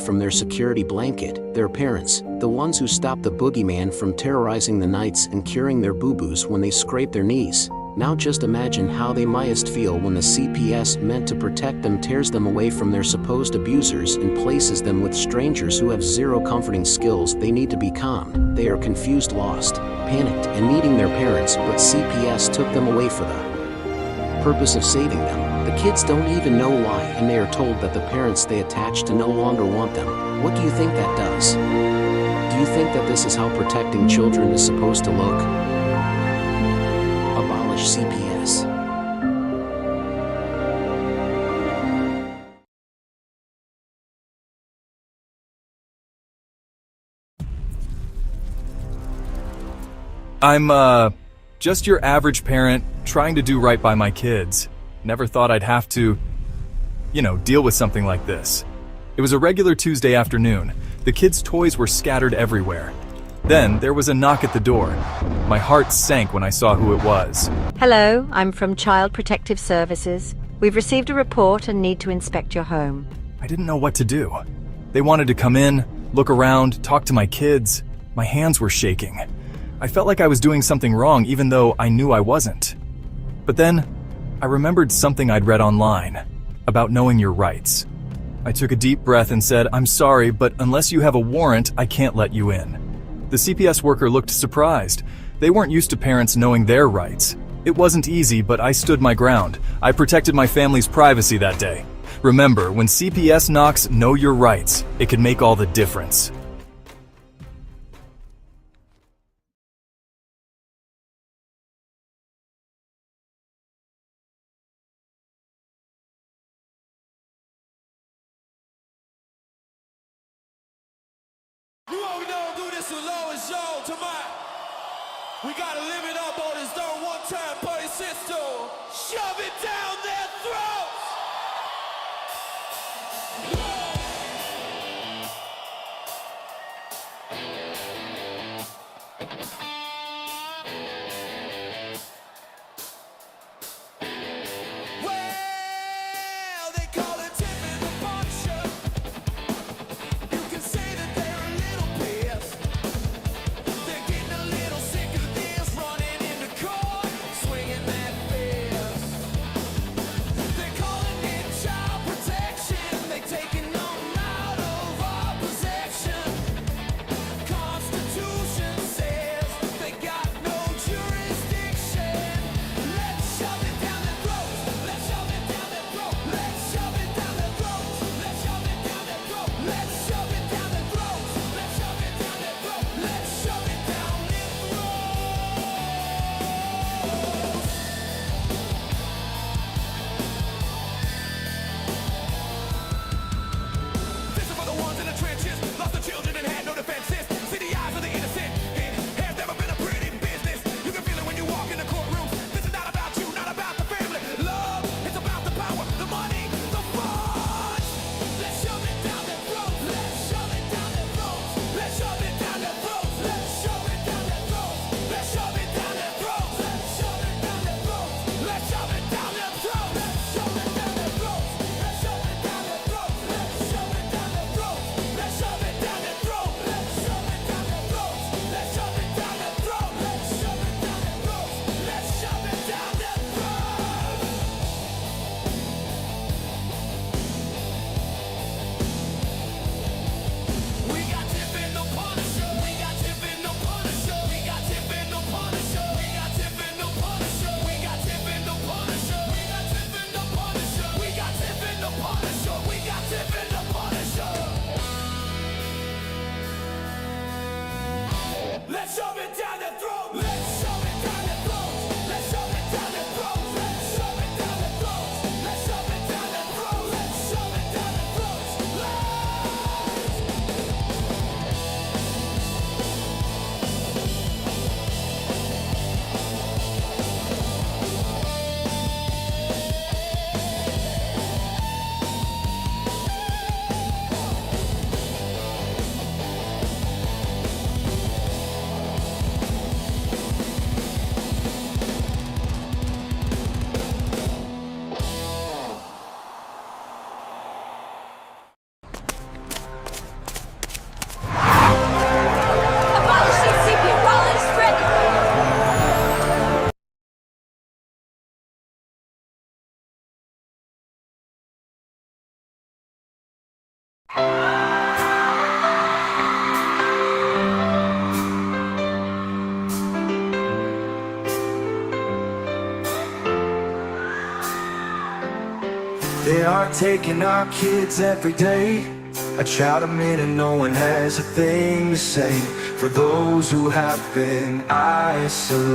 from their security blanket, their parents, the ones who stop the boogeyman from terrorizing the nights and curing their boo-boos when they scrape their knees. Now just imagine how they must feel when the CPS meant to protect them tears them away from their supposed abusers and places them with strangers who have zero comforting skills. They need to be calm. They are confused, lost, panicked, and needing their parents, but CPS took them away for the purpose of saving them. The kids don't even know why, and they are told that the parents they attach to no longer want them. What do you think that does? Do you think that this is how protecting children is supposed to look? Abolish CPS. I'm, just your average parent trying to do right by my kids. Never thought I'd have to, deal with something like this. It was a regular Tuesday afternoon. The kids' toys were scattered everywhere. Then there was a knock at the door. My heart sank when I saw who it was. Hello, I'm from Child Protective Services. We've received a report and need to inspect your home. I didn't know what to do. They wanted to come in, look around, talk to my kids. My hands were shaking. I felt like I was doing something wrong even though I knew I wasn't. But then, I remembered something I'd read online about knowing your rights. I took a deep breath and said, "I'm sorry, but unless you have a warrant, I can't let you in." The CPS worker looked surprised. They weren't used to parents knowing their rights. It wasn't easy, but I stood my ground. I protected my family's privacy that day. Remember, when CPS knocks, know your rights. It can make all the difference. You already know do this as low as tonight. We gotta live it up on this dirt one time, buddy sister. Shove it down their throats. Well, they call it Tiff in the puncher. You can say that they're a little pissed. They're getting a little sick of this, running into court, swinging that fist. are taking our kids every day. A child a minute, no one has a thing to say for those who have been isolated.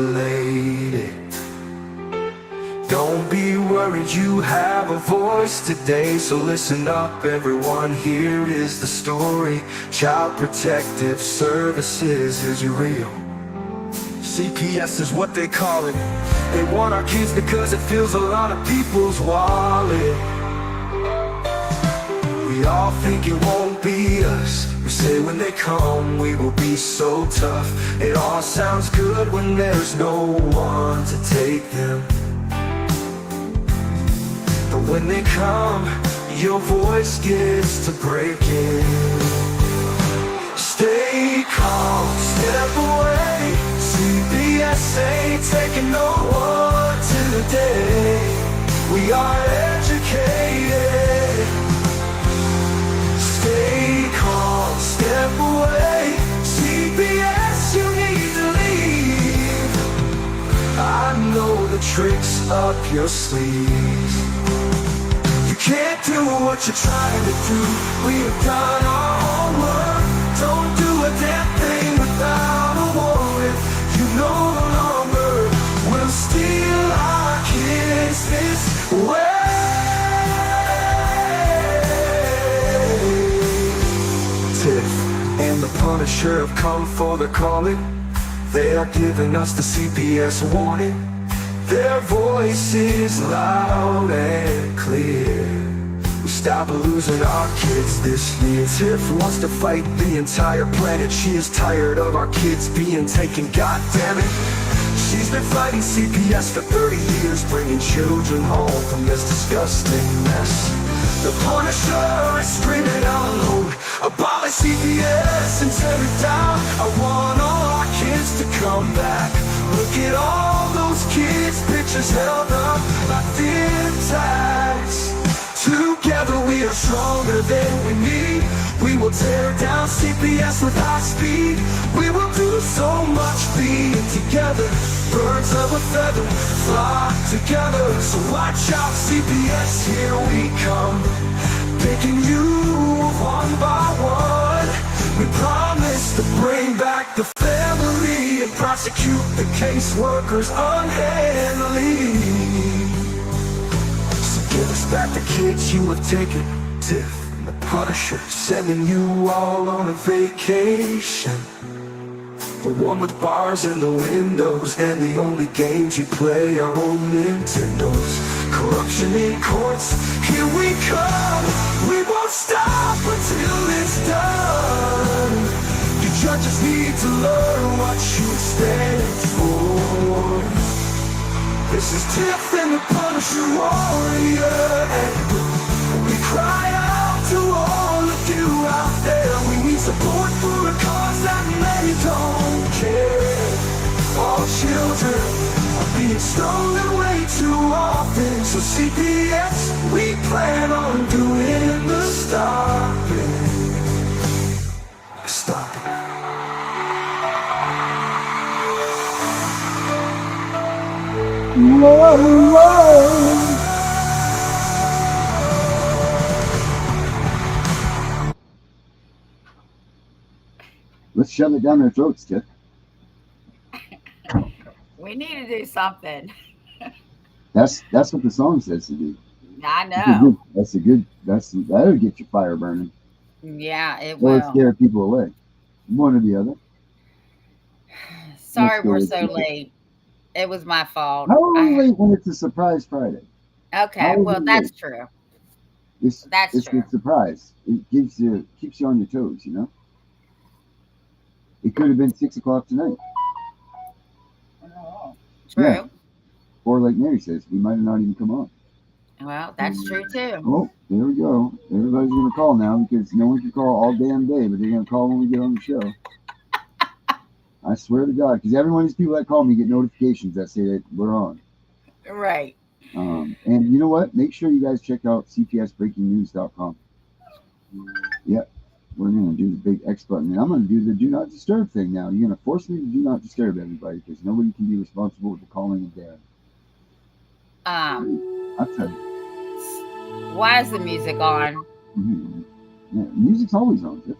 Don't be worried, you have a voice today. So listen up everyone, here is the story. Child Protective Services is real. CPS is what they call it. They want our kids because it fills a lot of people's wallet. We all think it won't be us. We say when they come we will be so tough. It all sounds good when there's no one to take them. But when they come, your voice gets to breaking. Stay calm, step away. CPS ain't taking no one today. We are educated. Stay calm, step away. CPS, you need to leave. I know the tricks up your sleeves. You can't do what you're trying to do. We have done our homework. Don't do a damn thing without a warrant. You no longer will steal our kids this way. Tiff and the Punisher have come for the calling. They are giving us the CPS warning. Their voice is loud and clear. We stop losing our kids this year. Tiff wants to fight the entire planet. She is tired of our kids being taken, god damn it. She's been fighting CPS for 30 years, bringing children home from this disgusting mess. The Punisher is screaming out loud, abolish CPS and tear it down. I want all our kids to come back. Look at all those kids' pictures held up like thin tags. Together we are stronger than we need. We will tear down CPS with high speed. We will do so much being together. Birds of a feather flock together. So watch out CPS, here we come. Picking you one by one. We promise to bring back the family and prosecute the caseworkers unhandily. Give us back the kids you have taken. Tiff and the Punisher sending you all on a vacation. The one with bars in the windows and the only games you play are on Nintendos. Corruption in courts, here we come. We won't stop until it's done. You judges need to learn what you stand for. This is Tiff and the Punisher warrior, and we cry out to all of you out there. We need support for a cause that many don't care. All children are being stolen way too often. So CPS, we plan on doing the stopping. Stop it. Whoa, whoa. Let's shove it down their throats, Tiff. We need to do something. That's what the song says to do. I know. That'll get your fire burning. Yeah, it Or will. scare people away. One or the other. Sorry we're so late. It was my fault. How are we late when it's a surprise Friday? Okay, well, that's true. It's true. a surprise. It keeps you on your toes, you know? It could have been 6 o'clock tonight. True. Yeah. Or like Mary says, we might have not even come on. Well, that's true too. Oh, there we go. Everybody's going to call now because no one can call all damn day, but they're going to call when we get on the show. I swear to God, because every one of these people that call me get notifications that say that we're on. Right. And you know what? Make sure you guys check out cpsbreakingnews.com. Yep. We're going to do the big X button. And I'm going to do the do not disturb thing now. You're going to force me to do not disturb everybody because nobody can be responsible with the calling of death. I'll tell you. Why is the music on? Yeah, music's always on. Tiff.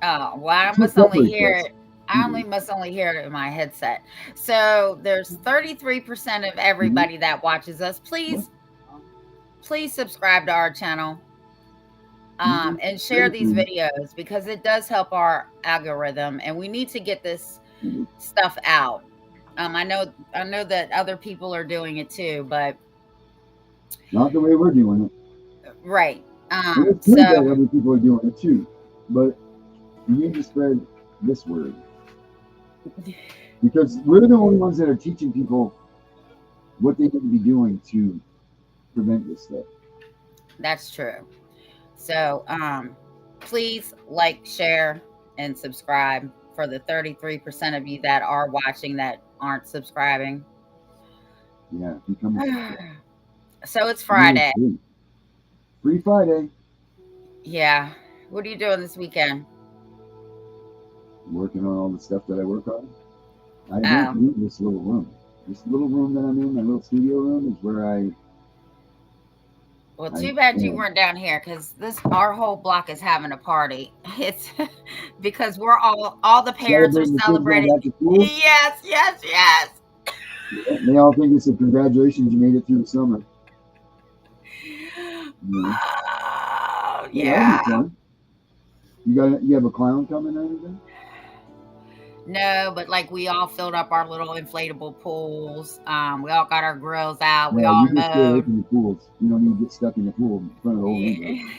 Oh, well, I It's a must only separate hear test. it. I only must only hear it in my headset. So there's 33% of everybody that watches us. What? Please subscribe to our channel. And share these videos because it does help our algorithm, and we need to get this stuff out. I know that other people are doing it too, but Not the way we're doing it. right. And it's good that other people are doing it too, but you need to spread this word because we're the only ones that are teaching people what they need to be doing to prevent this stuff. That's true. So, please like, share, and subscribe for the 33% of you that are watching that aren't subscribing. Yeah, become a So it's Friday. Free Friday. Yeah. What are you doing this weekend? Working on all the stuff that I work on. I don't need this little room. This little room that I'm in, my little studio room, is where I. Well, too bad you weren't down here because our whole block is having a party. It's because we're all the parents are celebrating. Yes. Yeah, they all think it's a congratulations, you made it through the summer. Yeah. You have a clown coming or anything? No, but like we all filled up our little inflatable pools. We all got our grills out. We Yeah, all you just stay away mowed. from the pools. You don't need to get stuck in the pool in front of the whole neighborhood.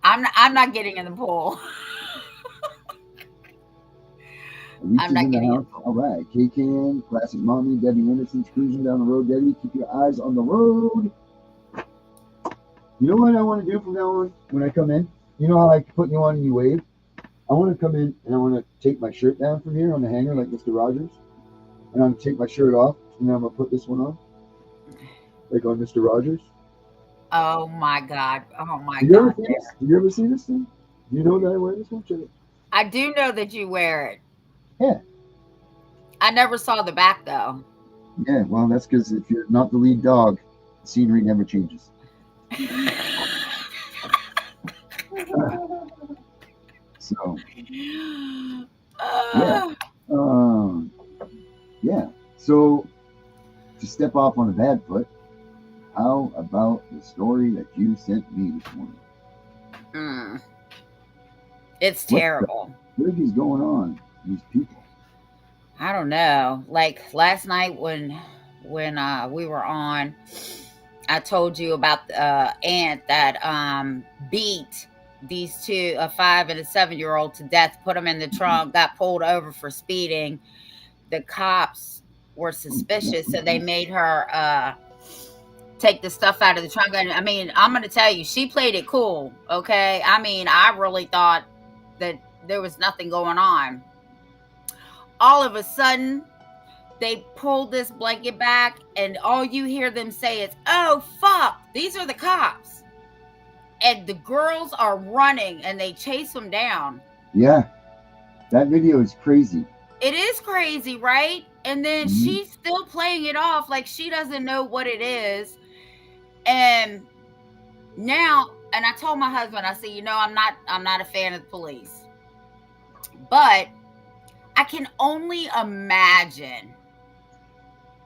I'm not getting in the pool. I'm not getting in the pool. All right, K-Can, Classic Mommy, Debbie Anderson's cruising down the road. Debbie, keep your eyes on the road. You know what I want to do from now on when I come in? You know how I put you on and you wave? I want to come in and I want to take my shirt down from here on the hanger like Mr. Rogers. And I'm going to take my shirt off and then I'm going to put this one on. Like on Mr. Rogers. Oh my God. Oh my God. Did you ever see this thing? Do you know that I wear this one? I do know that you wear it. Yeah. I never saw the back though. Yeah, well, that's because if you're not the lead dog, the scenery never changes. So, yeah. So, to step off on a bad foot, how about the story that you sent me this morning? It's terrible. What is going on? These people. I don't know. Like last night when we were on, I told you about the aunt that beat these two, a 5 and a 7-year-old, to death, put them in the trunk, got pulled over for speeding. The cops were suspicious, so they made her take the stuff out of the trunk. And I mean, I'm going to tell you, she played it cool, okay? I mean, I really thought that there was nothing going on. All of a sudden, they pulled this blanket back, and all you hear them say is, "Oh, fuck, these are the cops." And the girls are running, and they chase them down. Yeah, that video is crazy. It is crazy, right? And then she's still playing it off like she doesn't know what it is. And now, and I told my husband, I said, you know, I'm not a fan of the police, but I can only imagine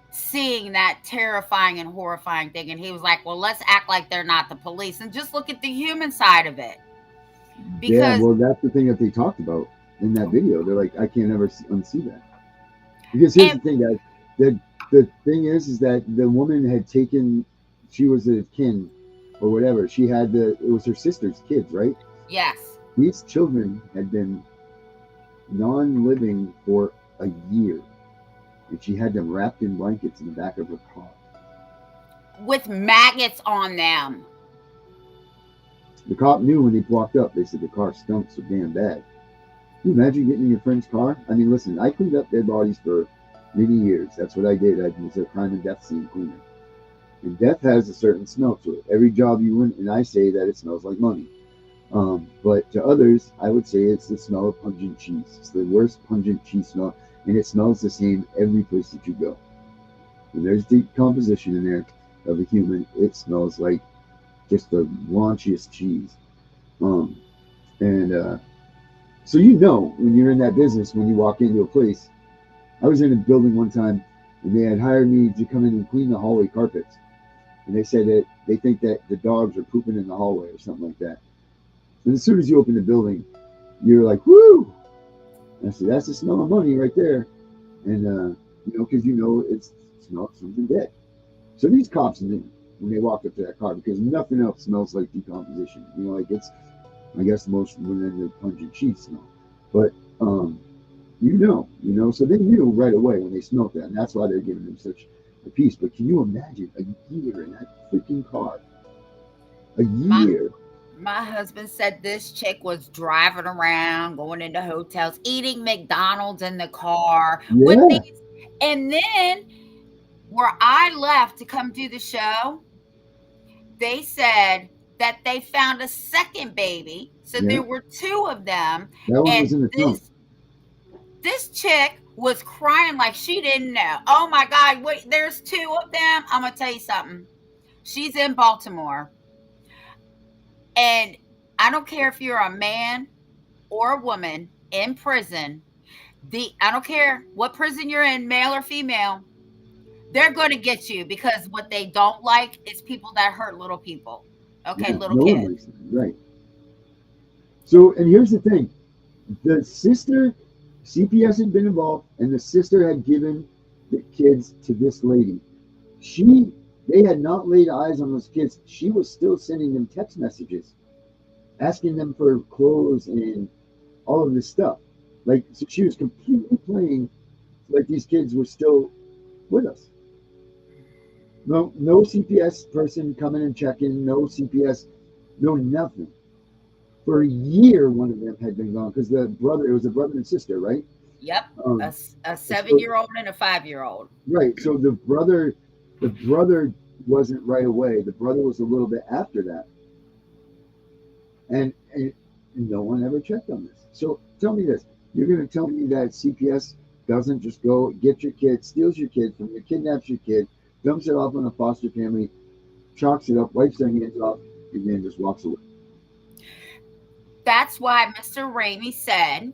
seeing that terrifying and horrifying thing. And he was like, well, let's act like they're not the police and just look at the human side of it. Because, yeah, well, that's the thing that they talked about in that video. They're like, I can't ever unsee that. Because here's the thing, guys. The thing is that the woman had taken, she was a kin or whatever. She had it was her sister's kids, right? Yes. These children had been non-living for a year. And she had them wrapped in blankets in the back of her car. With maggots on them. The cop knew when he walked up. They said the car stunk so damn bad. Can you imagine getting in your friend's car? I mean, listen, I cleaned up dead bodies for many years. That's what I did. I was a crime and death scene cleaner. And death has a certain smell to it. Every job you win, and I say that it smells like money. But to others, I would say it's the smell of pungent cheese. It's the worst pungent cheese smell. And it smells the same every place that you go. When there's decomposition in there of a human, it smells like just the raunchiest cheese. Um, and so you know when you're in that business, when you walk into a place. I was in a building one time, and they had hired me to come in and clean the hallway carpets. And they said that they think that the dogs are pooping in the hallway or something like that. And as soon as you open the building, you're like, whoo! And I said, that's the smell of money right there. And, because it's smell of something dead. So these cops knew when they walked up to that car because nothing else smells like decomposition. Like it's, I guess, the most when the pungent cheese smell. But, so they knew right away when they smelled that. And that's why they're giving them such a piece. But can you imagine a year in that freaking car? A My year. my husband said this chick was driving around, going into hotels, eating McDonald's in the car with Yeah. these. And then where I left to come do the show, they said that they found a second baby. So Yeah. there were two of them. That one was And in the trunk. this chick was crying like she didn't know. Oh my God, wait, there's two of them. I'm gonna tell you something. She's in Baltimore. And I don't care if you're a man or a woman in prison. I don't care what prison you're in, male or female, they're going to get you because what they don't like is people that hurt little people. Okay, Yeah. little No one kids. likes that. Right. So, and here's the thing. The sister, CPS had been involved, and the sister had given the kids to this lady. They had not laid eyes on those kids. She was still sending them text messages, asking them for clothes and all of this stuff. Like, so she was completely playing like these kids were still with us. No CPS person coming and checking. No CPS, no nothing. For a year, one of them had been gone because it was a brother and sister, right? Yep, Um, a so 7-year-old and a 5-year-old. Right. So the brother wasn't right away. The brother was a little bit after that, and no one ever checked on this. So tell me this: you're going to tell me that CPS doesn't just go get your kid, steals your kid from you, kidnaps your kid, dumps it off on a foster family, chalks it up, wipes their hands off, and then just walks away? That's why Mr. Ramey said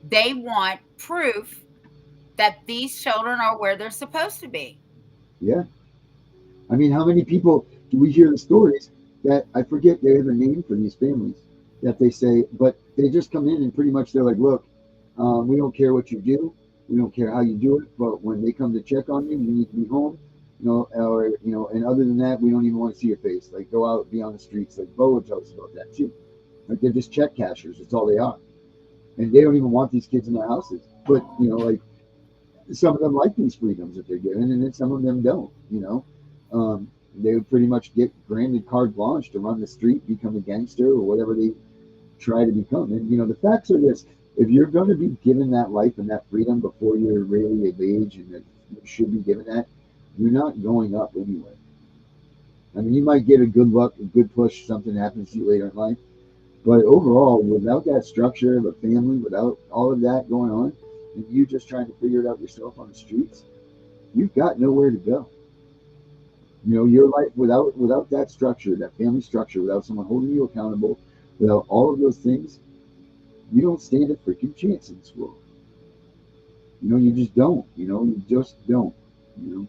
they want proof that these children are where they're supposed to be. Yeah. I mean, how many people do we hear the stories that I forget they have a name for these families that they say, but they just come in and pretty much they're like, look, we don't care what you do, we don't care how you do it, but when they come to check on you, you need to be home, and other than that, we don't even want to see your face. Like, go out, be on the streets. Like Bo would tell us about that too. Like, they're just check cashers. That's all they are, and they don't even want these kids in their houses. But like some of them like these freedoms that they're given, and then some of them don't. They would pretty much get granted carte blanche to run the street, become a gangster, or whatever they try to become. And the facts are this: if you're going to be given that life and that freedom before you're really of age, and that you should be given that, you're not going up anyway. I mean, you might get a good luck, a good push, something happens to you later in life, but overall, without that structure of a family, without all of that going on, and you just trying to figure it out yourself on the streets, you've got nowhere to go. Your life without that structure, that family structure, without someone holding you accountable, without all of those things, you don't stand a freaking chance in this world. You just don't. You just don't. And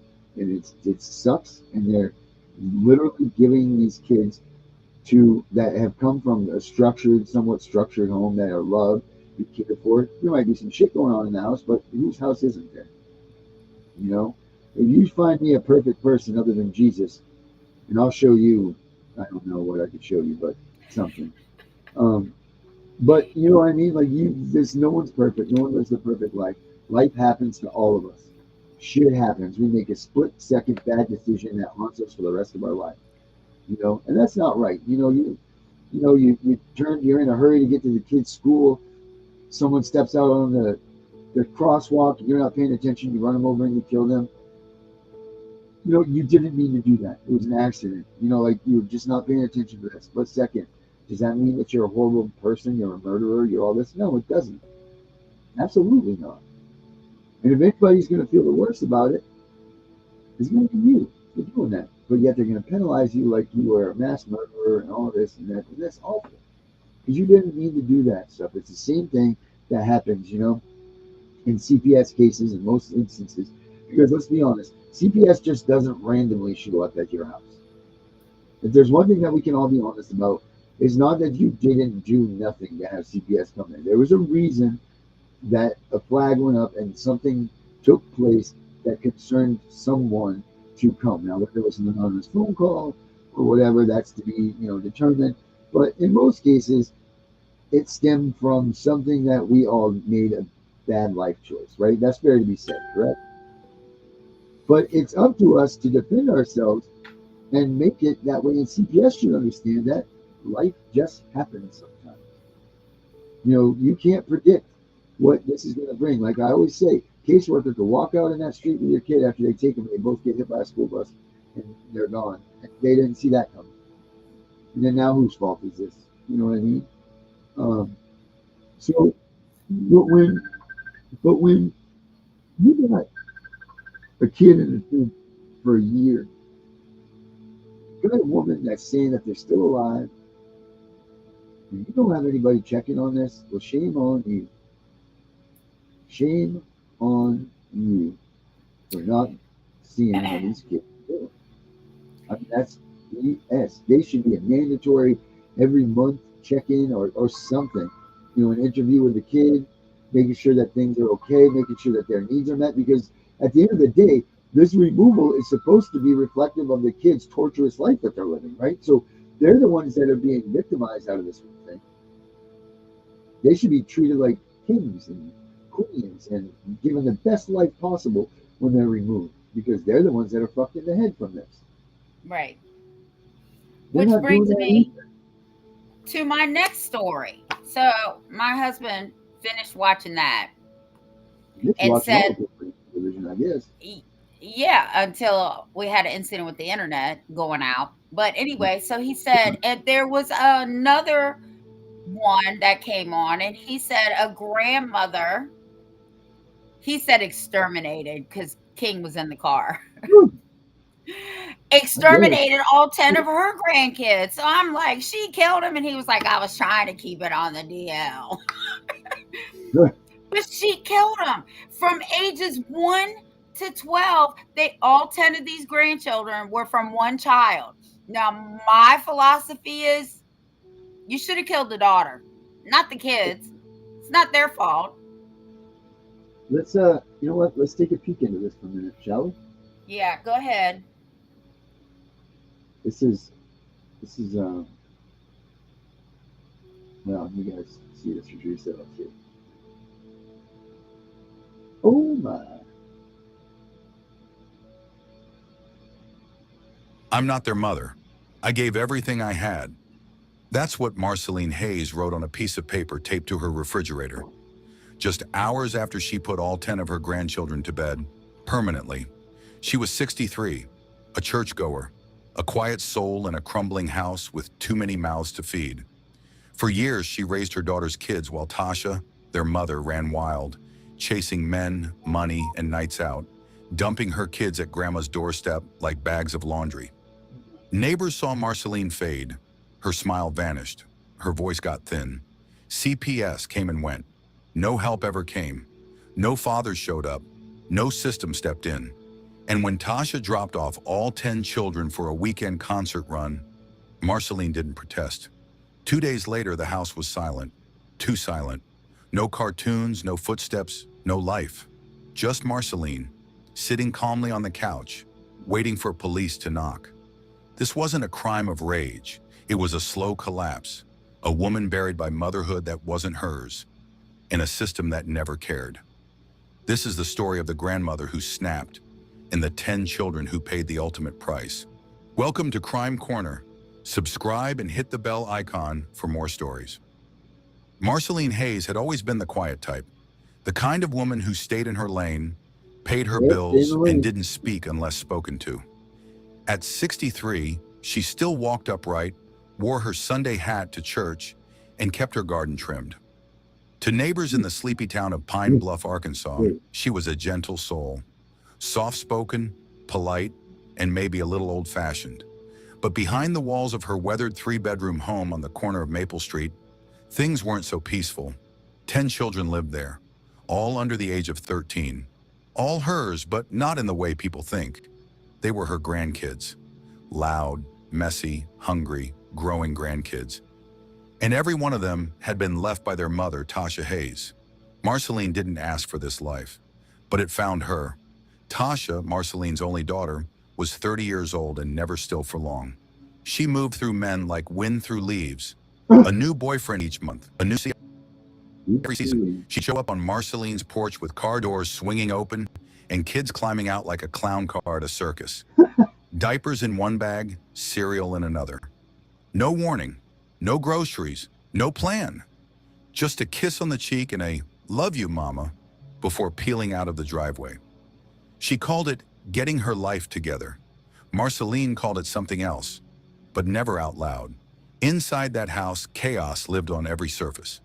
it sucks. And they're literally giving these kids that have come from a somewhat structured home that are loved, be cared for. There might be some shit going on in the house, but whose house isn't there? If you find me a perfect person other than Jesus, and I'll show you, I don't know what I could show you, but something. But you know what I mean? Like there's no one's perfect. No one lives a perfect life. Life happens to all of us. Shit happens. We make a split-second bad decision that haunts us for the rest of our life. And that's not right. You're in a hurry to get to the kid's school. Someone steps out on the crosswalk. You're not paying attention. You run them over and you kill them. You didn't mean to do that. It was an accident. Like you're just not paying attention to that split second. Does that mean that you're a horrible person? You're a murderer? You're all this? No, it doesn't. Absolutely not. And if anybody's going to feel the worst about it, it's going to be you. for doing that. But yet they're going to penalize you like you were a mass murderer and all this and that. And that's awful because you didn't mean to do that stuff. It's the same thing that happens, in CPS cases in most instances. Because let's be honest, CPS just doesn't randomly show up at your house. If there's one thing that we can all be honest about, it's not that you didn't do nothing to have CPS come in. There was a reason that a flag went up and something took place that concerned someone to come. Now, whether it was an anonymous phone call or whatever, that's to be, determined. But in most cases, it stemmed from something that we all made a bad life choice, right? That's fair to be said, correct? But it's up to us to defend ourselves and make it that way. And CPS should understand that life just happens sometimes. You can't predict what this is going to bring. Like I always say, caseworker could walk out in that street with your kid after they take them and they both get hit by a school bus and they're gone. And they didn't see that coming. And then now whose fault is this? You know what I mean? So, but when you got a kid in the thing for a year, you got a woman that's saying that they're still alive, and you don't have anybody checking on this, well, shame on you. Shame on you for not seeing what these kids are doing. I mean, that's BS. They should be a mandatory every month check-in or something. An interview with the kid, making sure that things are okay, making sure that their needs are met. Because at the end of the day, this removal is supposed to be reflective of the kid's torturous life that they're living, right? So they're the ones that are being victimized out of this whole thing. They should be treated like kings and queens and given the best life possible when they're removed, because they're the ones that are fucked in the head from this. Right. They're Which brings me either. to my next story. So my husband finished watching that and said, television, I guess. yeah, until we had an incident with the internet going out. But anyway, so he said, and there was another one that came on, and he said a grandmother, he said exterminated because King was in the car. Exterminated all 10 of her grandkids. So I'm like, she killed him, and he was like, I was trying to keep it on the DL. But she killed him from ages 1 to 12. All 10 of these grandchildren were from one child. Now, my philosophy is you should have killed the daughter, not the kids. It's not their fault. Let's you know what? Let's take a peek into this for a minute, shall we? Yeah, go ahead. This is well, you guys see this for yourselves here. Oh my. I'm not their mother. I gave everything I had. That's what Marceline Hayes wrote on a piece of paper taped to her refrigerator. Just hours after she put all 10 of her grandchildren to bed, permanently. She was 63, a churchgoer, a quiet soul in a crumbling house with too many mouths to feed. For years, she raised her daughter's kids while Tasha, their mother, ran wild, chasing men, money, and nights out, dumping her kids at grandma's doorstep like bags of laundry. Neighbors saw Marceline fade. Her smile vanished. Her voice got thin. CPS came and went. No help ever came. No fathers showed up. No system stepped in. And when Tasha dropped off all 10 children for a weekend concert run, Marceline didn't protest. 2 days later, the house was silent. Too silent. No cartoons, no footsteps, no life. Just Marceline, sitting calmly on the couch, waiting for police to knock. This wasn't a crime of rage. It was a slow collapse. A woman buried by motherhood that wasn't hers, in a system that never cared. This is the story of the grandmother who snapped, and the 10 children who paid the ultimate price. Welcome to Crime Corner. Subscribe and hit the bell icon for more stories. Marceline Hayes had always been the quiet type, the kind of woman who stayed in her lane, paid her bills, and didn't speak unless spoken to. At 63, she still walked upright, wore her Sunday hat to church, and kept her garden trimmed. To neighbors in the sleepy town of Pine Bluff, Arkansas, she was a gentle soul. Soft-spoken, polite, and maybe a little old-fashioned. But behind the walls of her weathered 3-bedroom home on the corner of Maple Street, things weren't so peaceful. 10 children lived there, all under the age of 13. All hers, but not in the way people think. They were her grandkids. Loud, messy, hungry, growing grandkids. And every one of them had been left by their mother, Tasha Hayes. Marceline didn't ask for this life, but it found her. Tasha, Marceline's only daughter, was 30 years old and never still for long. She moved through men like wind through leaves. A new boyfriend each month, a new every season. She'd show up on Marceline's porch with car doors swinging open and kids climbing out like a clown car at a circus. Diapers in one bag, cereal in another. No warning, no groceries, no plan. Just a kiss on the cheek and a "love you, mama," before peeling out of the driveway. She called it getting her life together. Marceline called it something else, but never out loud. Inside that house, chaos lived on every surface.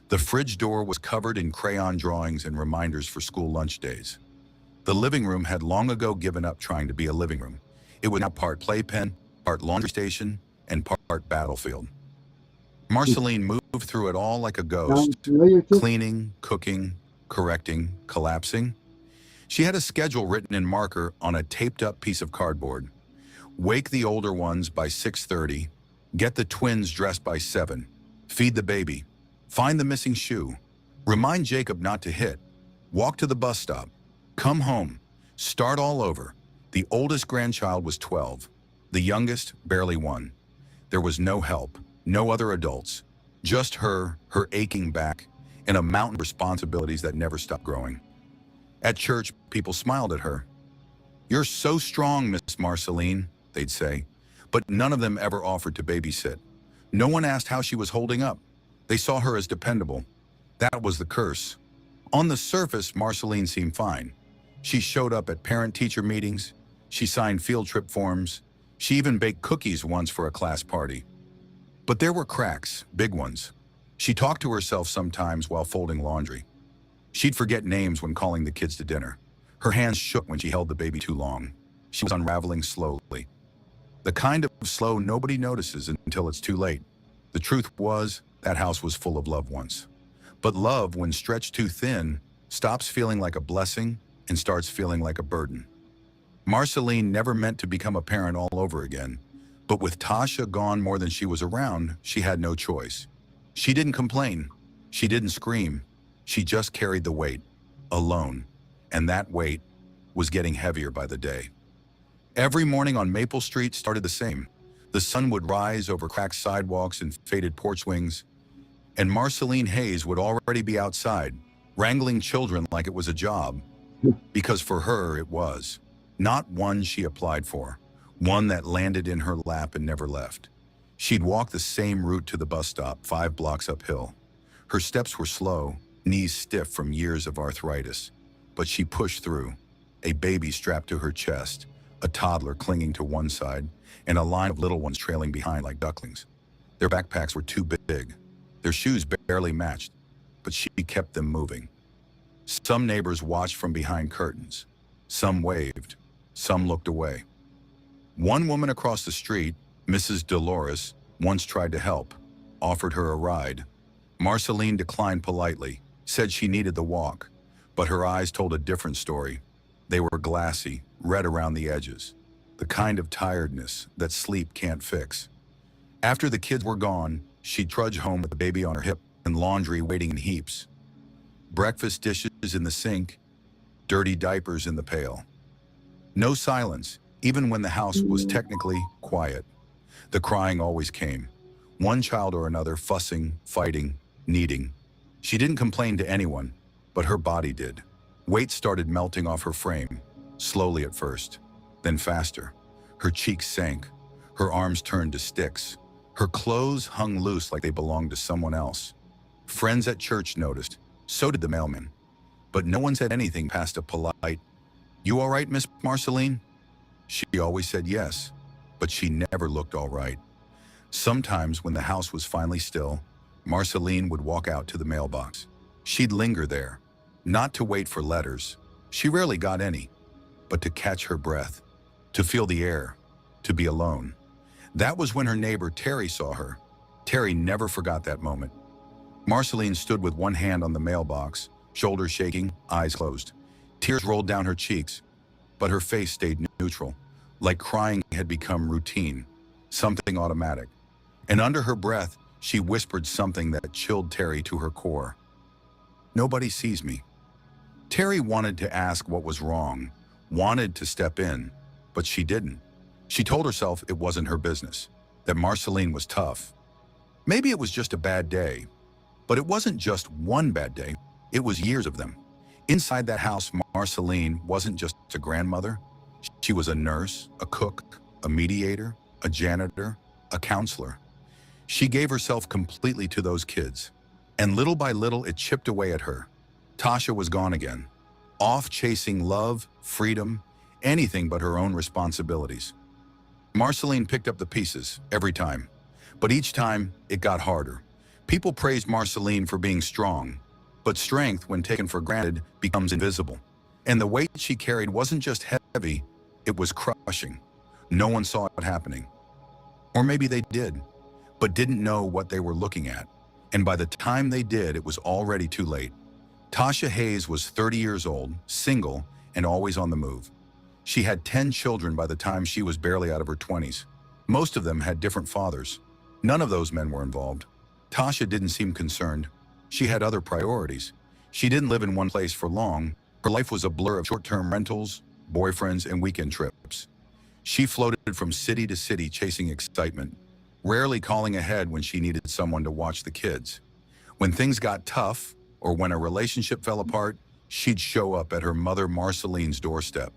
The fridge door was covered in crayon drawings and reminders for school lunch days. The living room had long ago given up trying to be a living room. It was now part playpen, part laundry station, and part battlefield. Marceline moved through it all like a ghost, cleaning, cooking, correcting, collapsing. She had a schedule written in marker on a taped-up piece of cardboard. Wake the older ones by 6:30, get the twins dressed by 7, feed the baby, find the missing shoe, remind Jacob not to hit, walk to the bus stop, come home, start all over. The oldest grandchild was 12, the youngest barely 1. There was no help, no other adults, just her aching back, and a mountain of responsibilities that never stopped growing. At church, people smiled at her. "You're so strong, Miss Marceline," they'd say, but none of them ever offered to babysit. No one asked how she was holding up. They saw her as dependable. That was the curse. On the surface, Marceline seemed fine. She showed up at parent-teacher meetings. She signed field trip forms. She even baked cookies once for a class party. But there were cracks, big ones. She talked to herself sometimes while folding laundry. She'd forget names when calling the kids to dinner. Her hands shook when she held the baby too long. She was unraveling slowly. The kind of slow nobody notices until it's too late. The truth was, that house was full of love once. But love, when stretched too thin, stops feeling like a blessing and starts feeling like a burden. Marceline never meant to become a parent all over again, but with Tasha gone more than she was around, she had no choice. She didn't complain. She didn't scream. She just carried the weight, alone, and that weight was getting heavier by the day. Every morning on Maple Street started the same. The sun would rise over cracked sidewalks and faded porch wings, and Marceline Hayes would already be outside, wrangling children like it was a job, because for her it was. Not one she applied for, one that landed in her lap and never left. She'd walk the same route to the bus stop, 5 blocks uphill. Her steps were slow, knees stiff from years of arthritis, but she pushed through, a baby strapped to her chest, a toddler clinging to one side, and a line of little ones trailing behind like ducklings. Their backpacks were too big. Their shoes barely matched, but she kept them moving. Some neighbors watched from behind curtains. Some waved. Some looked away. One woman across the street, Mrs. Dolores, once tried to help, offered her a ride. Marceline declined politely, said she needed the walk, but her eyes told a different story. They were glassy, red around the edges, the kind of tiredness that sleep can't fix. After the kids were gone, she'd trudge home with the baby on her hip and laundry waiting in heaps. Breakfast dishes in the sink, dirty diapers in the pail. No silence, even when the house was technically quiet. The crying always came. One child or another fussing, fighting, needing. She didn't complain to anyone, but her body did. Weight started melting off her frame, slowly at first, then faster. Her cheeks sank. Her arms turned to sticks. Her clothes hung loose like they belonged to someone else. Friends at church noticed. So did the mailman. But no one said anything past a polite, "You all right, Miss Marceline?" She always said yes, but she never looked all right. Sometimes when the house was finally still, Marceline would walk out to the mailbox. She'd linger there, not to wait for letters. She rarely got any, but to catch her breath. to feel the air, to be alone. That was when her neighbor Terry saw her. Terry never forgot that moment. Marceline stood with one hand on the mailbox, shoulders shaking, eyes closed. Tears rolled down her cheeks, but her face stayed neutral, like crying had become routine, something automatic. And under her breath, she whispered something that chilled Terry to her core. "Nobody sees me." Terry wanted to ask what was wrong, wanted to step in, but she didn't. She told herself it wasn't her business, that Marceline was tough. Maybe it was just a bad day, but it wasn't just one bad day, it was years of them. Inside that house, Marceline wasn't just a grandmother. She was a nurse, a cook, a mediator, a janitor, a counselor. She gave herself completely to those kids, and little by little it chipped away at her. Tasha was gone again, off chasing love, freedom, anything but her own responsibilities. Marceline picked up the pieces every time, but each time it got harder. People praised Marceline for being strong, but strength, when taken for granted, becomes invisible. And the weight she carried wasn't just heavy, it was crushing. No one saw it happening. Or maybe they did, but didn't know what they were looking at. And by the time they did, it was already too late. Tasha Hayes was 30 years old, single, and always on the move. She had 10 children by the time she was barely out of her 20s. Most of them had different fathers. None of those men were involved. Tasha didn't seem concerned. She had other priorities. She didn't live in one place for long. Her life was a blur of short-term rentals, boyfriends, and weekend trips. She floated from city to city chasing excitement, rarely calling ahead when she needed someone to watch the kids. When things got tough, or when a relationship fell apart, she'd show up at her mother Marceline's doorstep.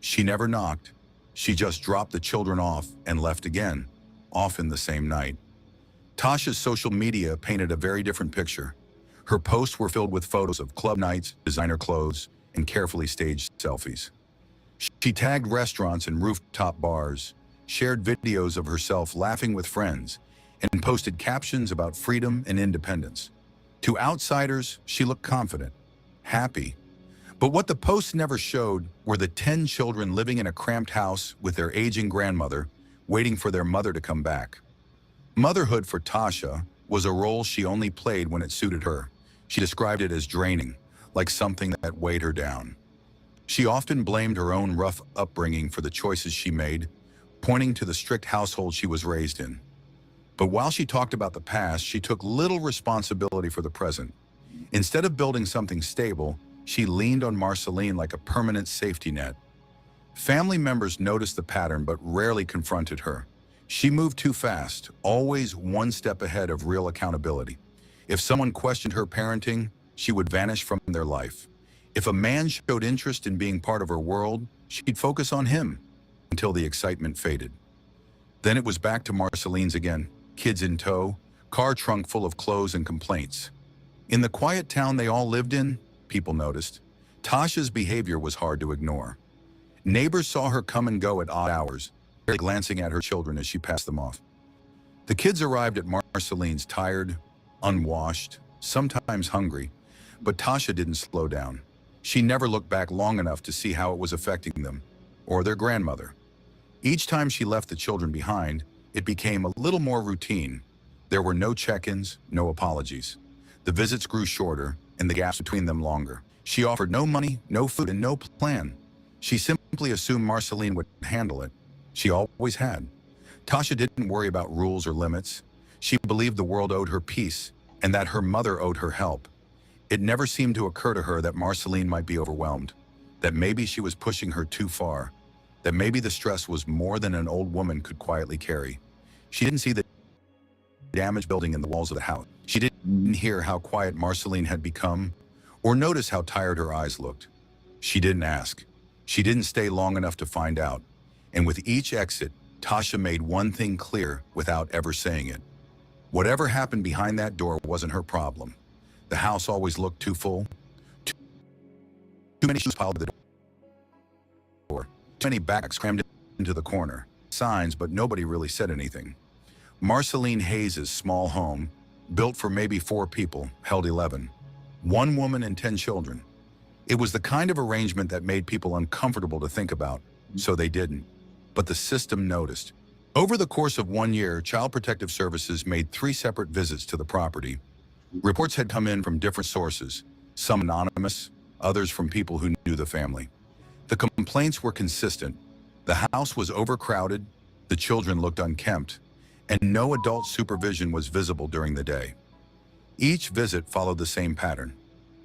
She never knocked. She just dropped the children off and left again, often the same night. Tasha's social media painted a very different picture. Her posts were filled with photos of club nights, designer clothes, and carefully staged selfies. She tagged restaurants and rooftop bars, shared videos of herself laughing with friends, and posted captions about freedom and independence. To outsiders, she looked confident, happy. But what the posts never showed were the 10 children living in a cramped house with their aging grandmother, waiting for their mother to come back. Motherhood for Tasha was a role she only played when it suited her. She described it as draining, like something that weighed her down. She often blamed her own rough upbringing for the choices she made, pointing to the strict household she was raised in. But while she talked about the past, she took little responsibility for the present. Instead of building something stable, she leaned on Marceline like a permanent safety net. Family members noticed the pattern but rarely confronted her. She moved too fast, always one step ahead of real accountability. If someone questioned her parenting, she would vanish from their life. If a man showed interest in being part of her world, she'd focus on him until the excitement faded. Then it was back to Marceline's again, kids in tow, car trunk full of clothes and complaints. In the quiet town they all lived in, people noticed, Tasha's behavior was hard to ignore. Neighbors saw her come and go at odd hours, glancing at her children as she passed them off. The kids arrived at Marceline's tired, unwashed, sometimes hungry, but Tasha didn't slow down. She never looked back long enough to see how it was affecting them, or their grandmother. Each time she left the children behind, it became a little more routine. There were no check-ins, no apologies. The visits grew shorter, and the gaps between them longer. She offered no money, no food, and no plan. She simply assumed Marceline would handle it. She always had. Tasha didn't worry about rules or limits. She believed the world owed her peace, and that her mother owed her help. It never seemed to occur to her that Marceline might be overwhelmed, that maybe she was pushing her too far, that maybe the stress was more than an old woman could quietly carry. She didn't see the damage building in the walls of the house. She didn't hear how quiet Marceline had become, or notice how tired her eyes looked. She didn't ask. She didn't stay long enough to find out. And with each exit, Tasha made one thing clear without ever saying it. Whatever happened behind that door wasn't her problem. The house always looked too full. Too many shoes piled at the door. Too many bags crammed into the corner. Signs, but nobody really said anything. Marceline Hayes' small home, built for maybe 4 people, held 11. 1 woman and 10 children. It was the kind of arrangement that made people uncomfortable to think about, so they didn't. but the system noticed. Over the course of 1 year, Child Protective Services made 3 separate visits to the property. Reports had come in from different sources, some anonymous, others from people who knew the family. The complaints were consistent. The house was overcrowded, the children looked unkempt, and no adult supervision was visible during the day. Each visit followed the same pattern.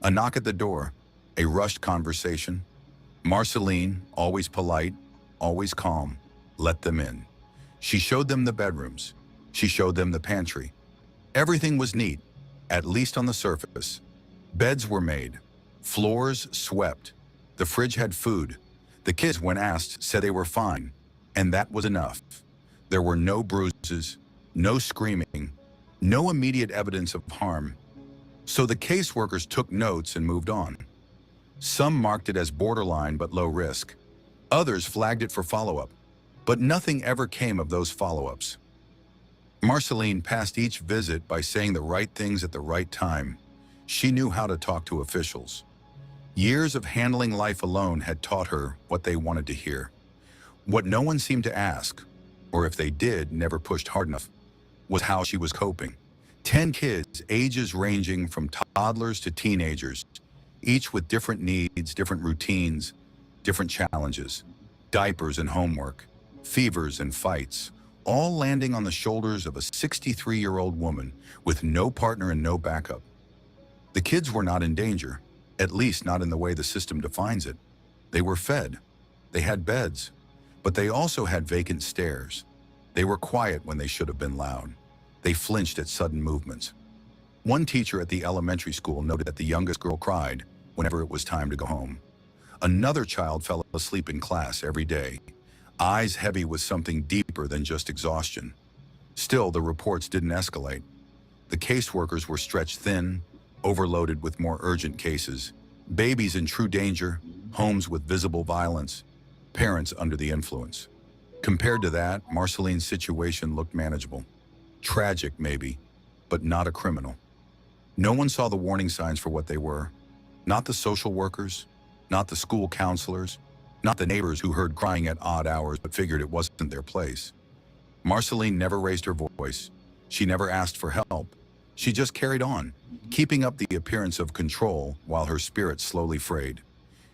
A knock at the door, a rushed conversation. Marceline, always polite, always calm, let them in. She showed them the bedrooms. She showed them the pantry. Everything was neat, at least on the surface. Beds were made, floors swept, the fridge had food. The kids, when asked, said they were fine, and that was enough. There were no bruises, no screaming, no immediate evidence of harm. So the caseworkers took notes and moved on. Some marked it as borderline but low risk. Others flagged it for follow-up, but nothing ever came of those follow-ups. Marceline passed each visit by saying the right things at the right time. She knew how to talk to officials. Years of handling life alone had taught her what they wanted to hear. What no one seemed to ask, or if they did, never pushed hard enough, was how she was coping. 10 kids, ages ranging from toddlers to teenagers, each with different needs, different routines, different challenges, diapers and homework, fevers and fights, all landing on the shoulders of a 63-year-old woman with no partner and no backup. The kids were not in danger, at least not in the way the system defines it. They were fed. They had beds, but they also had vacant stares. They were quiet when they should have been loud. They flinched at sudden movements. One teacher at the elementary school noted that the youngest girl cried whenever it was time to go home. Another child fell asleep in class every day, eyes heavy with something deeper than just exhaustion. Still, the reports didn't escalate. The caseworkers were stretched thin, overloaded with more urgent cases, babies in true danger, homes with visible violence, parents under the influence. Compared to that, Marceline's situation looked manageable. Tragic, maybe, but not a criminal. No one saw the warning signs for what they were. Not the social workers, not the school counselors, not the neighbors who heard crying at odd hours but figured it wasn't their place. Marceline never raised her voice. She never asked for help. She just carried on, keeping up the appearance of control while her spirit slowly frayed.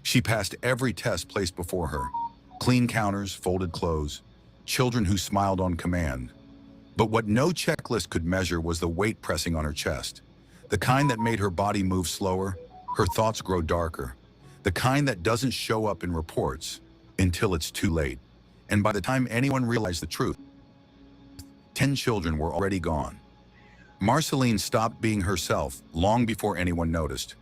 She passed every test placed before her. Clean counters, folded clothes, children who smiled on command. But what no checklist could measure was the weight pressing on her chest. The kind that made her body move slower, her thoughts grow darker. The kind that doesn't show up in reports until it's too late. And by the time anyone realized the truth, 10 children were already gone. Marceline stopped being herself long before anyone noticed.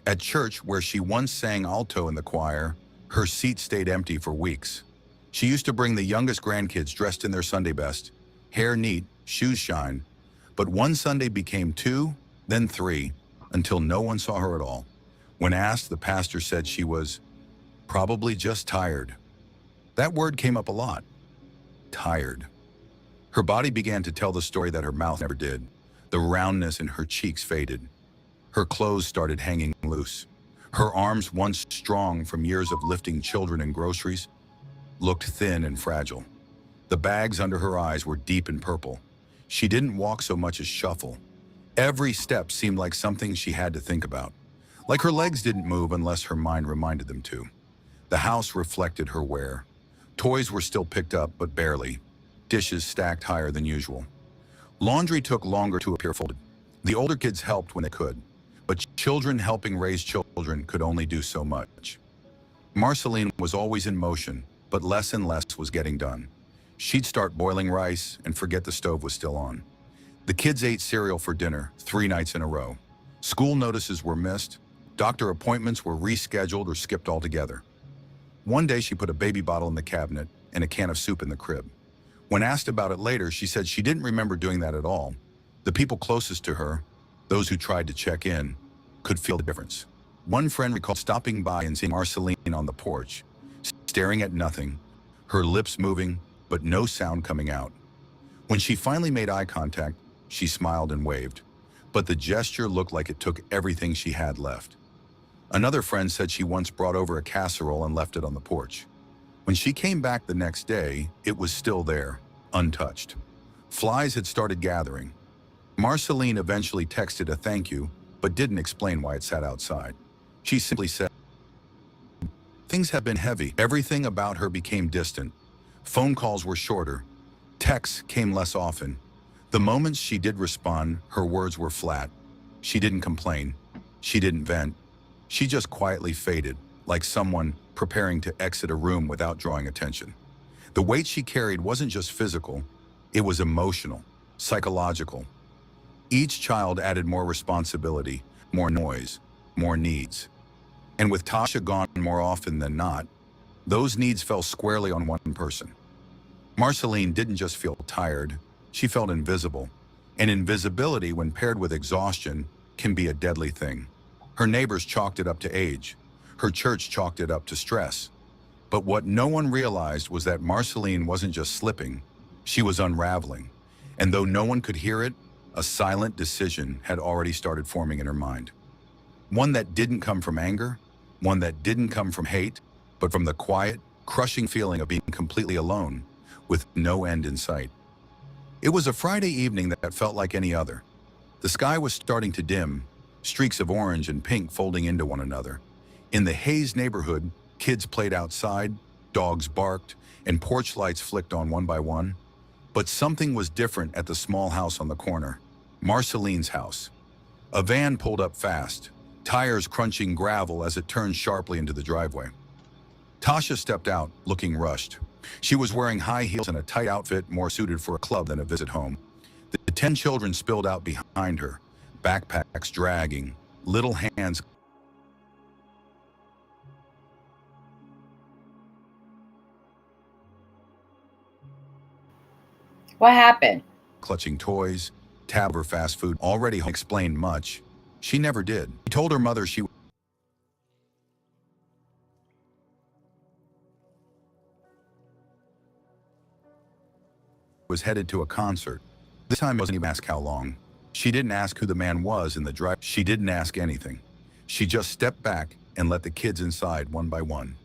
At church, where she once sang alto in the choir, her seat stayed empty for weeks. She used to bring the youngest grandkids dressed in their Sunday best, hair neat, shoes shine. But one Sunday became 2, then 3, until no one saw her at all. When asked, the pastor said she was probably just tired. That word came up a lot. Tired. Her body began to tell the story that her mouth never did. The roundness in her cheeks faded. Her clothes started hanging loose. Her arms, once strong from years of lifting children and groceries, looked thin and fragile. The bags under her eyes were deep and purple. She didn't walk so much as shuffle. Every step seemed like something she had to think about. Like her legs didn't move unless her mind reminded them to. The house reflected her wear. Toys were still picked up, but barely. Dishes stacked higher than usual. Laundry took longer to appear folded. The older kids helped when they could, but children helping raise children could only do so much. Marceline was always in motion, but less and less was getting done. She'd start boiling rice and forget the stove was still on. The kids ate cereal for dinner 3 nights in a row. School notices were missed. Doctor appointments were rescheduled or skipped altogether. One day she put a baby bottle in the cabinet and a can of soup in the crib. When asked about it later, she said she didn't remember doing that at all. The people closest to her, those who tried to check in, could feel the difference. One friend recalled stopping by and seeing Marceline on the porch, staring at nothing, her lips moving, but no sound coming out. When she finally made eye contact, she smiled and waved, but the gesture looked like it took everything she had left. Another friend said she once brought over a casserole and left it on the porch. When she came back the next day, it was still there, untouched. Flies had started gathering. Marceline eventually texted a thank you, but didn't explain why it sat outside. She simply said, "Things have been heavy." Everything about her became distant. Phone calls were shorter. Texts came less often. The moments she did respond, her words were flat. She didn't complain. She didn't vent. She just quietly faded, like someone preparing to exit a room without drawing attention. The weight she carried wasn't just physical, it was emotional, psychological. Each child added more responsibility, more noise, more needs. And with Tasha gone more often than not, those needs fell squarely on one person. Marceline didn't just feel tired, she felt invisible. And invisibility, when paired with exhaustion, can be a deadly thing. Her neighbors chalked it up to age. Her church chalked it up to stress. But what no one realized was that Marceline wasn't just slipping, she was unraveling. And though no one could hear it, a silent decision had already started forming in her mind. One that didn't come from anger, one that didn't come from hate, but from the quiet, crushing feeling of being completely alone, with no end in sight. It was a Friday evening that felt like any other. The sky was starting to dim, streaks of orange and pink folding into one another. In the Hayes neighborhood, kids played outside, dogs barked, and porch lights flicked on one by one. But something was different at the small house on the corner, Marceline's house. A van pulled up fast, tires crunching gravel as it turned sharply into the driveway. Tasha stepped out, looking rushed. She was wearing high heels and a tight outfit more suited for a club than a visit home. The 10 children spilled out behind her, backpacks dragging, little hands What happened? clutching toys, tab her fast food. Already explained much. She never did. She told her mother she was headed to a concert. This time wasn't even asked how long. She didn't ask who the man was in the drive. She didn't ask anything. She just stepped back and let the kids inside one by one.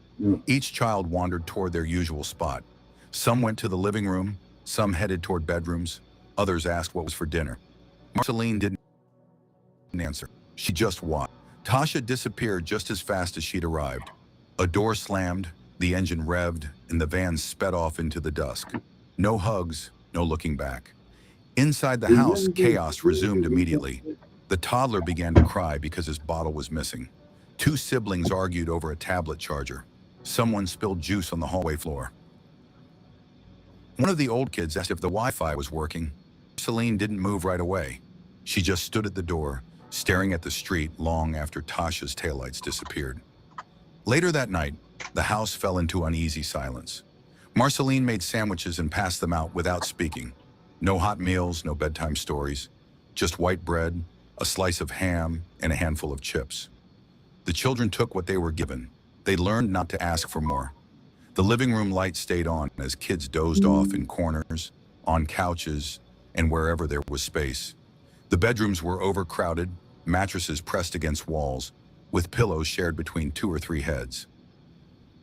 Each child wandered toward their usual spot. Some went to the living room, some headed toward bedrooms, others asked what was for dinner. Marceline didn't answer. She just watched. Tasha disappeared just as fast as she'd arrived. A door slammed, the engine revved, and the van sped off into the dusk. No hugs, no looking back. Inside the house, chaos resumed immediately. The toddler began to cry because his bottle was missing. Two siblings argued over a tablet charger. Someone spilled juice on the hallway floor. One of the old kids asked if the Wi-Fi was working. Celine didn't move right away. She just stood at the door, staring at the street long after Tasha's taillights disappeared. Later that night, the house fell into uneasy silence. Marceline made sandwiches and passed them out without speaking. No hot meals, no bedtime stories, just white bread, a slice of ham, and a handful of chips. The children took what they were given. They learned not to ask for more. The living room light stayed on as kids dozed off in corners, on couches, and wherever there was space. The bedrooms were overcrowded, mattresses pressed against walls, with pillows shared between 2 or 3 heads.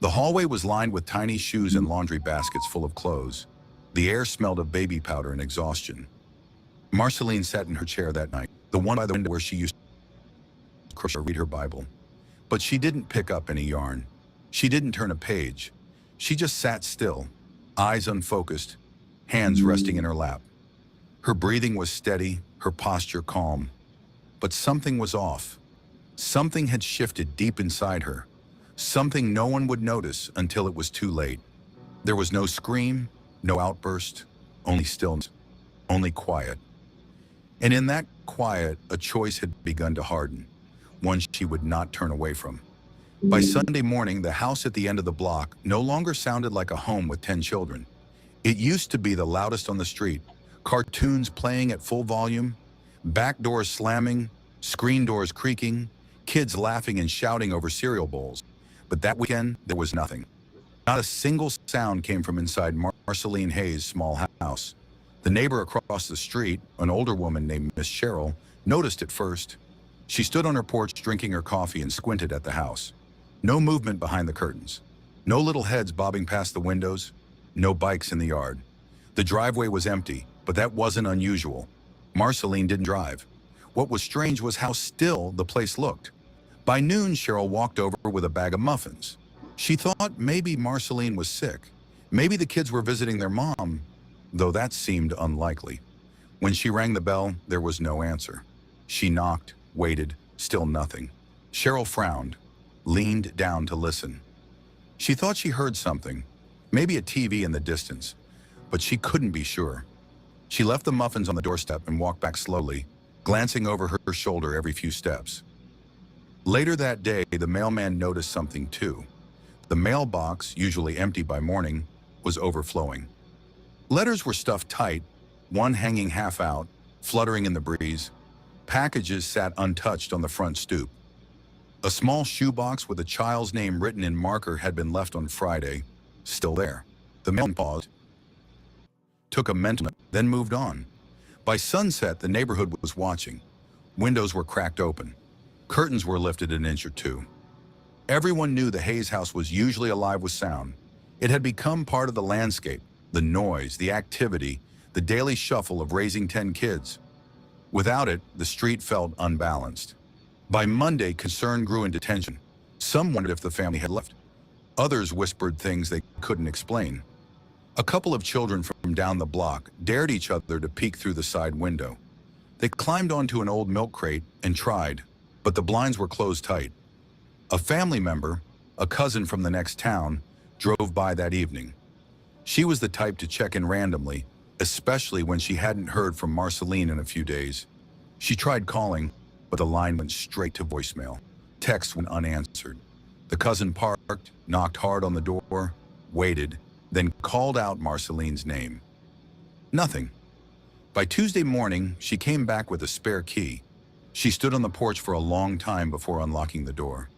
The hallway was lined with tiny shoes and laundry baskets full of clothes. The air smelled of baby powder and exhaustion. Marceline sat in her chair that night, the one by the window where she used to read her Bible. But she didn't pick up any yarn. She didn't turn a page. She just sat still, eyes unfocused, hands resting in her lap. Her breathing was steady, her posture calm. But something was off. Something had shifted deep inside her. Something no one would notice until it was too late. There was no scream, no outburst, only stillness, only quiet. And in that quiet, a choice had begun to harden, one she would not turn away from. By Sunday morning, the house at the end of the block no longer sounded like a home with 10 children. It used to be the loudest on the street, cartoons playing at full volume, back doors slamming, screen doors creaking, kids laughing and shouting over cereal bowls. But that weekend, there was nothing. Not a single sound came from inside Marceline Hayes' small house. The neighbor across the street, an older woman named Miss Cheryl, noticed it first. She stood on her porch drinking her coffee and squinted at the house. No movement behind the curtains. No little heads bobbing past the windows, no bikes in the yard. The driveway was empty, but that wasn't unusual. Marceline didn't drive. What was strange was how still the place looked. By noon, Cheryl walked over with a bag of muffins. She thought maybe Marceline was sick. Maybe the kids were visiting their mom, though that seemed unlikely. When she rang the bell, there was no answer. She knocked, waited, still nothing. Cheryl frowned, leaned down to listen. She thought she heard something, maybe a TV in the distance, but she couldn't be sure. She left the muffins on the doorstep and walked back slowly, glancing over her shoulder every few steps. Later that day, the mailman noticed something too. The mailbox, usually empty by morning, was overflowing. Letters were stuffed tight, one hanging half out, fluttering in the breeze. Packages sat untouched on the front stoop. A small shoebox with a child's name written in marker had been left on Friday, still there. The mailman paused, took a mental note, then moved on. By sunset, the neighborhood was watching. Windows were cracked open. Curtains were lifted an inch or two. Everyone knew the Hayes house was usually alive with sound. It had become part of the landscape, the noise, the activity, the daily shuffle of raising 10 kids. Without it, the street felt unbalanced. By Monday, concern grew into tension. Some wondered if the family had left. Others whispered things they couldn't explain. A couple of children from down the block dared each other to peek through the side window. They climbed onto an old milk crate and tried, but the blinds were closed tight. A family member, a cousin from the next town, drove by that evening. She was the type to check in randomly, especially when she hadn't heard from Marceline in a few days. She tried calling, but the line went straight to voicemail. Texts went unanswered. The cousin parked, knocked hard on the door, waited, then called out Marceline's name. Nothing. By Tuesday morning, she came back with a spare key. She stood on the porch for a long time before unlocking the door.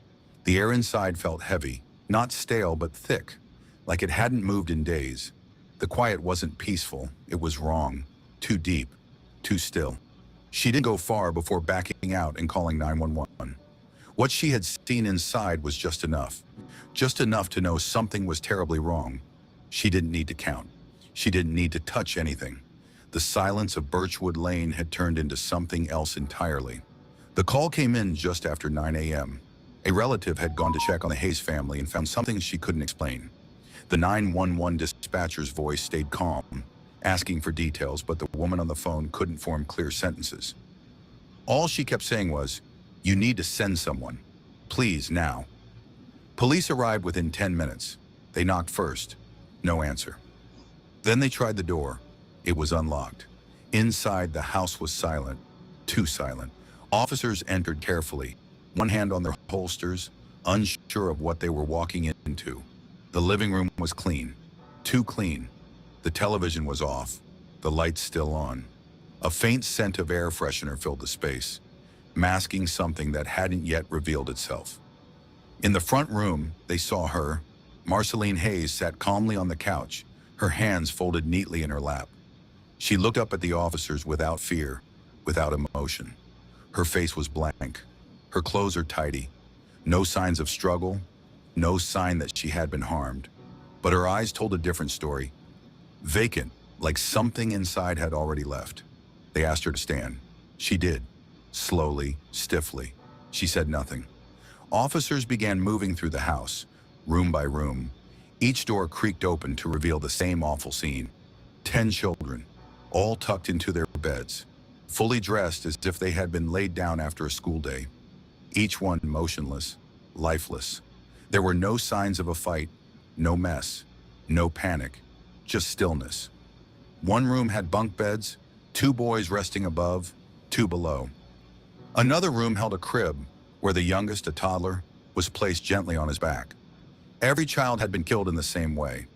The air inside felt heavy, not stale but thick, like it hadn't moved in days. The quiet wasn't peaceful, it was wrong, too deep, too still. She didn't go far before backing out and calling 911. What she had seen inside was just enough to know something was terribly wrong. She didn't need to count. She didn't need to touch anything. The silence of Birchwood Lane had turned into something else entirely. The call came in just after 9 a.m. A relative had gone to check on the Hayes family and found something she couldn't explain. The 911 dispatcher's voice stayed calm, asking for details, but the woman on the phone couldn't form clear sentences. All she kept saying was, "You need to send someone. Please, now." Police arrived within 10 minutes. They knocked first. No answer. Then they tried the door. It was unlocked. Inside, the house was silent. Too silent. Officers entered carefully, one hand on their holsters, unsure of what they were walking into. The living room was clean. Too clean. The television was off. The lights still on. A faint scent of air freshener filled the space, masking something that hadn't yet revealed itself. In the front room, they saw her. Marceline Hayes sat calmly on the couch, her hands folded neatly in her lap. She looked up at the officers without fear, without emotion. Her face was blank. Her clothes are tidy. No signs of struggle, no sign that she had been harmed. But her eyes told a different story. Vacant, like something inside had already left. They asked her to stand. She did. Slowly, stiffly. She said nothing. Officers began moving through the house, room by room. Each door creaked open to reveal the same awful scene. 10 children, all tucked into their beds, fully dressed as if they had been laid down after a school day. Each one motionless, lifeless. There were no signs of a fight, no mess, no panic, just stillness. One room had bunk beds, 2 boys resting above, 2 below. Another room held a crib, where the youngest, a toddler, was placed gently on his back. Every child had been killed in the same way.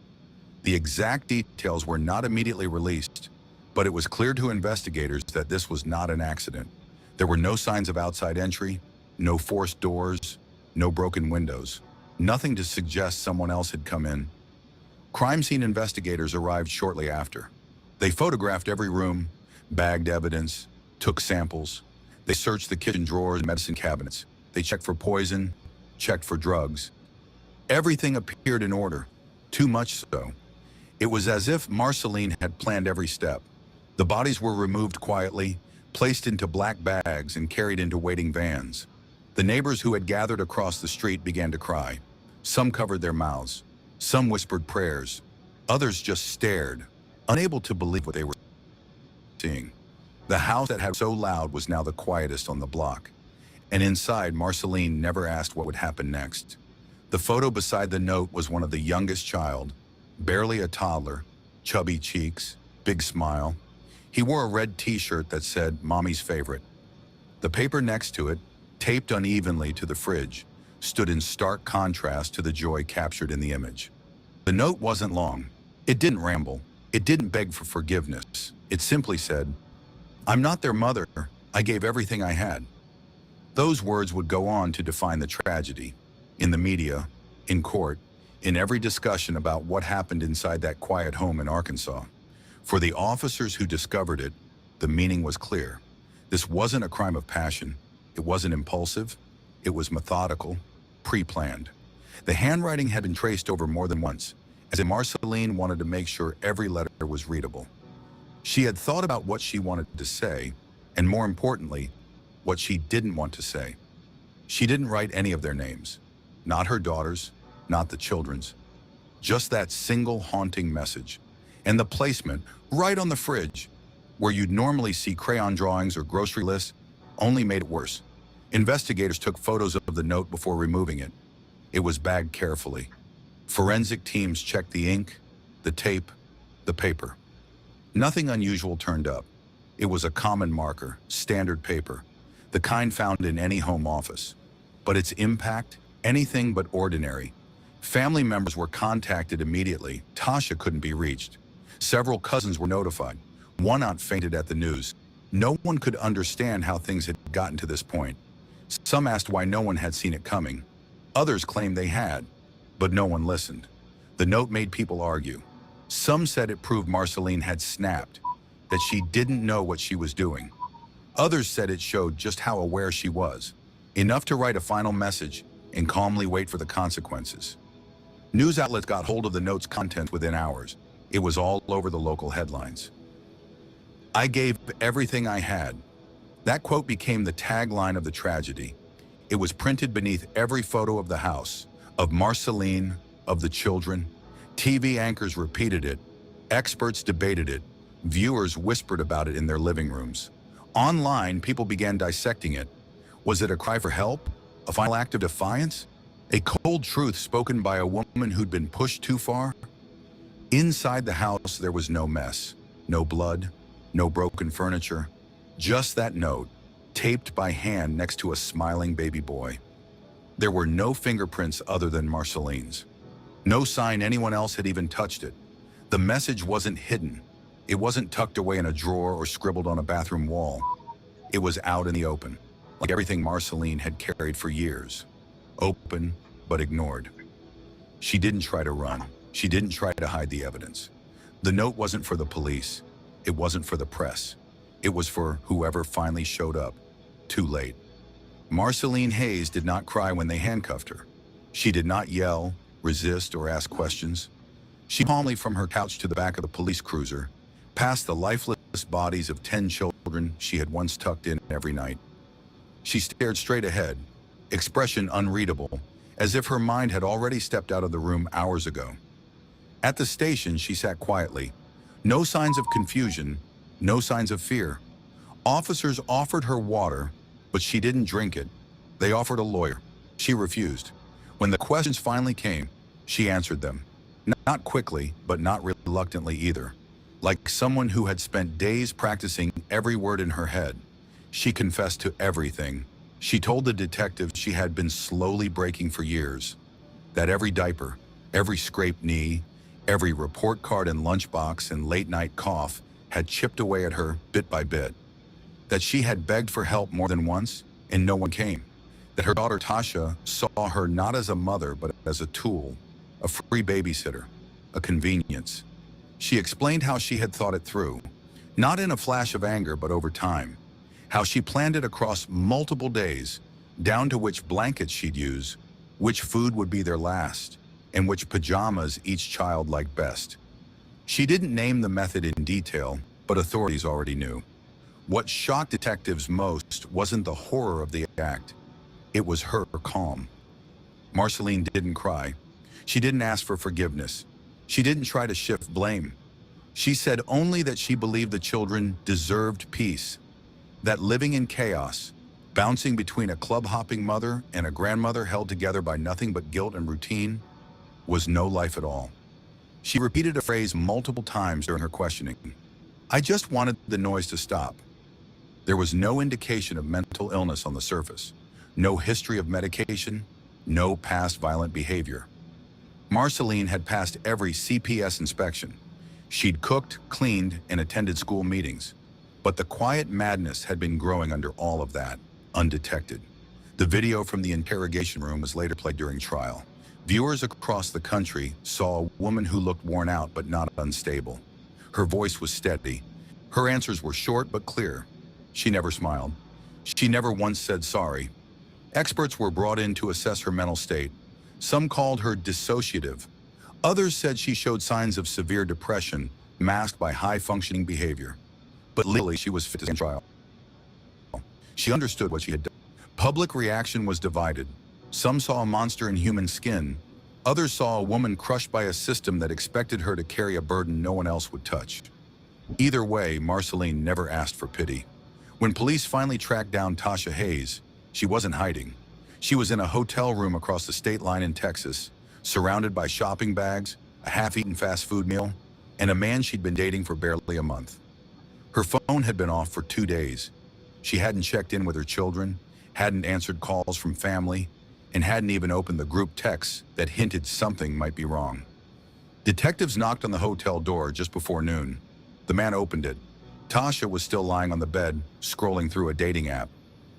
The exact details were not immediately released, but it was clear to investigators that this was not an accident. There were no signs of outside entry, no forced doors, no broken windows, nothing to suggest someone else had come in. Crime scene investigators arrived shortly after. They photographed every room, bagged evidence, took samples. They searched the kitchen drawers and medicine cabinets. They checked for poison, checked for drugs. Everything appeared in order, too much so. It was as if Marceline had planned every step. The bodies were removed quietly, placed into black bags and carried into waiting vans. The neighbors who had gathered across the street began to cry. Some covered their mouths. Some whispered prayers. Others just stared, unable to believe what they were seeing. The house that had so loud was now the quietest on the block. And inside, Marceline never asked what would happen next. The photo beside the note was one of the youngest child, barely a toddler, chubby cheeks, big smile. He wore a red t-shirt that said, "Mommy's favorite." The paper next to it, taped unevenly to the fridge, stood in stark contrast to the joy captured in the image. The note wasn't long. It didn't ramble. It didn't beg for forgiveness. It simply said, "I'm not their mother. I gave everything I had." Those words would go on to define the tragedy. In the media, in court, in every discussion about what happened inside that quiet home in Arkansas. For the officers who discovered it, the meaning was clear. This wasn't a crime of passion. It wasn't impulsive. It was methodical, pre-planned. The handwriting had been traced over more than once, as if Marceline wanted to make sure every letter was readable. She had thought about what she wanted to say, and more importantly, what she didn't want to say. She didn't write any of their names. Not her daughters, not the children's. Just that single haunting message. And the placement, right on the fridge, where you'd normally see crayon drawings or grocery lists, only made it worse. Investigators took photos of the note before removing it. It was bagged carefully. Forensic teams checked the ink, the tape, the paper. Nothing unusual turned up. It was a common marker, standard paper, the kind found in any home office. But its impact, anything but ordinary. Family members were contacted immediately. Tasha couldn't be reached. Several cousins were notified. One aunt fainted at the news. No one could understand how things had gotten to this point. Some asked why no one had seen it coming. Others claimed they had, but no one listened. The note made people argue. Some said it proved Marceline had snapped, that she didn't know what she was doing. Others said it showed just how aware she was, enough to write a final message and calmly wait for the consequences. News outlets got hold of the note's content within hours. It was all over the local headlines. "I gave everything I had." That quote became the tagline of the tragedy. It was printed beneath every photo of the house, of Marceline, of the children. TV anchors repeated it. Experts debated it. Viewers whispered about it in their living rooms. Online, people began dissecting it. Was it a cry for help? A final act of defiance? A cold truth spoken by a woman who'd been pushed too far? Inside the house, there was no mess, no blood, no broken furniture, just that note, taped by hand next to a smiling baby boy. There were no fingerprints other than Marceline's. No sign anyone else had even touched it. The message wasn't hidden. It wasn't tucked away in a drawer or scribbled on a bathroom wall. It was out in the open, like everything Marceline had carried for years. Open, but ignored. She didn't try to run. She didn't try to hide the evidence. The note wasn't for the police. It wasn't for the press. It was for whoever finally showed up. Too late. Marceline Hayes did not cry when they handcuffed her. She did not yell, resist, or ask questions. She calmly from her couch to the back of the police cruiser, past the lifeless bodies of 10 children she had once tucked in every night. She stared straight ahead, expression unreadable, as if her mind had already stepped out of the room hours ago. At the station, she sat quietly. No signs of confusion, no signs of fear. Officers offered her water, but she didn't drink it. They offered a lawyer. She refused. When the questions finally came, she answered them. Not quickly, but not reluctantly either. Like someone who had spent days practicing every word in her head. She confessed to everything. She told the detective she had been slowly breaking for years. That every diaper, every scraped knee, every report card and lunchbox and late-night cough had chipped away at her bit by bit. That she had begged for help more than once, and no one came. That her daughter Tasha saw her not as a mother, but as a tool, a free babysitter, a convenience. She explained how she had thought it through, not in a flash of anger, but over time. How she planned it across multiple days, down to which blankets she'd use, which food would be their last, and which pajamas each child liked best. She didn't name the method in detail, but authorities already knew. What shocked detectives most wasn't the horror of the act. It was her calm. Marceline didn't cry. She didn't ask for forgiveness. She didn't try to shift blame. She said only that she believed the children deserved peace, that living in chaos, bouncing between a club-hopping mother and a grandmother held together by nothing but guilt and routine, was no life at all. She repeated a phrase multiple times during her questioning. I just wanted the noise to stop. There was no indication of mental illness on the surface, no history of medication, no past violent behavior. Marceline had passed every CPS inspection. She'd cooked, cleaned, and attended school meetings. But the quiet madness had been growing under all of that, undetected. The video from the interrogation room was later played during trial. Viewers across the country saw a woman who looked worn out but not unstable. Her voice was steady. Her answers were short but clear. She never smiled. She never once said sorry. Experts were brought in to assess her mental state. Some called her dissociative. Others said she showed signs of severe depression, masked by high-functioning behavior. But legally, she was fit to stand trial. She understood what she had done. Public reaction was divided. Some saw a monster in human skin. Others saw a woman crushed by a system that expected her to carry a burden no one else would touch. Either way, Marceline never asked for pity. When police finally tracked down Tasha Hayes, she wasn't hiding. She was in a hotel room across the state line in Texas, surrounded by shopping bags, a half-eaten fast food meal, and a man she'd been dating for barely a month. Her phone had been off for 2 days. She hadn't checked in with her children, hadn't answered calls from family, and hadn't even opened the group texts that hinted something might be wrong. Detectives knocked on the hotel door just before noon. The man opened it. Tasha was still lying on the bed, scrolling through a dating app.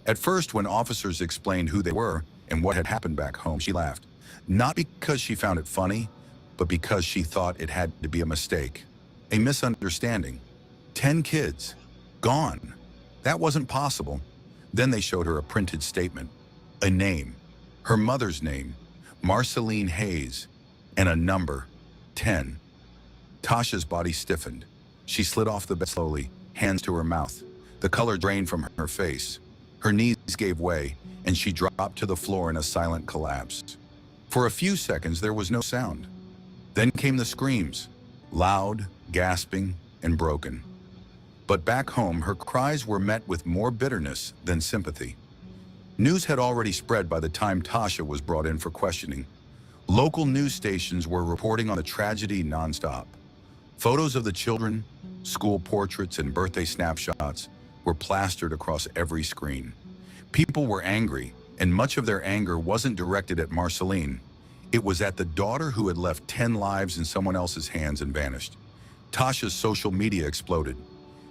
At first, when officers explained who they were and what had happened back home, she laughed. Not because she found it funny, but because she thought it had to be a mistake, a misunderstanding. 10 kids, gone. That wasn't possible. Then they showed her a printed statement, a name, her mother's name, Marceline Hayes, and a number, 10. Tasha's body stiffened. She slid off the bed slowly, hands to her mouth. The color drained from her face. Her knees gave way, and she dropped to the floor in a silent collapse. For a few seconds, there was no sound. Then came the screams, loud, gasping, and broken. But back home, her cries were met with more bitterness than sympathy. News had already spread by the time Tasha was brought in for questioning. Local news stations were reporting on the tragedy nonstop. Photos of the children, school portraits, and birthday snapshots were plastered across every screen. People were angry, and much of their anger wasn't directed at Marceline. It was at the daughter who had left 10 lives in someone else's hands and vanished. Tasha's social media exploded.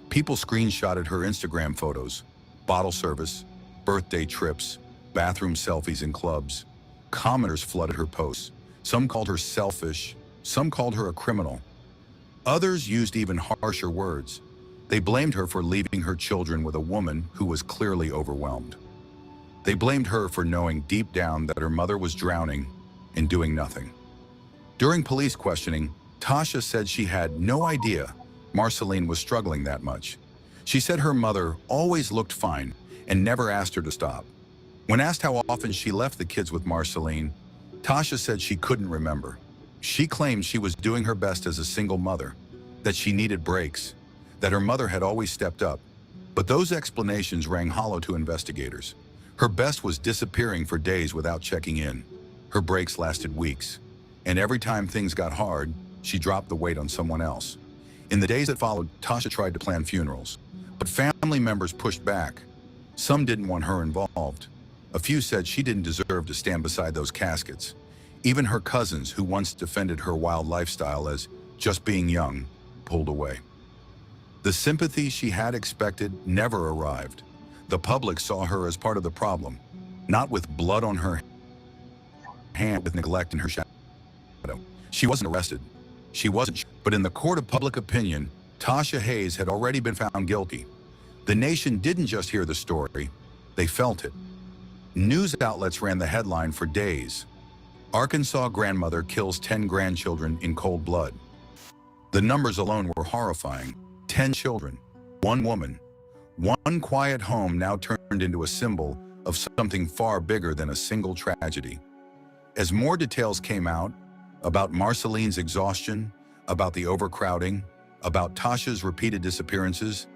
People screenshotted her Instagram photos, bottle service, birthday trips, bathroom selfies in clubs. Commenters flooded her posts. Some called her selfish, some called her a criminal. Others used even harsher words. They blamed her for leaving her children with a woman who was clearly overwhelmed. They blamed her for knowing deep down that her mother was drowning and doing nothing. During police questioning, Tasha said she had no idea Marceline was struggling that much. She said her mother always looked fine and never asked her to stop. When asked how often she left the kids with Marceline, Tasha said she couldn't remember. She claimed she was doing her best as a single mother, that she needed breaks, that her mother had always stepped up. But those explanations rang hollow to investigators. Her best was disappearing for days without checking in. Her breaks lasted weeks. And every time things got hard, she dropped the weight on someone else. In the days that followed, Tasha tried to plan funerals, but family members pushed back. Some didn't want her involved. A few said she didn't deserve to stand beside those caskets. Even her cousins, who once defended her wild lifestyle as just being young, pulled away. The sympathy she had expected never arrived. The public saw her as part of the problem, not with blood on her hand, with neglect in her shadow. She wasn't arrested. She wasn't. But in the court of public opinion, Tasha Hayes had already been found guilty. The nation didn't just hear the story, they felt it. News outlets ran the headline for days. Arkansas grandmother kills 10 grandchildren in cold blood. The numbers alone were horrifying. 10 children, 1 woman, 1 quiet home now turned into a symbol of something far bigger than a single tragedy. As more details came out about Marceline's exhaustion, about the overcrowding, about Tasha's repeated disappearances,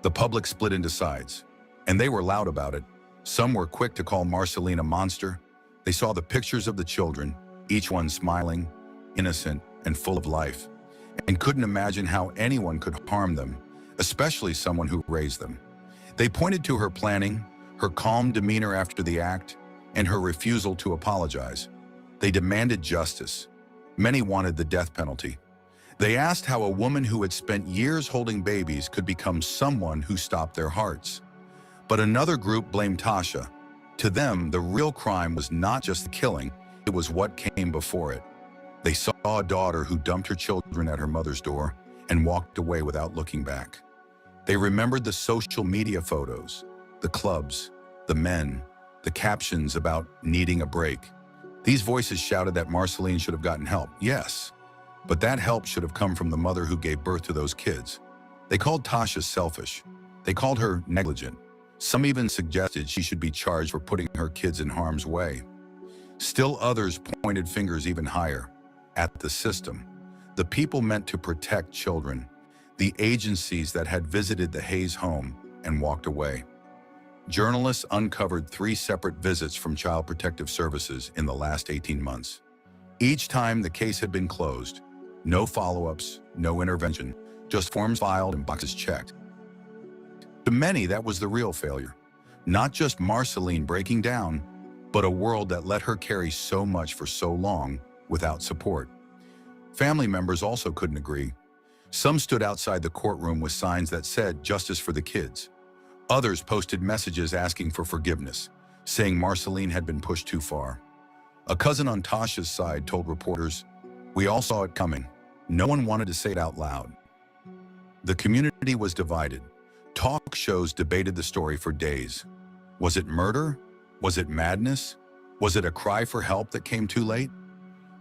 the public split into sides, and they were loud about it. Some were quick to call Marceline a monster. They saw the pictures of the children, each one smiling, innocent, and full of life, and couldn't imagine how anyone could harm them, especially someone who raised them. They pointed to her planning, her calm demeanor after the act, and her refusal to apologize. They demanded justice. Many wanted the death penalty. They asked how a woman who had spent years holding babies could become someone who stopped their hearts. But another group blamed Tasha. To them, the real crime was not just the killing, it was what came before it. They saw a daughter who dumped her children at her mother's door and walked away without looking back. They remembered the social media photos, the clubs, the men, the captions about needing a break. These voices shouted that Marceline should have gotten help, yes, but that help should have come from the mother who gave birth to those kids. They called Tasha selfish. They called her negligent. Some even suggested she should be charged for putting her kids in harm's way. Still others pointed fingers even higher, at the system, the people meant to protect children, the agencies that had visited the Hayes home and walked away. Journalists uncovered 3 separate visits from Child Protective Services in the last 18 months. Each time the case had been closed, no follow-ups, no intervention, just forms filed and boxes checked. To many, that was the real failure. Not just Marceline breaking down, but a world that let her carry so much for so long without support. Family members also couldn't agree. Some stood outside the courtroom with signs that said justice for the kids. Others posted messages asking for forgiveness, saying Marceline had been pushed too far. A cousin on Tasha's side told reporters, "We all saw it coming. No one wanted to say it out loud." The community was divided. Talk shows debated the story for days. Was it murder? Was it madness? Was it a cry for help that came too late?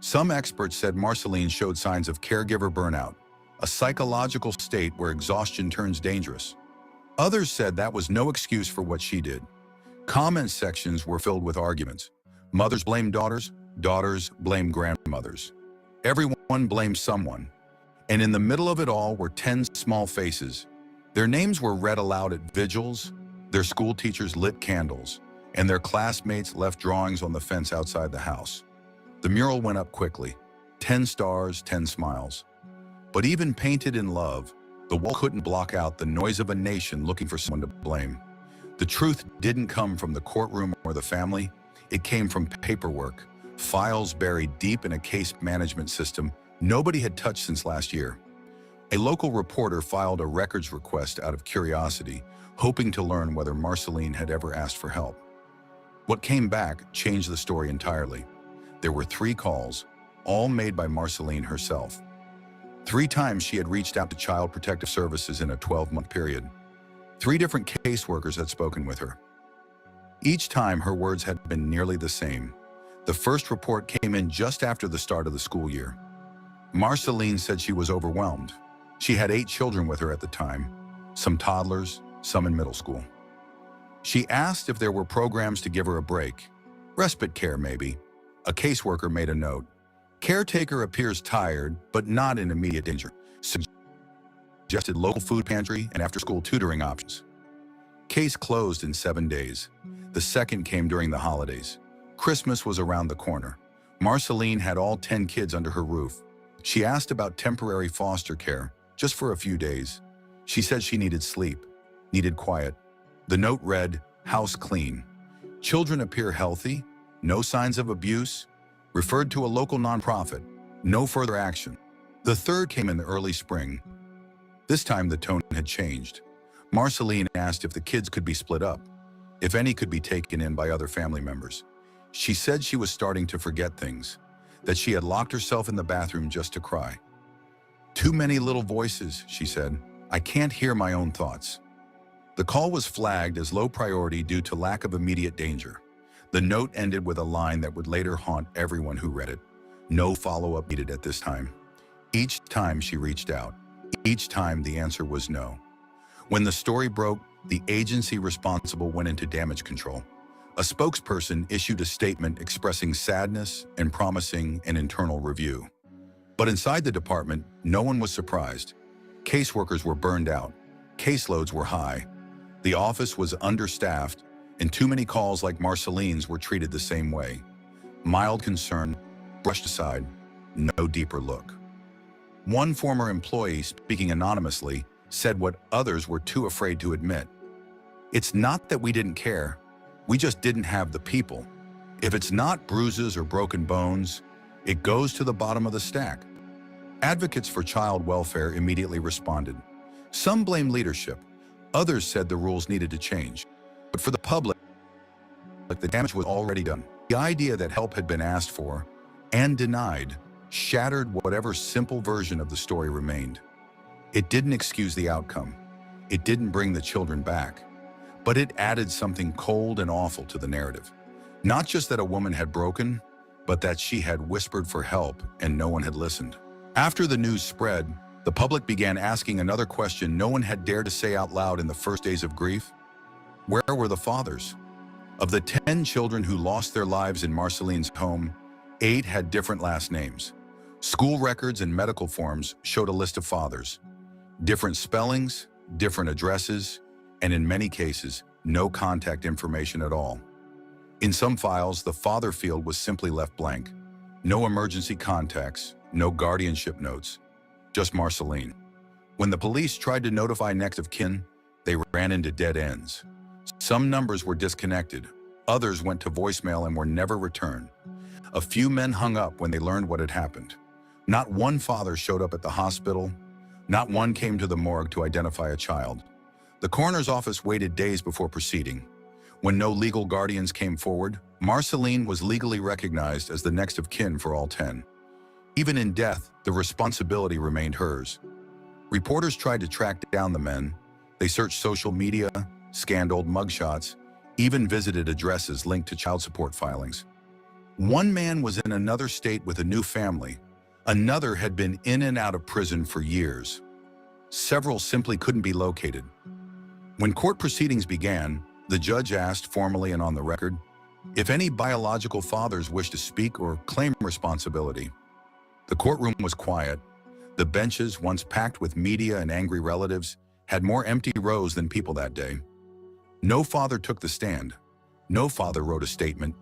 Some experts said Marceline showed signs of caregiver burnout, a psychological state where exhaustion turns dangerous. Others said that was no excuse for what she did. Comment sections were filled with arguments. Mothers blamed daughters, daughters blamed grandmothers. Everyone blamed someone. And in the middle of it all were 10 small faces. Their names were read aloud at vigils, their school teachers lit candles, and their classmates left drawings on the fence outside the house. The mural went up quickly. 10 stars, 10 smiles. But even painted in love, the wall couldn't block out the noise of a nation looking for someone to blame. The truth didn't come from the courtroom or the family. It came from paperwork, files buried deep in a case management system nobody had touched since last year. A local reporter filed a records request out of curiosity, hoping to learn whether Marceline had ever asked for help. What came back changed the story entirely. There were 3 calls, all made by Marceline herself. 3 times she had reached out to Child Protective Services in a 12-month period. 3 different caseworkers had spoken with her. Each time her words had been nearly the same. The first report came in just after the start of the school year. Marceline said she was overwhelmed. She had 8 children with her at the time, some toddlers, some in middle school. She asked if there were programs to give her a break. Respite care, maybe. A caseworker made a note. Caretaker appears tired, but not in immediate danger. Suggested local food pantry and after-school tutoring options. Case closed in 7 days. The second came during the holidays. Christmas was around the corner. Marceline had all 10 kids under her roof. She asked about temporary foster care, just for a few days. She said she needed sleep, needed quiet. The note read, "House clean. Children appear healthy, no signs of abuse, referred to a local nonprofit, no further action." The third came in the early spring. This time the tone had changed. Marceline asked if the kids could be split up, if any could be taken in by other family members. She said she was starting to forget things, that she had locked herself in the bathroom just to cry. "Too many little voices," she said. "I can't hear my own thoughts." The call was flagged as low priority due to lack of immediate danger. The note ended with a line that would later haunt everyone who read it. No follow-up needed at this time. Each time she reached out, each time the answer was no. When the story broke, the agency responsible went into damage control. A spokesperson issued a statement expressing sadness and promising an internal review. But inside the department, no one was surprised. Caseworkers were burned out. Caseloads were high. The office was understaffed, and too many calls like Marceline's were treated the same way. Mild concern, brushed aside, no deeper look. One former employee, speaking anonymously, said what others were too afraid to admit. "It's not that we didn't care, we just didn't have the people. If it's not bruises or broken bones, it goes to the bottom of the stack." Advocates for child welfare immediately responded. Some blamed leadership, others said the rules needed to change. But for the public, the damage was already done. The idea that help had been asked for and denied shattered whatever simple version of the story remained. It didn't excuse the outcome. It didn't bring the children back. But it added something cold and awful to the narrative. Not just that a woman had broken, but that she had whispered for help and no one had listened. After the news spread, the public began asking another question no one had dared to say out loud in the first days of grief. Where were the fathers? Of the 10 children who lost their lives in Marceline's home, 8 had different last names. School records and medical forms showed a list of fathers. Different spellings, different addresses, and in many cases, no contact information at all. In some files, the father field was simply left blank. No emergency contacts, no guardianship notes, just Marceline. When the police tried to notify next of kin, they ran into dead ends. Some numbers were disconnected, others went to voicemail and were never returned. A few men hung up when they learned what had happened. Not one father showed up at the hospital, not one came to the morgue to identify a child. The coroner's office waited days before proceeding. When no legal guardians came forward, Marceline was legally recognized as the next of kin for all 10. Even in death, the responsibility remained hers. Reporters tried to track down the men. They searched social media, scanned old mugshots, even visited addresses linked to child support filings. One man was in another state with a new family. Another had been in and out of prison for years. Several simply couldn't be located. When court proceedings began, the judge asked, formally and on the record, if any biological fathers wished to speak or claim responsibility. The courtroom was quiet. The benches, once packed with media and angry relatives, had more empty rows than people that day. No father took the stand. No father wrote a statement.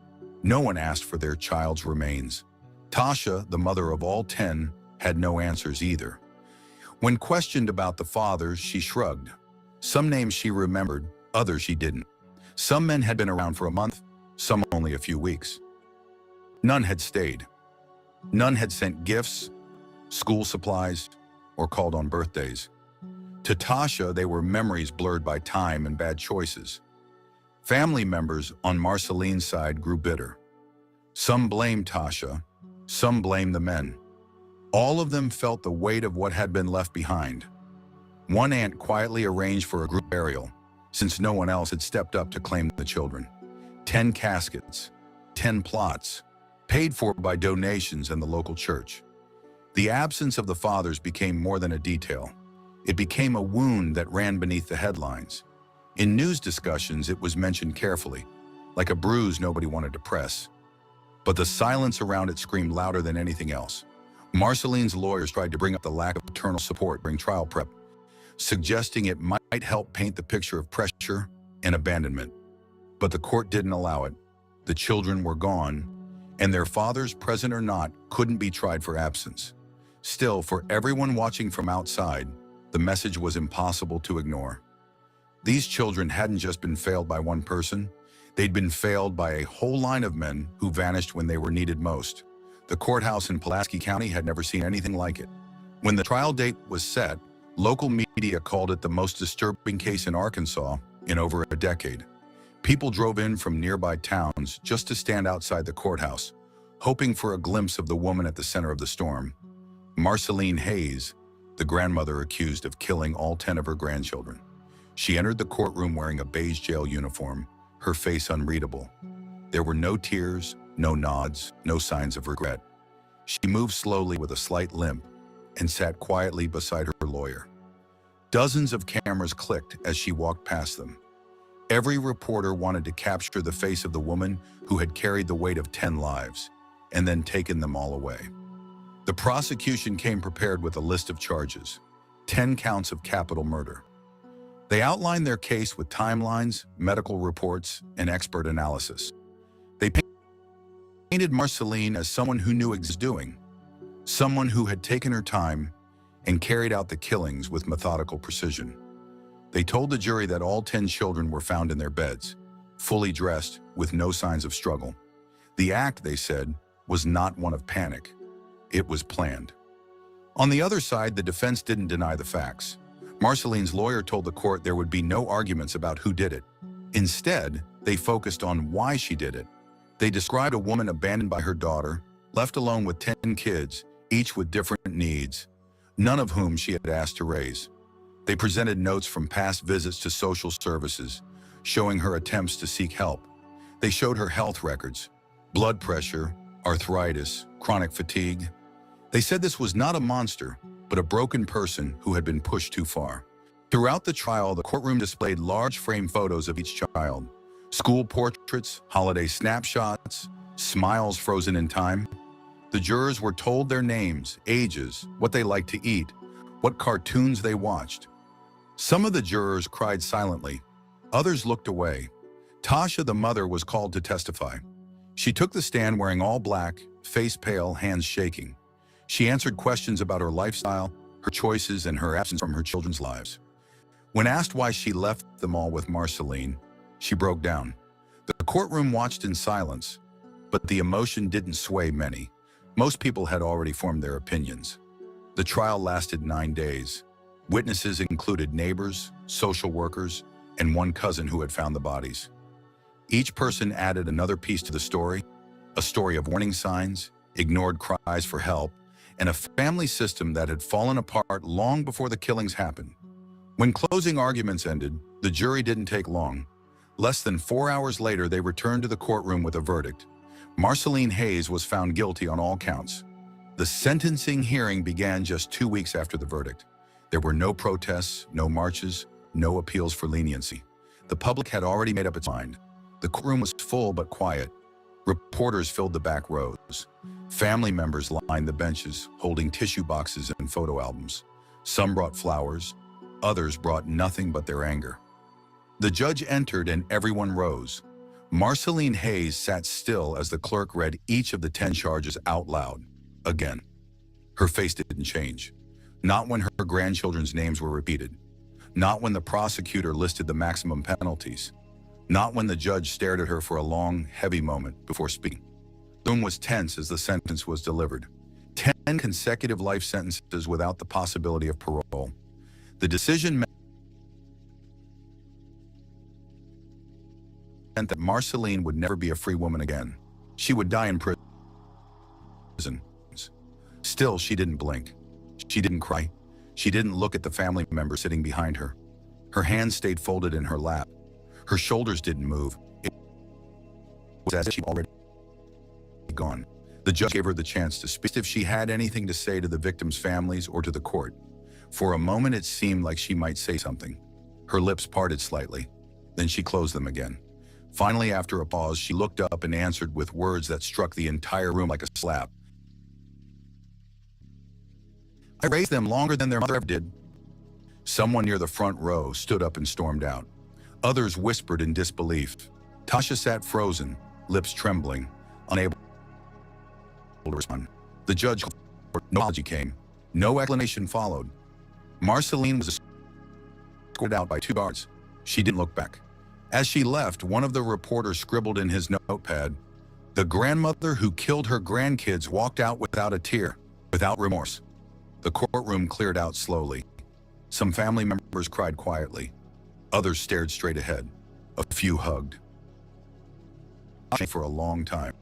No one asked for their child's remains. Tasha, the mother of all 10, had no answers either. When questioned about the fathers, she shrugged. Some names she remembered, others she didn't. Some men had been around for a month, some only a few weeks. None had stayed. None had sent gifts, school supplies, or called on birthdays. To Tasha, they were memories blurred by time and bad choices. Family members on Marceline's side grew bitter. Some blamed Tasha, some blamed the men. All of them felt the weight of what had been left behind. One aunt quietly arranged for a group burial, since no one else had stepped up to claim the children. 10 caskets, 10 plots, paid for by donations and the local church. The absence of the fathers became more than a detail. It became a wound that ran beneath the headlines. In news discussions, it was mentioned carefully, like a bruise nobody wanted to press. But the silence around it screamed louder than anything else. Marceline's lawyers tried to bring up the lack of paternal support during trial prep, suggesting it might help paint the picture of pressure and abandonment. But the court didn't allow it. The children were gone, and their fathers, present or not, couldn't be tried for absence. Still, for everyone watching from outside, the message was impossible to ignore. These children hadn't just been failed by one person, they'd been failed by a whole line of men who vanished when they were needed most. The courthouse in Pulaski County had never seen anything like it. When the trial date was set, local media called it the most disturbing case in Arkansas in over a decade. People drove in from nearby towns just to stand outside the courthouse, hoping for a glimpse of the woman at the center of the storm. Marceline Hayes, the grandmother accused of killing all 10 of her grandchildren. She entered the courtroom wearing a beige jail uniform, her face unreadable. There were no tears, no nods, no signs of regret. She moved slowly with a slight limp and sat quietly beside her lawyer. Dozens of cameras clicked as she walked past them. Every reporter wanted to capture the face of the woman who had carried the weight of 10 lives and then taken them all away. The prosecution came prepared with a list of charges, 10 counts of capital murder. They outlined their case with timelines, medical reports, and expert analysis. They painted Marceline as someone who knew what she was doing, someone who had taken her time and carried out the killings with methodical precision. They told the jury that all 10 children were found in their beds, fully dressed, with no signs of struggle. The act, they said, was not one of panic. It was planned. On the other side, the defense didn't deny the facts. Marceline's lawyer told the court there would be no arguments about who did it. Instead, they focused on why she did it. They described a woman abandoned by her daughter, left alone with 10 kids, each with different needs, none of whom she had asked to raise. They presented notes from past visits to social services, showing her attempts to seek help. They showed her health records, blood pressure, arthritis, chronic fatigue. They said this was not a monster, but a broken person who had been pushed too far. Throughout the trial, the courtroom displayed large frame photos of each child, school portraits, holiday snapshots, smiles frozen in time. The jurors were told their names, ages, what they liked to eat, what cartoons they watched. Some of the jurors cried silently. Others looked away. Tasha, the mother, was called to testify. She took the stand wearing all black, face pale, hands shaking. She answered questions about her lifestyle, her choices, and her absence from her children's lives. When asked why she left them all with Marceline, she broke down. The courtroom watched in silence, but the emotion didn't sway many. Most people had already formed their opinions. The trial lasted 9 days. Witnesses included neighbors, social workers, and one cousin who had found the bodies. Each person added another piece to the story, a story of warning signs, ignored cries for help, and a family system that had fallen apart long before the killings happened. When closing arguments ended, the jury didn't take long. Less than 4 hours later, they returned to the courtroom with a verdict. Marceline Hayes was found guilty on all counts. The sentencing hearing began just 2 weeks after the verdict. There were no protests, no marches, no appeals for leniency. The public had already made up its mind. The courtroom was full but quiet. Reporters filled the back rows. Family members lined the benches, holding tissue boxes and photo albums. Some brought flowers, others brought nothing but their anger. The judge entered and everyone rose. Marceline Hayes sat still as the clerk read each of the 10 charges out loud. Again. Her face didn't change. Not when her grandchildren's names were repeated. Not when the prosecutor listed the maximum penalties. Not when the judge stared at her for a long, heavy moment before speaking. The room was tense as the sentence was delivered. 10 consecutive life sentences without the possibility of parole. The decision meant that Marceline would never be a free woman again. She would die in prison. Still, she didn't blink. She didn't cry. She didn't look at the family member sitting behind her. Her hands stayed folded in her lap. Her shoulders didn't move. It was as if she'd already gone. The judge gave her the chance to speak if she had anything to say to the victims' families or to the court. For a moment, it seemed like she might say something. Her lips parted slightly. Then she closed them again. Finally, after a pause, she looked up and answered with words that struck the entire room like a slap. I raised them longer than their mother ever did. Someone near the front row stood up and stormed out. Others whispered in disbelief. Tasha sat frozen, lips trembling, unable to respond. The judge, no apology came. No explanation followed. Marceline was escorted out by 2 guards. She didn't look back. As she left, one of the reporters scribbled in his notepad, "The grandmother who killed her grandkids walked out without a tear, without remorse." The courtroom cleared out slowly. Some family members cried quietly. Others stared straight ahead. A few hugged. For a long time,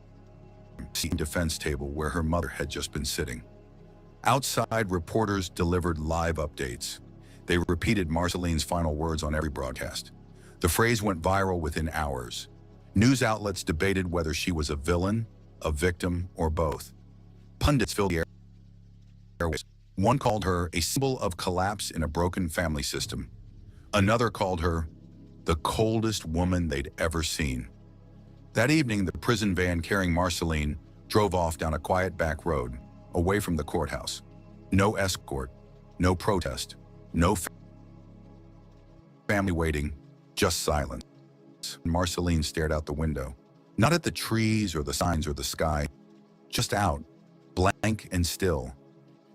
seated at the defense table where her mother had just been sitting. Outside, reporters delivered live updates. They repeated Marceline's final words on every broadcast. The phrase went viral within hours. News outlets debated whether she was a villain, a victim, or both. Pundits filled the airways. One called her a symbol of collapse in a broken family system. Another called her the coldest woman they'd ever seen. That evening, the prison van carrying Marceline drove off down a quiet back road, away from the courthouse. No escort, no protest, no family waiting, just silence. Marceline stared out the window, not at the trees or the signs or the sky, just out, blank and still.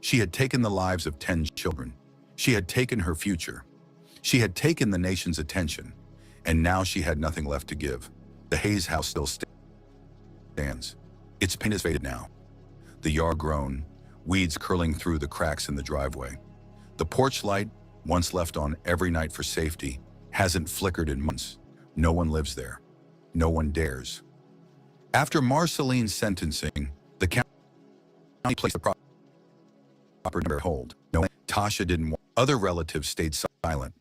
She had taken the lives of 10 children. She had taken her future. She had taken the nation's attention, and now she had nothing left to give. The Hayes house still stands. Its paint is faded now. The yard grown, weeds curling through the cracks in the driveway. The porch light, once left on every night for safety, hasn't flickered in months. No one lives there. No one dares. After Marceline's sentencing, the county placed the proper number hold. No, Tasha didn't want. Other relatives stayed silent.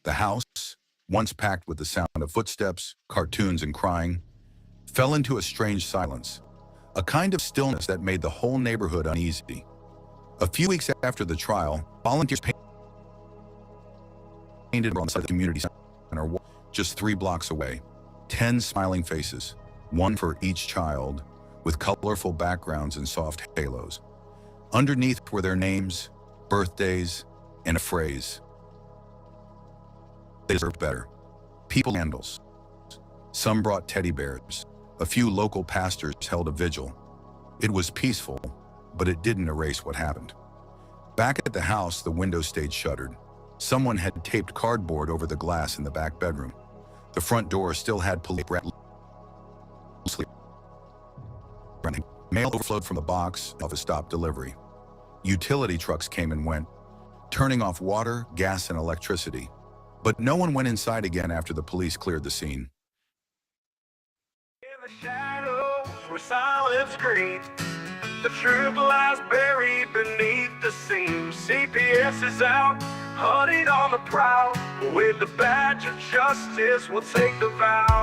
The house, once packed with the sound of footsteps, cartoons, and crying, fell into a strange silence, a kind of stillness that made the whole neighborhood uneasy. A few weeks after the trial, volunteers painted on the side of the community center, just 3 blocks away. 10 smiling faces, one for each child, with colorful backgrounds and soft halos. Underneath were their names, birthdays, and a phrase: they deserved better. People handles. Some brought teddy bears. A few local pastors held a vigil. It was peaceful, but it didn't erase what happened. Back at the house, the window stayed shuttered. Someone had taped cardboard over the glass in the back bedroom. The front door still had police. Mail overflowed from the box of a stop delivery. Utility trucks came and went, turning off water, gas, and electricity. But no one went inside again after the police cleared the scene. In the shadows where silence screams, the truth lies buried beneath the seams. CPS is out, hunted on the prowl. With the badge of justice, we'll take the vow.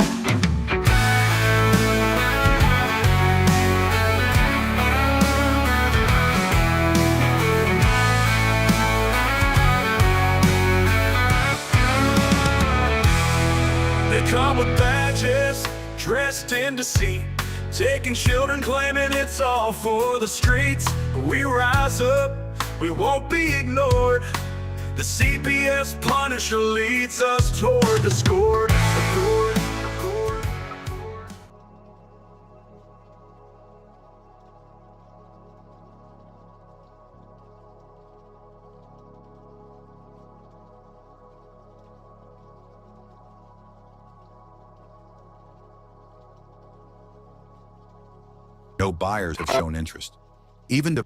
They come with badges, dressed in deceit, taking children, claiming it's all for the streets. We rise up, we won't be ignored. The CPS Punisher leads us toward the score. No buyers have shown interest. Even to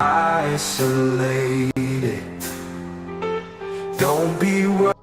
isolated, don't be worried.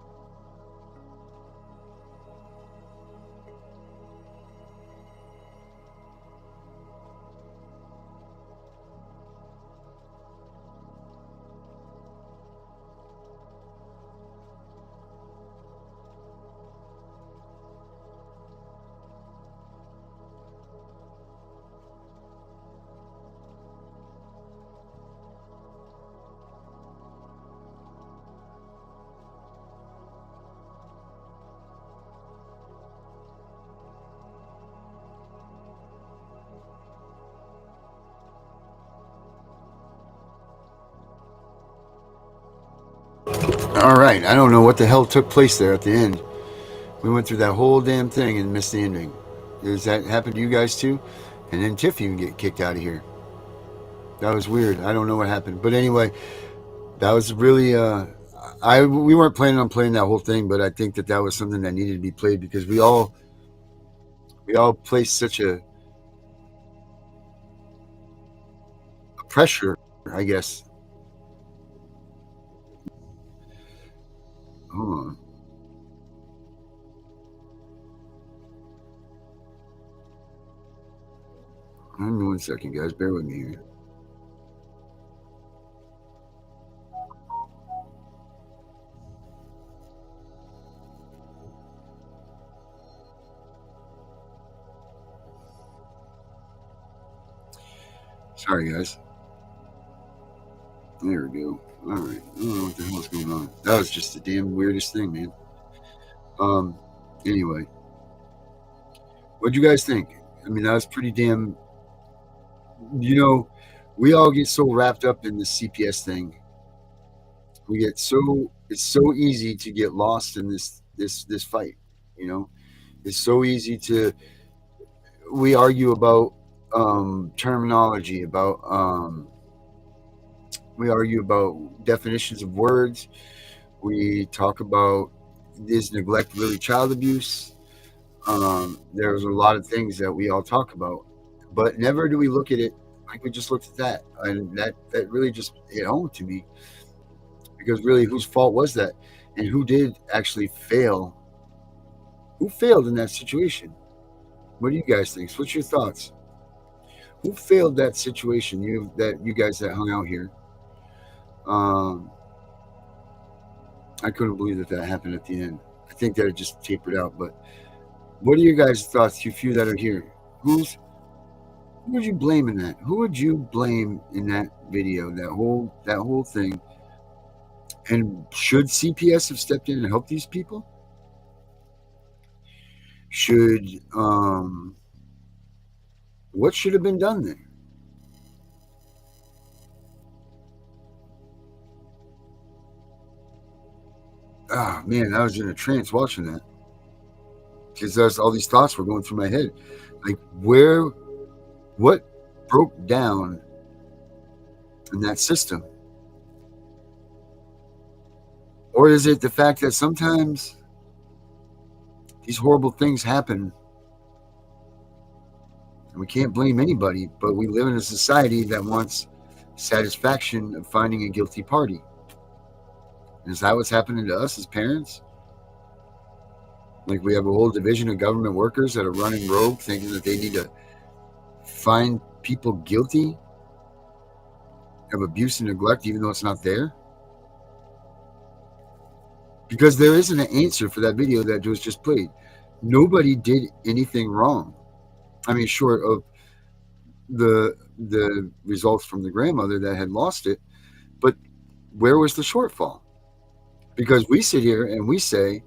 All right, I don't know what the hell took place there at the end. We went through that whole damn thing and missed the ending. Does that happen to you guys too? And then Tiff even get kicked out of here. That was weird. I don't know what happened. But anyway, that was really we weren't planning on playing that whole thing, but I think that was something that needed to be played because we all placed such a pressure, I guess. Hold on. Hang on 1 second, guys. Bear with me here. Sorry, guys. There we go. All right. I don't know what the hell's going on. That was just the damn weirdest thing, man. Anyway. What'd you guys think? I mean, that was pretty damn... You know, we all get so wrapped up in the CPS thing. We get so... It's so easy to get lost in this fight, you know? It's so easy to... We argue about terminology, we argue about definitions of words. We talk about, is neglect really child abuse? There's a lot of things that we all talk about, but never do we look at it like we just looked at that. And that really just hit home to me, because really, whose fault was that? And who did actually fail? Who failed in that situation? What do you guys think? What's your thoughts? Who failed that situation? You guys that hung out here. I couldn't believe that happened at the end. I think that it just tapered out. But what are your guys' thoughts? You few that are here. Who would you blame in that? Who would you blame in that video? That whole thing. And should CPS have stepped in and helped these people? What should have been done there? Ah, man, I was in a trance watching that, because all these thoughts were going through my head. Like, what broke down in that system? Or is it the fact that sometimes these horrible things happen and we can't blame anybody, but we live in a society that wants satisfaction of finding a guilty party? Is that what's happening to us as parents? Like, we have a whole division of government workers that are running rogue, thinking that they need to find people guilty of abuse and neglect, even though it's not there? Because there isn't an answer for that video that was just played. Nobody did anything wrong. I mean, short of the results from the grandmother that had lost it. But where was the shortfall? Because we sit here and we say,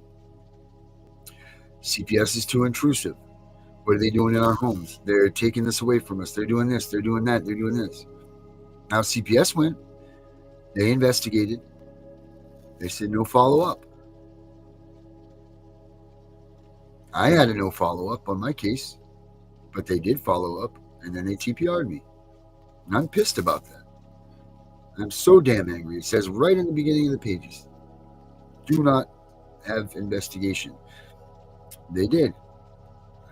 CPS is too intrusive. What are they doing in our homes? They're taking this away from us. They're doing this. They're doing that. They're doing this. Now CPS went. They investigated. They said no follow-up. I had a no follow-up on my case, but they did follow up, and then they TPR'd me. And I'm pissed about that. I'm so damn angry. It says right in the beginning of the pages, do not have investigation. They did.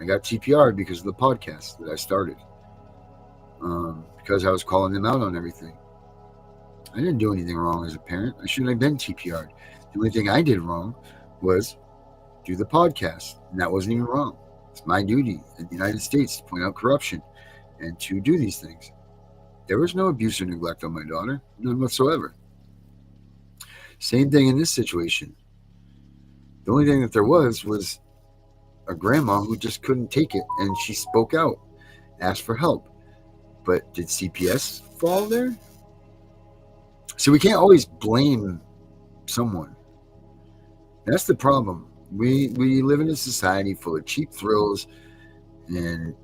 I got TPR'd because of the podcast that I started. Because I was calling them out on everything. I didn't do anything wrong as a parent. I shouldn't have been TPR'd. The only thing I did wrong was do the podcast. And that wasn't even wrong. It's my duty in the United States to point out corruption and to do these things. There was no abuse or neglect on my daughter. None whatsoever. Same thing in this situation. The only thing that there was a grandma who just couldn't take it, and she spoke out, asked for help. But did CPS fall there? So we can't always blame someone. That's the problem. We live in a society full of cheap thrills, and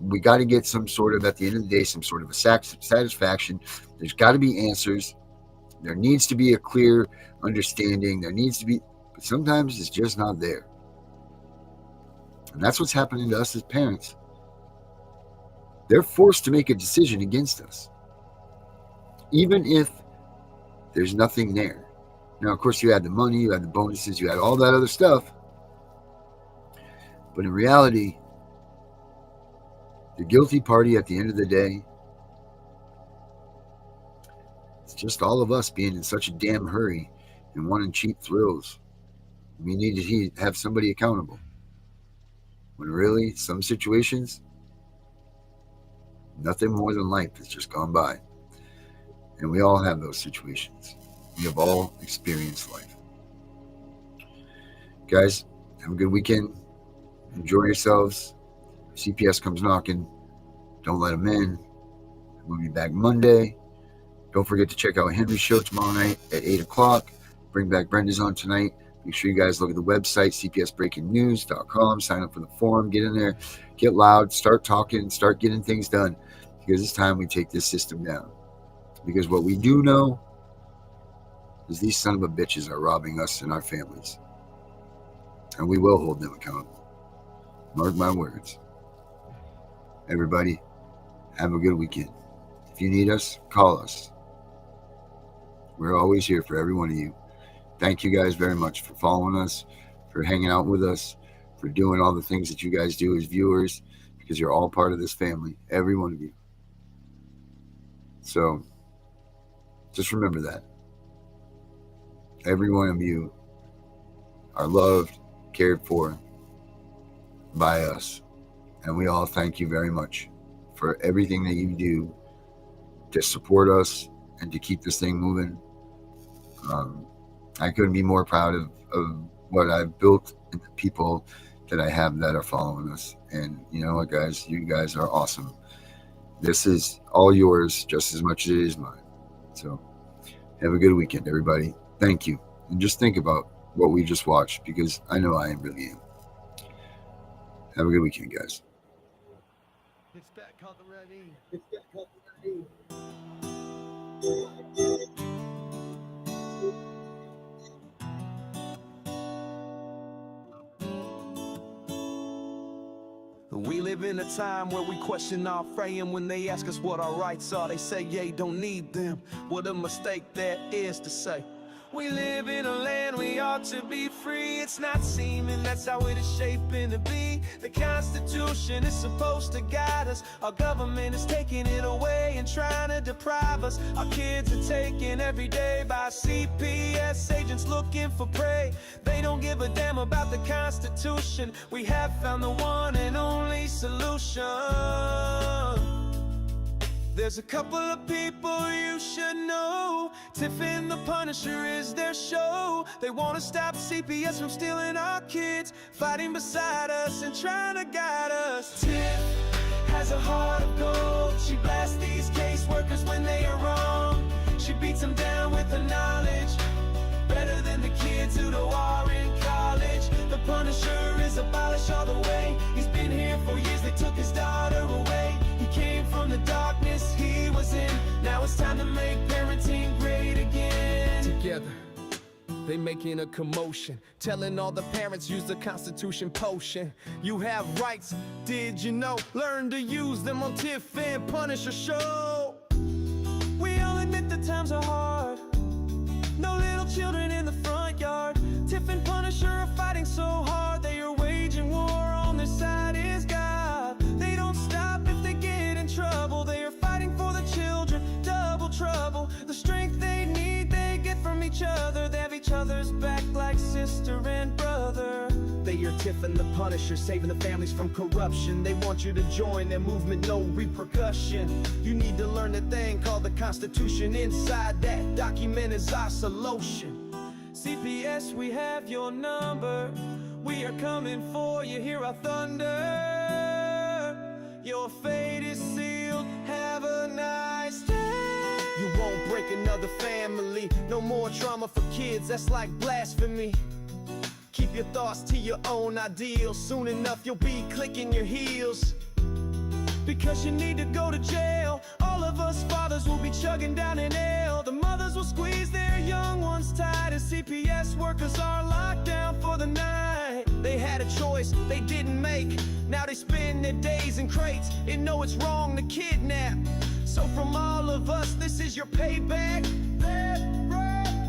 we got to get some sort of, at the end of the day, some sort of a satisfaction. There's got to be answers. There needs to be a clear understanding. There needs to be, but sometimes it's just not there. And that's what's happening to us as parents. They're forced to make a decision against us, even if there's nothing there. Now, of course, you had the money, you had the bonuses, you had all that other stuff. But in reality, the guilty party at the end of the day, it's just all of us being in such a damn hurry and wanting cheap thrills. We need to have somebody accountable. When really, some situations, nothing more than life has just gone by. And we all have those situations. We have all experienced life. Guys, have a good weekend. Enjoy yourselves. If CPS comes knocking, don't let them in. We'll be back Monday. Don't forget to check out Henry's show tomorrow night at 8 o'clock. Bring back Brenda's on tonight. Make sure you guys look at the website, cpsbreakingnews.com. Sign up for the forum. Get in there. Get loud. Start talking. Start getting things done. Because it's time we take this system down. Because what we do know is these son of a bitches are robbing us and our families. And we will hold them accountable. Mark my words. Everybody, have a good weekend. If you need us, call us. We're always here for every one of you. Thank you guys very much for following us, for hanging out with us, for doing all the things that you guys do as viewers, because you're all part of this family, every one of you. So, just remember that. Every one of you are loved, cared for by us. And we all thank you very much for everything that you do to support us and to keep this thing moving. I couldn't be more proud of what I've built and the people that I have that are following us. And you know what, guys? You guys are awesome. This is all yours just as much as it is mine. So have a good weekend, everybody. Thank you. And just think about what we just watched, because I know I really am. Have a good weekend, guys. We live in a time where we question our frame. When they ask us what our rights are, they say, yeah, don't need them. What a mistake that is to say. We live in a land we ought to be free. It's not seeming that's how it is shaping to be. The Constitution is supposed to guide us. Our government is taking it away and trying to deprive us. Our kids are taken every day by CPS agents looking for prey. They don't give a damn about the Constitution. We have found the one and only solution. There's a couple of people you should know. Tiff and the Punisher is their show. They want to stop CPS from stealing our kids, fighting beside us and trying to guide us. Tiff has a heart of gold. She blasts these caseworkers when they are wrong. She beats them down with her knowledge, better than the kids who do are in college. The Punisher is abolished all the way. He's been here for years, they took his daughter away. He came from the darkness he was in. Now it's time to make parenting great again. Together, they making a commotion, telling all the parents use the Constitution potion. You have rights, did you know? Learn to use them on Tiff and Punisher show. We all admit the times are hard. No little children in the front yard. Tiff and Punisher are fighting so hard. They are waging war, on their side is God. They don't stop if they get in trouble. They are fighting for the children, double trouble. The strength they need, they get from each other. They have each other's back like sister and brother. They are Tiff and the Punisher, saving the families from corruption. They want you to join their movement, no repercussion. You need to learn the thing called the Constitution. Inside that document is our solution. CPS, we have your number. We are coming for you, hear our thunder. Your fate is sealed, have a nice day. You won't break another family. No more trauma for kids, that's like blasphemy. Keep your thoughts to your own ideals. Soon enough you'll be clicking your heels, because you need to go to jail. All all of us fathers will be chugging down an ale. The mothers will squeeze their young ones tight as CPS workers are locked down for the night. They had a choice they didn't make. Now they spend their days in crates and know it's wrong to kidnap. So from all of us, this is your payback.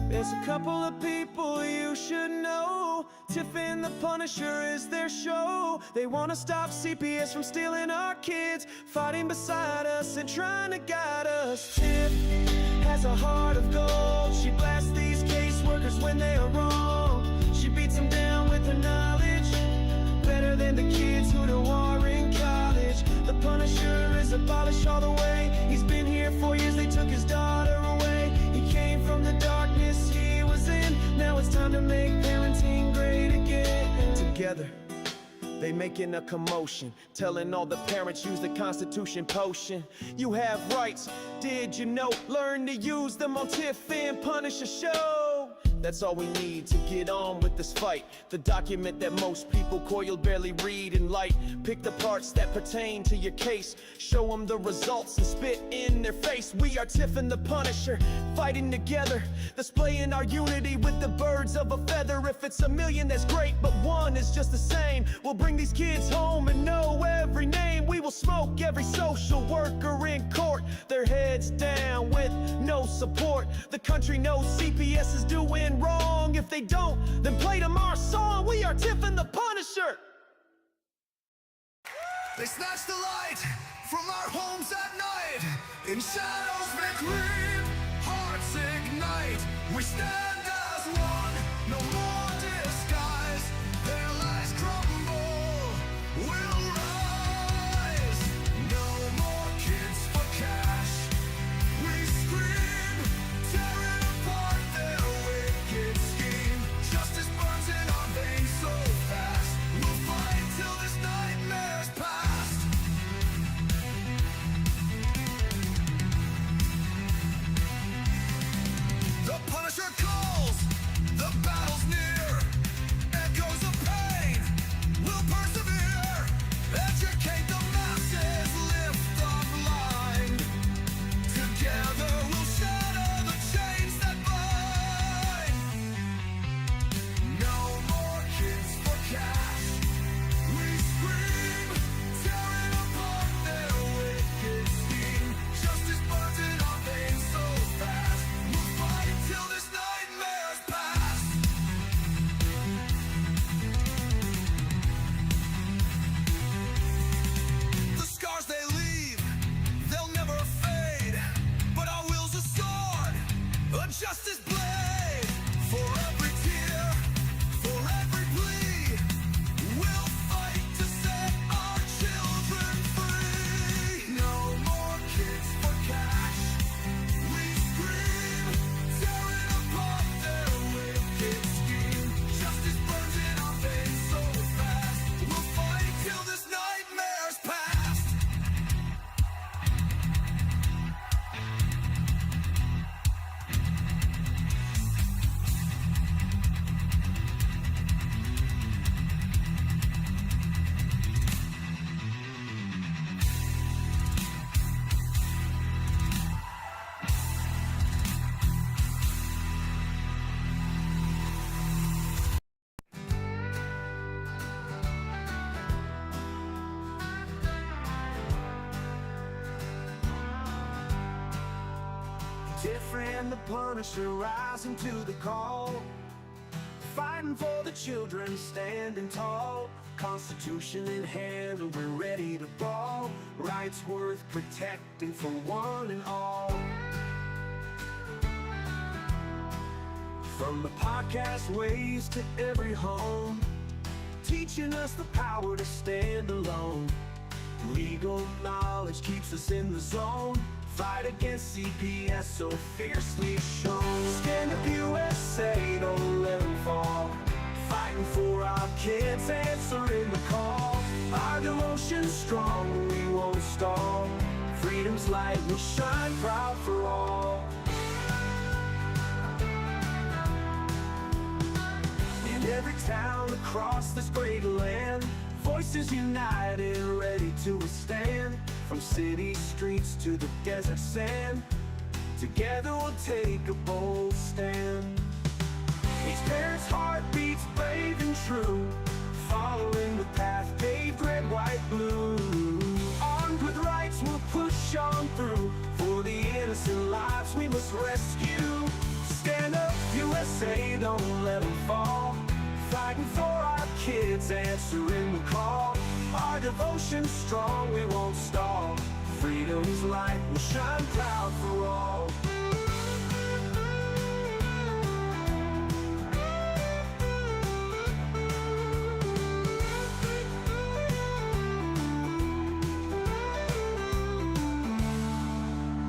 There's a couple of people you should know. Tiff and the Punisher is their show. They wanna stop CPS from stealing our kids, fighting beside us and trying to guide us. Tiff has a heart of gold. She blasts these caseworkers when they are wrong. She beats them down with her knowledge, better than the kids who do war in college. The Punisher is abolished all the way. He's been here for years, they took his daughter away. He came from the darkness he was in. Now it's time to make parenting great again. Together they making a commotion, telling all the parents use the Constitution potion. You have rights, did you know? Learn to use them on Tiff and Punisher show. That's all we need to get on with this fight. The document that most people call you'll barely read in light. Pick the parts that pertain to your case, show them the results and spit in their face. We are Tiff and the Punisher, fighting together, displaying our unity with the birds of a feather. If it's a million, that's great, but one is just the same. We'll bring these kids home and know every name. We will smoke every social worker in court, their heads down with no support. The country knows CPS is doing wrong. If they don't, then play them our song. We are Tiff and the Punisher. They snatch the light from our homes at night. In shadows they creep, hearts ignite. We stand as one, no more disguise. Their lies crumble, we'll rise. No more kids for cash. We scream, tearing apart their wicked scheme. Justice burns in our veins so fast. We'll fight till this nightmare's past. The Punisher calls, the battle's near. Echoes of pain, we'll persevere. Educate the masses, lift the blind. Together we'll shatter the chains that bind. No more kids for cash. We scream, tearing apart their wicked scheme. Justice burns in our veins so fast. We'll fight till this nightmare's past. The scars they leave, they'll never fade. But our will's a sword, a justice blade. For every tear, for every plea, we'll fight to set our children free. No more kids for cash. We scream, tearing apart their wicked scheme. Justice burns in our veins so fast. We'll fight till this nightmare's past. Tiff and the Punisher rising to the call, fighting for the children, standing tall. Constitution in hand and we're ready to ball. Rights worth protecting for one and all. From the podcast waves to every home, teaching us the power to stand alone. Legal knowledge keeps us in the zone. Fight against CPS so fiercely shown. Stand up USA, don't let them fall. Fighting for our kids, answering the call. Our devotion's strong, we won't stall. Freedom's light will shine proud for all. In every town across this great land, Voices united, ready to withstand. From city streets to the desert sand, together we'll take a bold stand. Each parent's heart beats brave and true, following the path paved red, white, blue. Armed with rights we'll push on through, for the innocent lives we must rescue. Stand up, USA, don't let them fall. Fighting for our kids, answering the call. Our devotion's strong, we won't stall. Freedom's light will shine proud for all.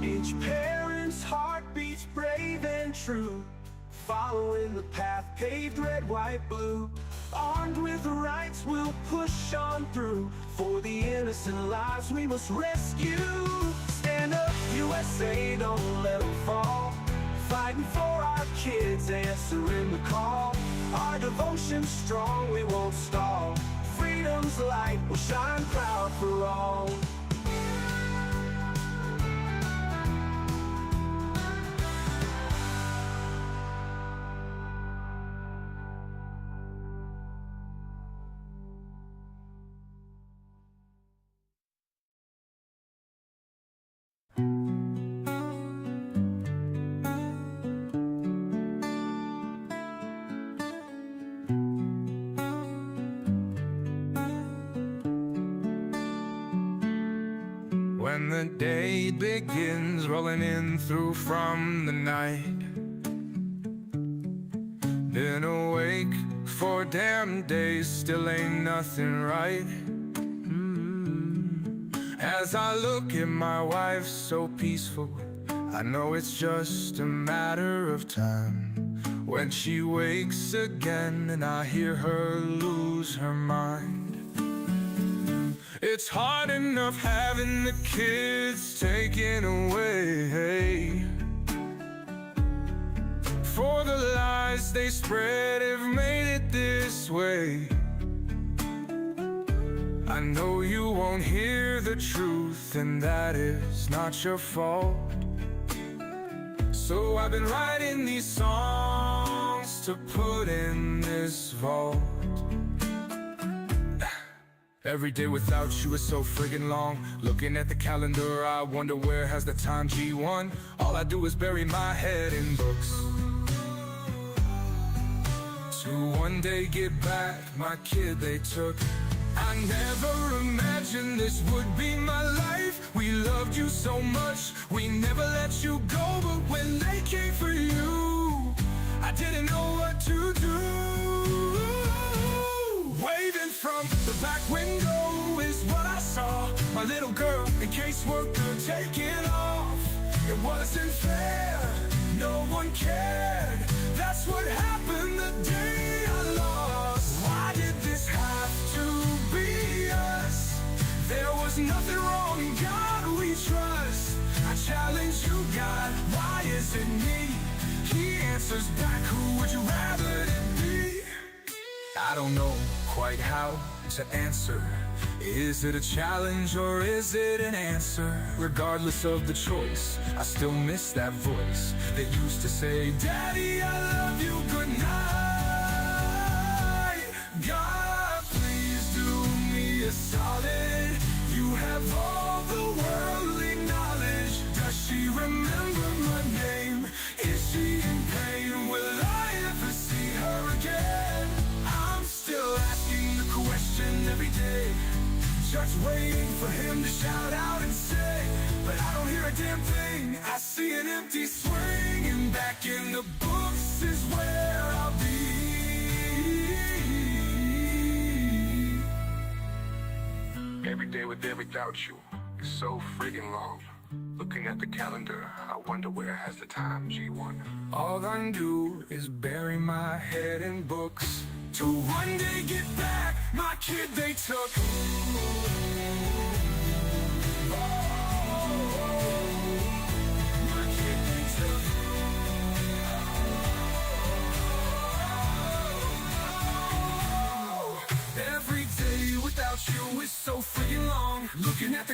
Each parent's heart beats brave and true, following the path paved red, white, blue. Armed with rights we'll push on through, for the innocent lives we must rescue. Stand up, USA, don't let them fall. Fighting for our kids, answering the call. Our devotion's strong, we won't stall. Freedom's light will shine proud for all. When the day begins rolling in through from the night, been awake 4 damn days, still ain't nothing right. As I look at my wife so peaceful, I know it's just a matter of time when she wakes again and I hear her lose her mind. It's hard enough having the kids taken away, for the lies they spread have made it this way. I know you won't hear the truth, and that is not your fault. So I've been writing these songs to put in this vault. Every day without you is so friggin' long. Looking at the calendar, I wonder where has the time G1. All I do is bury my head in books, to one day get back my kid they took. I never imagined this would be my life. We loved you so much, we never let you go. But when they came for you, I didn't know what to do. Waving from the back window is what I saw. My little girl in caseworker taking off. It wasn't fair, no one cared. That's what happened the day I lost. Why did this have to be us? There was nothing wrong, in God we trust. I challenge you, God, why is it me? He answers back, who would you rather it be? I don't know quite how to answer. Is it a challenge or is it an answer? Regardless of the choice, I still miss that voice that used to say, Daddy, I love you, good night. God, please do me a solid. You have all the worldly knowledge. Does she remember my name? Is she in pain? Will I ever see her again? I'm still asking the question every day, just waiting for him to shout out and say, but I don't hear a damn thing. I see an empty swing, and back in the books is where I'll be. Every day with and without you is so friggin' long. Looking at the calendar, I wonder where has the time G1. All I do is bury my head in books, to one day get back my kid they took. My kid they took. Every day without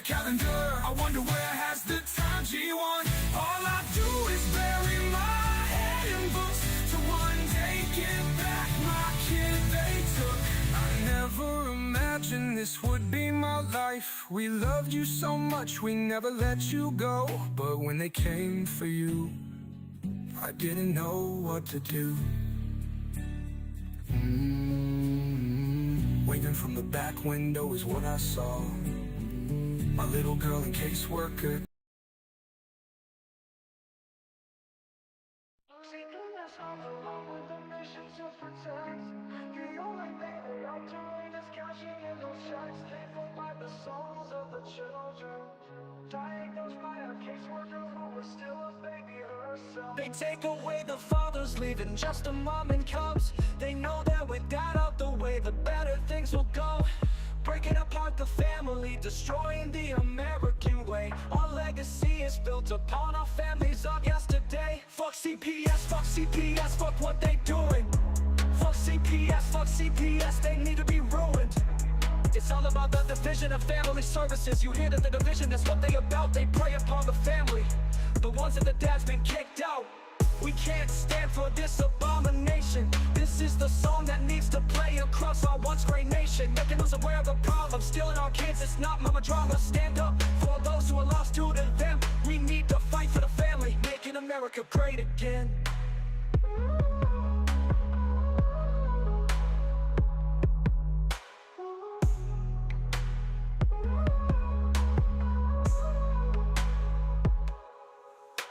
calendar. I wonder where has the time G1. All I do is bury my head in books to one day give back my kid they took. I never imagined this would be my life. We loved you so much, we never let you go. But when they came for you, I didn't know what to do. Waving from the back window is what I saw. My little girl and caseworker. They take away the fathers, leaving just a mom and cubs. They know that with that out the way, the better things will go. Breaking apart the family, destroying the American way. Our legacy is built upon our families of yesterday. Fuck CPS, fuck what they doing. Fuck CPS, they need to be ruined. It's all about the division of family services. You hear that the division, that's what they about. They prey upon the family, the ones that the dad's been kicked out. We can't stand for this abomination. This is the song that needs to play across our once great nation, making us aware of the problem, stealing our kids. It's not mama drama. Stand up for those who are lost due to them. We need to fight for the family, making America great again.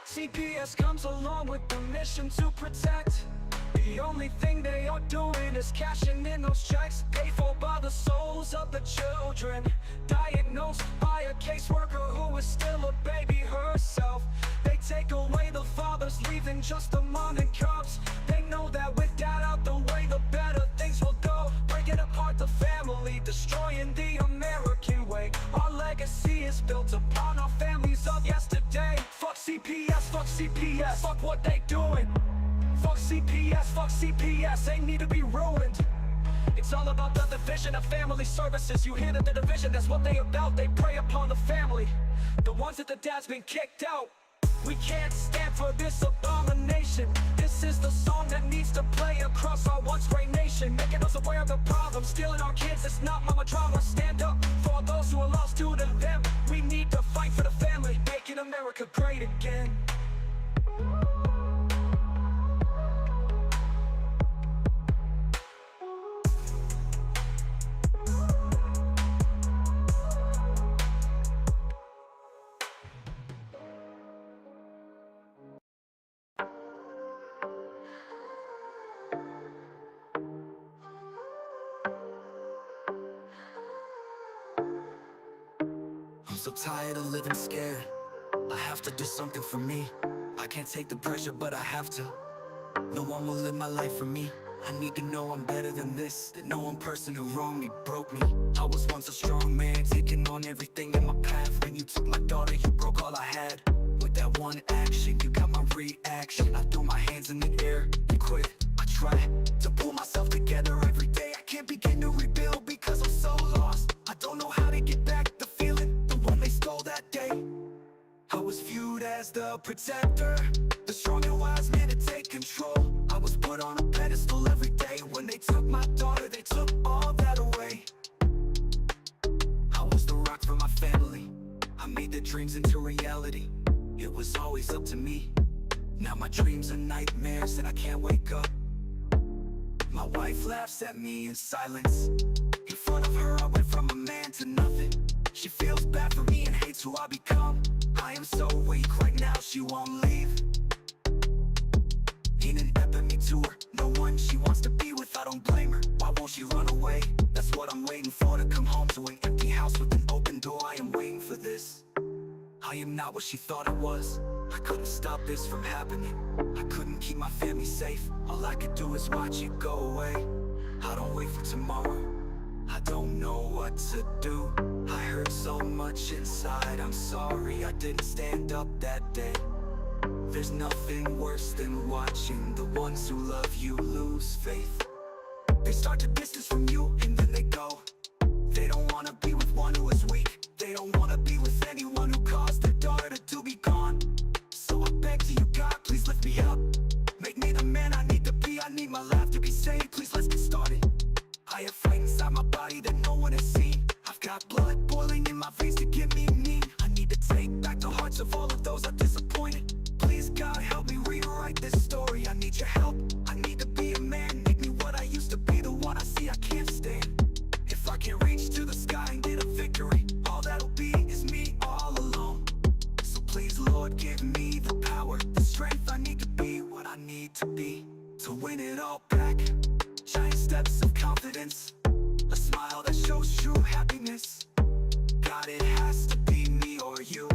CPS comes along with the mission to protect. The only thing they are doing is cashing in those checks, paid for by the souls of the children, diagnosed by a caseworker who is still a baby herself. They take away the fathers, leaving just the mom and cubs. They know that with that out the way, the better things will go. Breaking apart the family, destroying the American way. Our legacy is built upon our families of yesterday. Fuck CPS, fuck what they doing. Fuck CPS, they need to be ruined. It's all about the division of family services. You hear that the division, that's what they about. They prey upon the family, the ones that the dad's been kicked out. We can't stand for this abomination. This is the song that needs to play across our once great nation, making us aware of the problem, stealing our kids. It's not mama drama. Stand up for those who are lost due to them. We need to fight for the family, making America great again. I'm so tired of living scared. I have to do something for me. I can't take the pressure, but I have to. No one will live my life for me. I need to know I'm better than this, that no one person who wronged me broke me. I was once a strong man, taking on everything in my path. When you took my daughter, you broke all I had. With that one action, you got my reaction. I threw my hands in the air, you quit. I try to pull myself together every day. I can't begin to rebuild because I'm so lost. I don't know how to get back the feeling, the one they stole that day. I was viewed as the protector, the strong and wise man to take control. I was put on a pedestal every day. When they took my daughter, they took all that away. I was the rock for my family. I made their dreams into reality. It was always up to me. Now my dreams are nightmares and I can't wake up. My wife laughs at me in silence. In front of her, I went from a man to nothing. She feels bad for me and hates who I become. I am so weak right now, she won't leave. In an epitome to her, no one she wants to be with, I don't blame her. Why won't she run away? That's what I'm waiting for, to come home to an empty house with an open door. I am waiting for this. I am not what she thought I was. I couldn't stop this from happening. I couldn't keep my family safe. All I could do is watch it go away. I don't wait for tomorrow. I don't know what to do. I hurt so much inside. I'm sorry I didn't stand up that day. There's nothing worse than watching the ones who love you lose faith. They start to distance from you and then they go. They don't wanna be with one who is weak. They don't wanna be with inside my body that no one has seen. I've got blood boiling in my veins to give me meaning. I need to take back the hearts of all of those I disappointed. Please God, help me rewrite this story. I need your help, I need to be a man. Make me what I used to be, the one I see I can't stand. If I can reach to the sky and get a victory, all that'll be is me all alone. So please Lord, give me the power, the strength I need to be what I need to be, to win it all back. Giant steps of confidence, a smile that shows true happiness. God, it has to be me or you.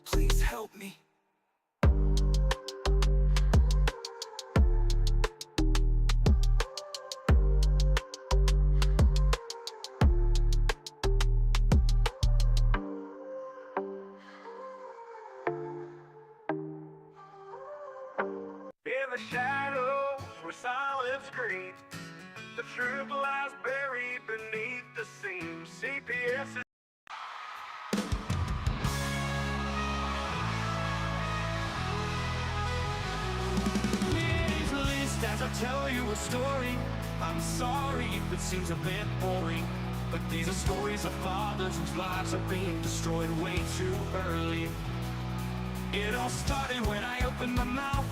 Please help me. In the shadows where silence screams, the truth lies buried beneath the seams. CPS is Please list as I tell you a story. I'm sorry if it seems a bit boring, but these are stories of fathers whose lives are being destroyed way too early. It all started when I opened my mouth,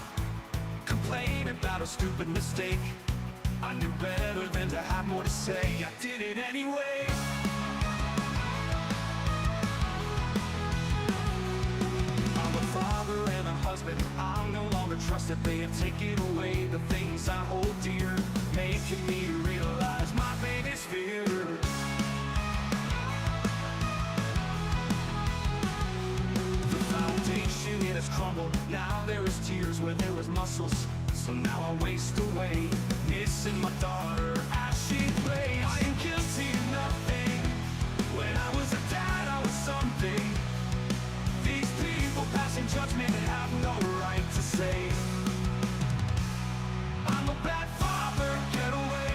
complain about a stupid mistake. I knew better than to have more to say. I did it anyway. I'm a father and a husband. I'm no longer trusted. They have taken away the things I hold dear, making me realize my biggest fear. The foundation, it has crumbled. Now there is tears where there was muscles. So now I waste away, missing my daughter as she plays. I am guilty of nothing. When I was a dad, I was something. These people passing judgment have no right to say I'm a bad father, get away.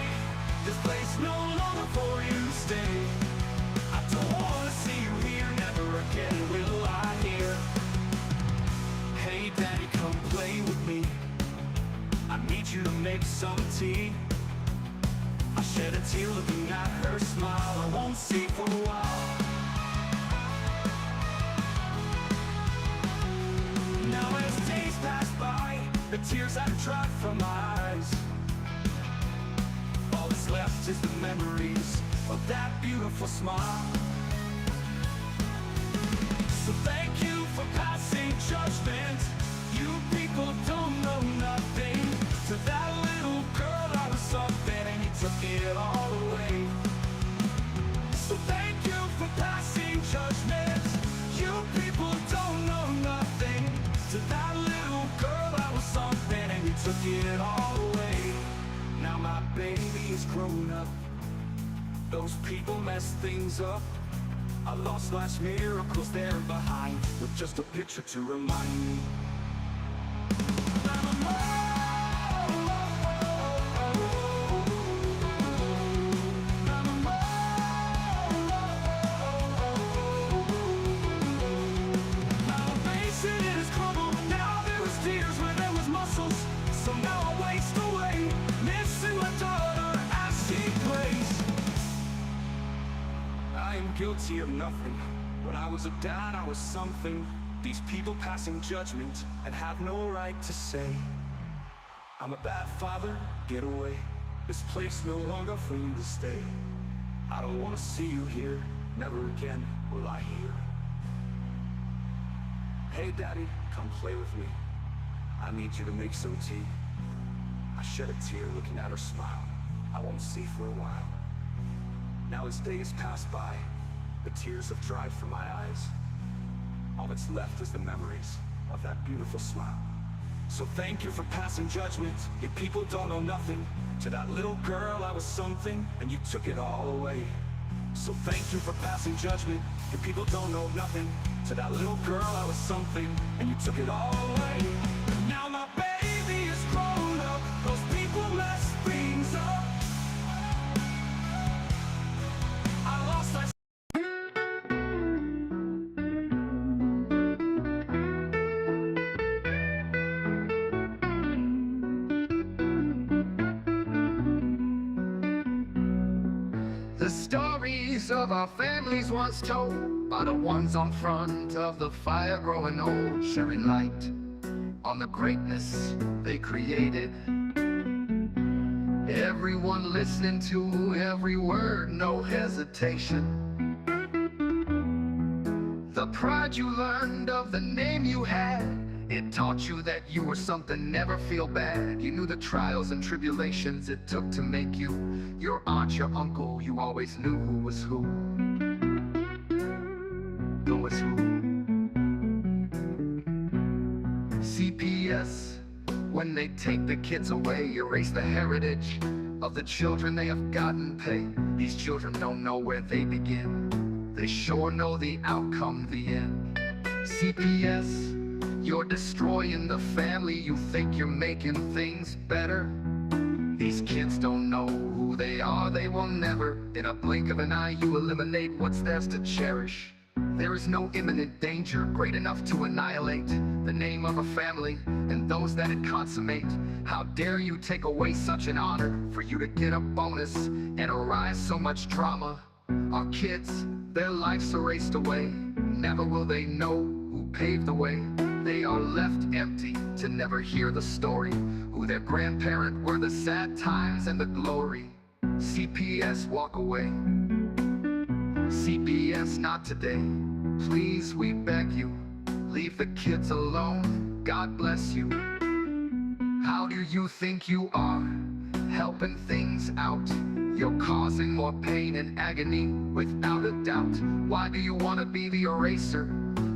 This place no longer for you to stay. I don't wanna see you here, never again will I hear. Hey daddy, come play with me. I need you to make some tea. I shed a tear looking at her smile I won't see for a while. Now as days pass by, the tears have dried from my eyes. All that's left is the memories of that beautiful smile. So thank you for passing judgment. You people don't know nothing. To that little girl I was something, and you took it all away. So thank you for passing judgment. You people don't know nothing. To that little girl I was something, and you took it all away. Now my baby is grown up. Those people messed things up. I lost life's miracles there behind, with just a picture to remind me. Guilty of nothing. When I was a dad, I was something. These people passing judgment and have no right to say I'm a bad father, get away. This place no longer for you to stay. I don't want to see you here, never again will I hear. Hey daddy, come play with me. I need you to make some tea. I shed a tear looking at her smile I won't see for a while. Now as days pass by, the tears have dried from my eyes. All that's left is the memories of that beautiful smile. So thank you for passing judgment. You people don't know nothing. To that little girl I was something, and you took it all away. So thank you for passing judgment. You people don't know nothing. To that little girl I was something, and you took it all away. Now my baby is grown up. Those people messed things up. I lost my The stories of our families once told by the ones on front of the fire growing old, sharing light on the greatness they created. Everyone listening to every word, no hesitation. The pride you learned of the name you had, it taught you that you were something, never feel bad. You knew the trials and tribulations it took to make you. Your aunt, your uncle, you always knew who was who. Who was who. CPS, when they take the kids away, erase the heritage of the children they have gotten pay. These children don't know where they begin. They sure know the outcome, the end. CPS, you're destroying the family. You think you're making things better. These kids don't know who they are. They will never. In a blink of an eye, you eliminate what's theirs to cherish. There is no imminent danger great enough to annihilate the name of a family and those that it consummate. How dare you take away such an honor for you to get a bonus and arise so much drama. Our kids, their lives erased away. Never will they know who paved the way. They are left empty to never hear the story, who their grandparent were, the sad times and the glory. CPS, walk away. CPS, not today. Please, we beg you, leave the kids alone. God bless you. How do you think you are helping things out? You're causing more pain and agony without a doubt. Why do you want to be the eraser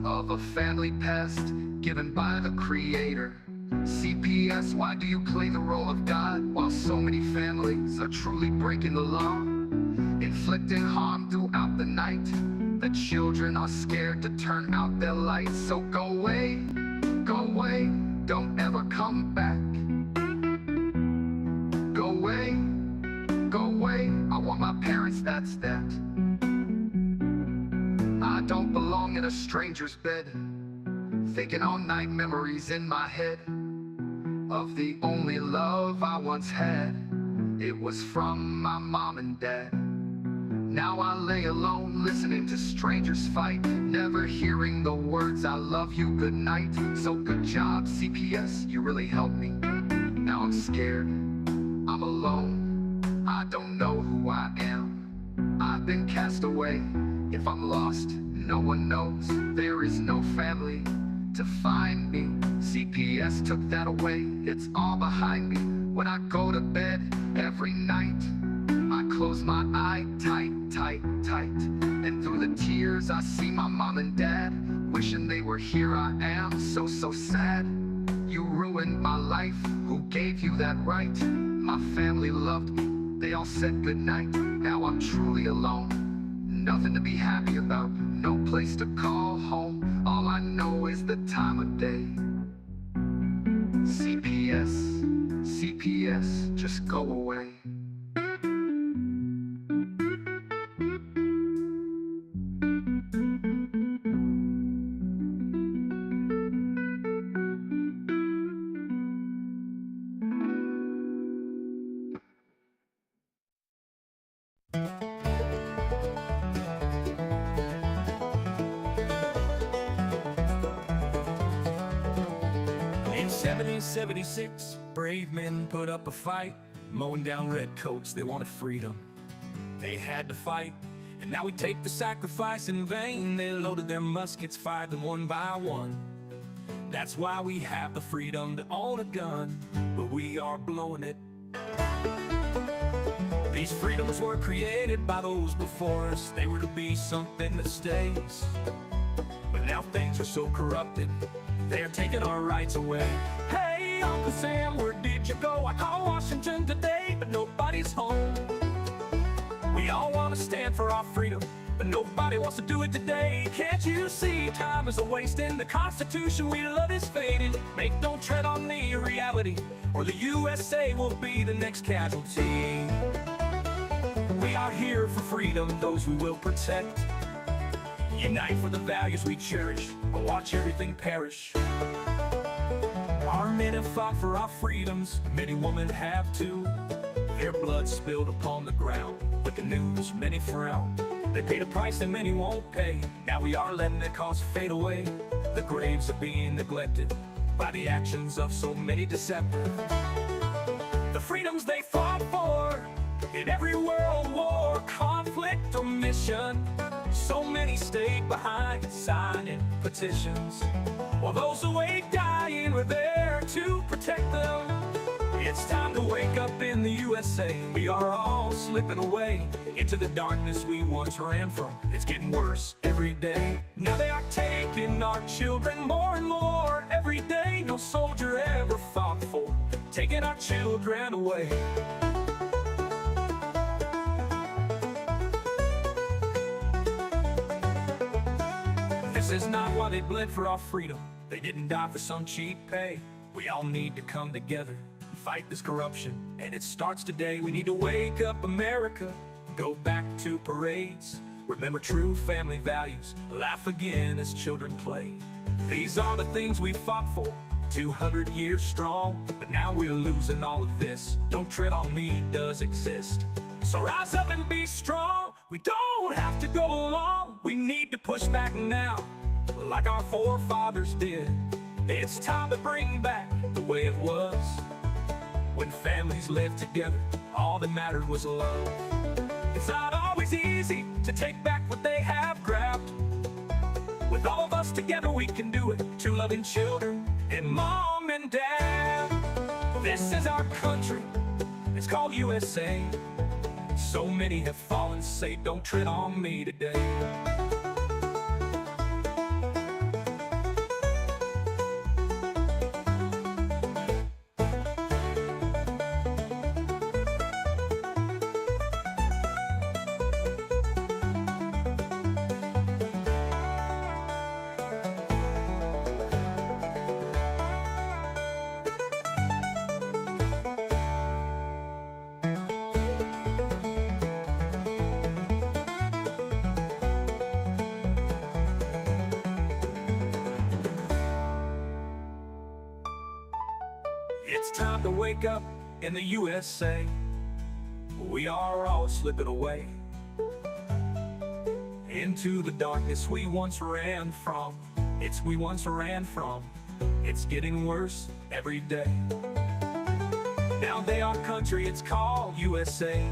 of a family past given by the Creator? CPS, why do you play the role of God while so many families are truly breaking the law, inflicting harm throughout the night? The children are scared to turn out their lights. So go away, don't ever come back. Go away, I want my parents, that's that. I don't belong in a stranger's bed, thinking all night, memories in my head of the only love I once had. It was from my mom and dad. Now I lay alone, listening to strangers fight, never hearing the words I love you, good night. So good job, CPS, you really helped me. Now I'm scared, I'm alone, I don't know who I am. I've been cast away. If I'm lost, no one knows. There is no family to find me. CPS took that away, it's all behind me. When I go to bed every night, I close my eye tight. And through the tears I see my mom and dad, wishing they were here. I am so sad. You ruined my life, who gave you that right? My family loved me, they all said goodnight. Now I'm truly alone, nothing to be happy about, no place to call home. All I know is the time of day. CPS, just go away. In 1776, brave men put up a fight, mowing down redcoats, they wanted freedom. They had to fight, and now we take the sacrifice in vain. They loaded their muskets, fired them one by one. That's why we have the freedom to own a gun, but we are blowing it. These freedoms were created by those before us. They were to be something that stays. But now things are so corrupted, they're taking our rights away. Hey, Uncle Sam, where did you go? I called Washington today, but nobody's home. We all want to stand for our freedom, but nobody wants to do it today. Can't you see time is a waste and the Constitution we love is faded? Don't tread on the reality, or the USA will be the next casualty. We are here for freedom, those we will protect. Unite for the values we cherish, but watch everything perish. Our men have fought for our freedoms, many women have too. Their blood spilled upon the ground, With the news, many frown. They paid a price that many won't pay. Now we are letting the cause fade away. The graves are being neglected by the actions of so many deceptive. The freedoms they fought for in every world war, conflict or mission. So many stayed behind signing petitions, while those away dying were there to protect them. It's time to wake up in the USA. We are all slipping away into the darkness we once ran from. It's getting worse every day. Now they are taking our children more and more every day. No soldier ever fought for taking our children away. This is not why they bled for our freedom. They didn't die for some cheap pay. We all need to come together, fight this corruption, and it starts today. We need to wake up America, go back to parades, remember true family values, laugh again as children play. These are the things we fought for, 200 years strong, but now we're losing all of this. Don't tread on me does exist. So rise up and be strong. We don't have to go along. We need to push back now, like our forefathers did. It's time to bring back the way it was, when families lived together, all that mattered was love. It's not always easy to take back what they have grabbed. With all of us together we can do it, two loving children and mom and dad. This is our country, it's called USA. So many have fallen, say don't tread on me today. It's time to wake up in the USA. We are all slipping away into the darkness we once ran from. We once ran from. It's getting worse every day. Now they are country, it's called USA.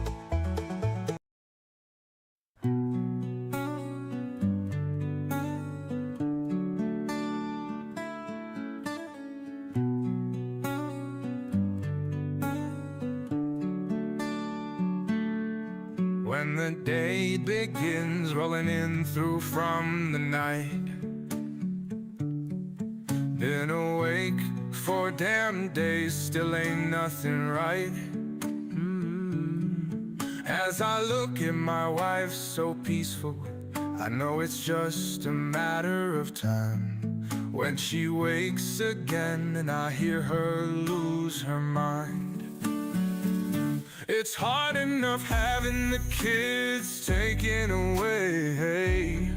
When the day begins rolling in through from the night, been awake 4 damn days, still ain't nothing right. As I look at my wife so peaceful, I know it's just a matter of time when she wakes again and I hear her lose her mind. It's hard enough having the kids taken away.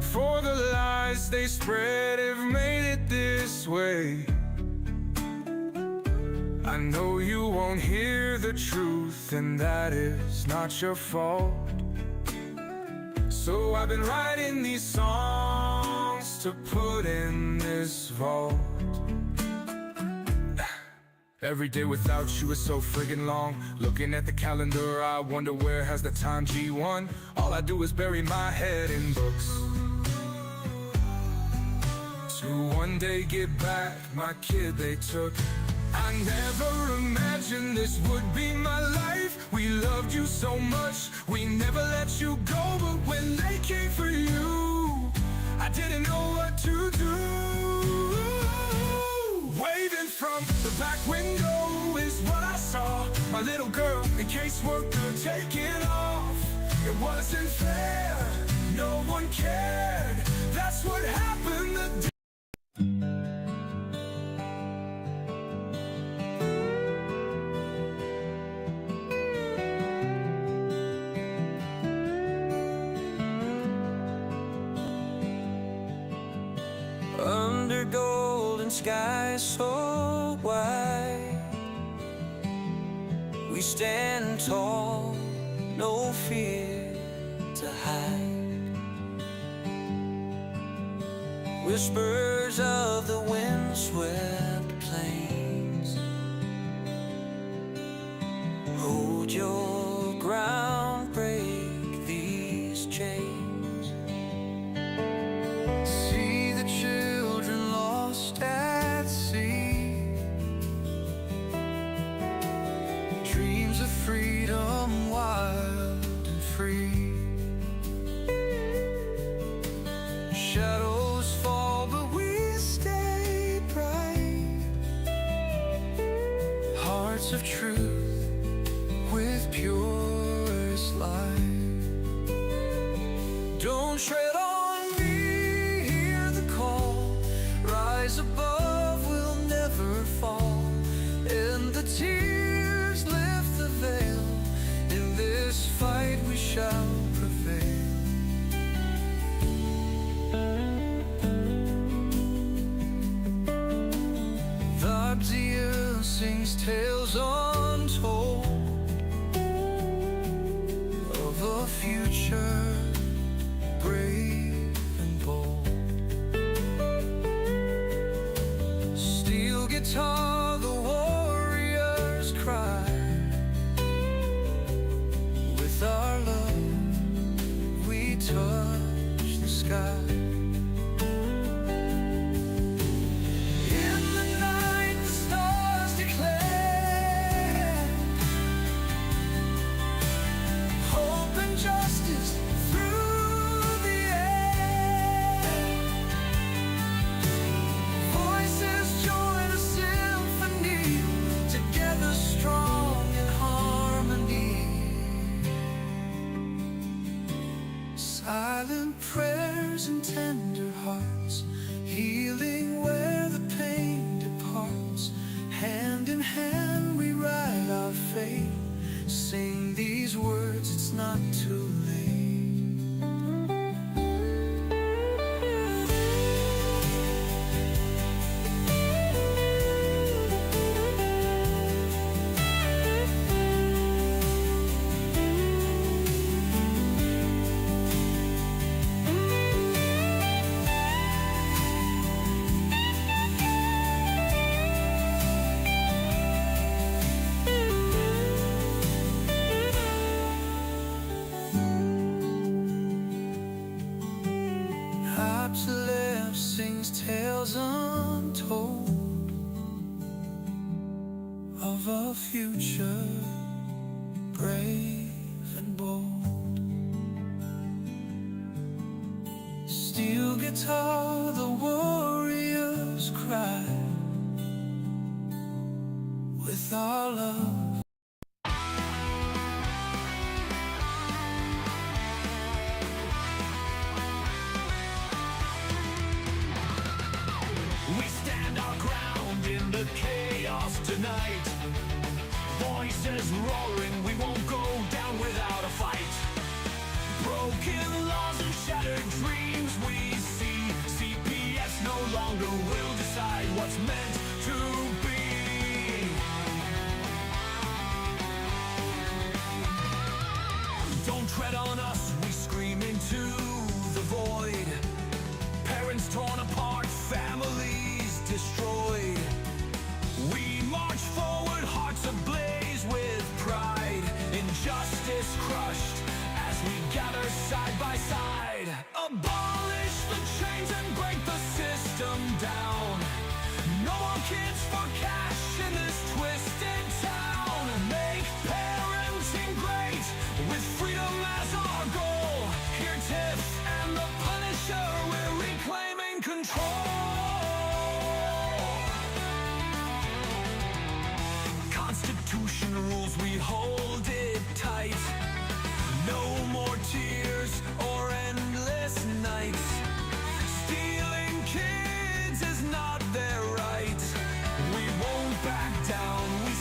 For the lies they spread have made it this way. I know you won't hear the truth, and that is not your fault. So I've been writing these songs to put in this vault. Every day without you is so friggin' long. Looking at the calendar, I wonder where has the time G1? All I do is bury my head in books, to one day get back my kid they took. I never imagined this would be my life. We loved you so much, we never let you go. But when they came for you, I didn't know what to do. Waving from the back window is what I saw. My little girl in caseworker taking off. It wasn't fair, no one cared. That's what happened the day. Under golden skies so wide, we stand tall, no fear to hide. Whispers of the windswept plains, hold your ground, break these chains. See the children lost at sea, dreams of freedom wild and free. Shadows fall but we stay bright, hearts of truth with purest light. Don't tread on me, hear the call, rise above, we'll never fall, and the tears lift the veil, in this fight we shall prevail. Vibes sings tales untold of a future brave and bold. Steel guitar, the warriors cry. With our love, we touch the sky. In the night, the stars declare hope and justice through the air. Voices join a symphony, together strong in harmony. Silent prayers and tender hearts, healing where the pain departs. Hand in hand we write our fate. Sing these words, it's not too late. Up to left sings tales untold of a future brave and bold. Steel guitar, the warriors cry. With our love, We stand our ground in the chaos tonight. Voices roaring, we won't go down without a fight. Broken laws and shattered dreams we see. CPS no longer will decide what's meant to be. Don't tread on us, we scream into the void. Parents torn apart, families destroyed. We march forward, hearts ablaze with pride. Injustice crushed as we gather side by side. Abolish the chains and break the system down. No more kids for cash in this twisted town. Make parenting great with freedom as our goal. Here Tiff and the Punisher, we're reclaiming control. Constitution rules, we hold it tight. No more tears or endless nights. Stealing kids is not their right. We won't back down, we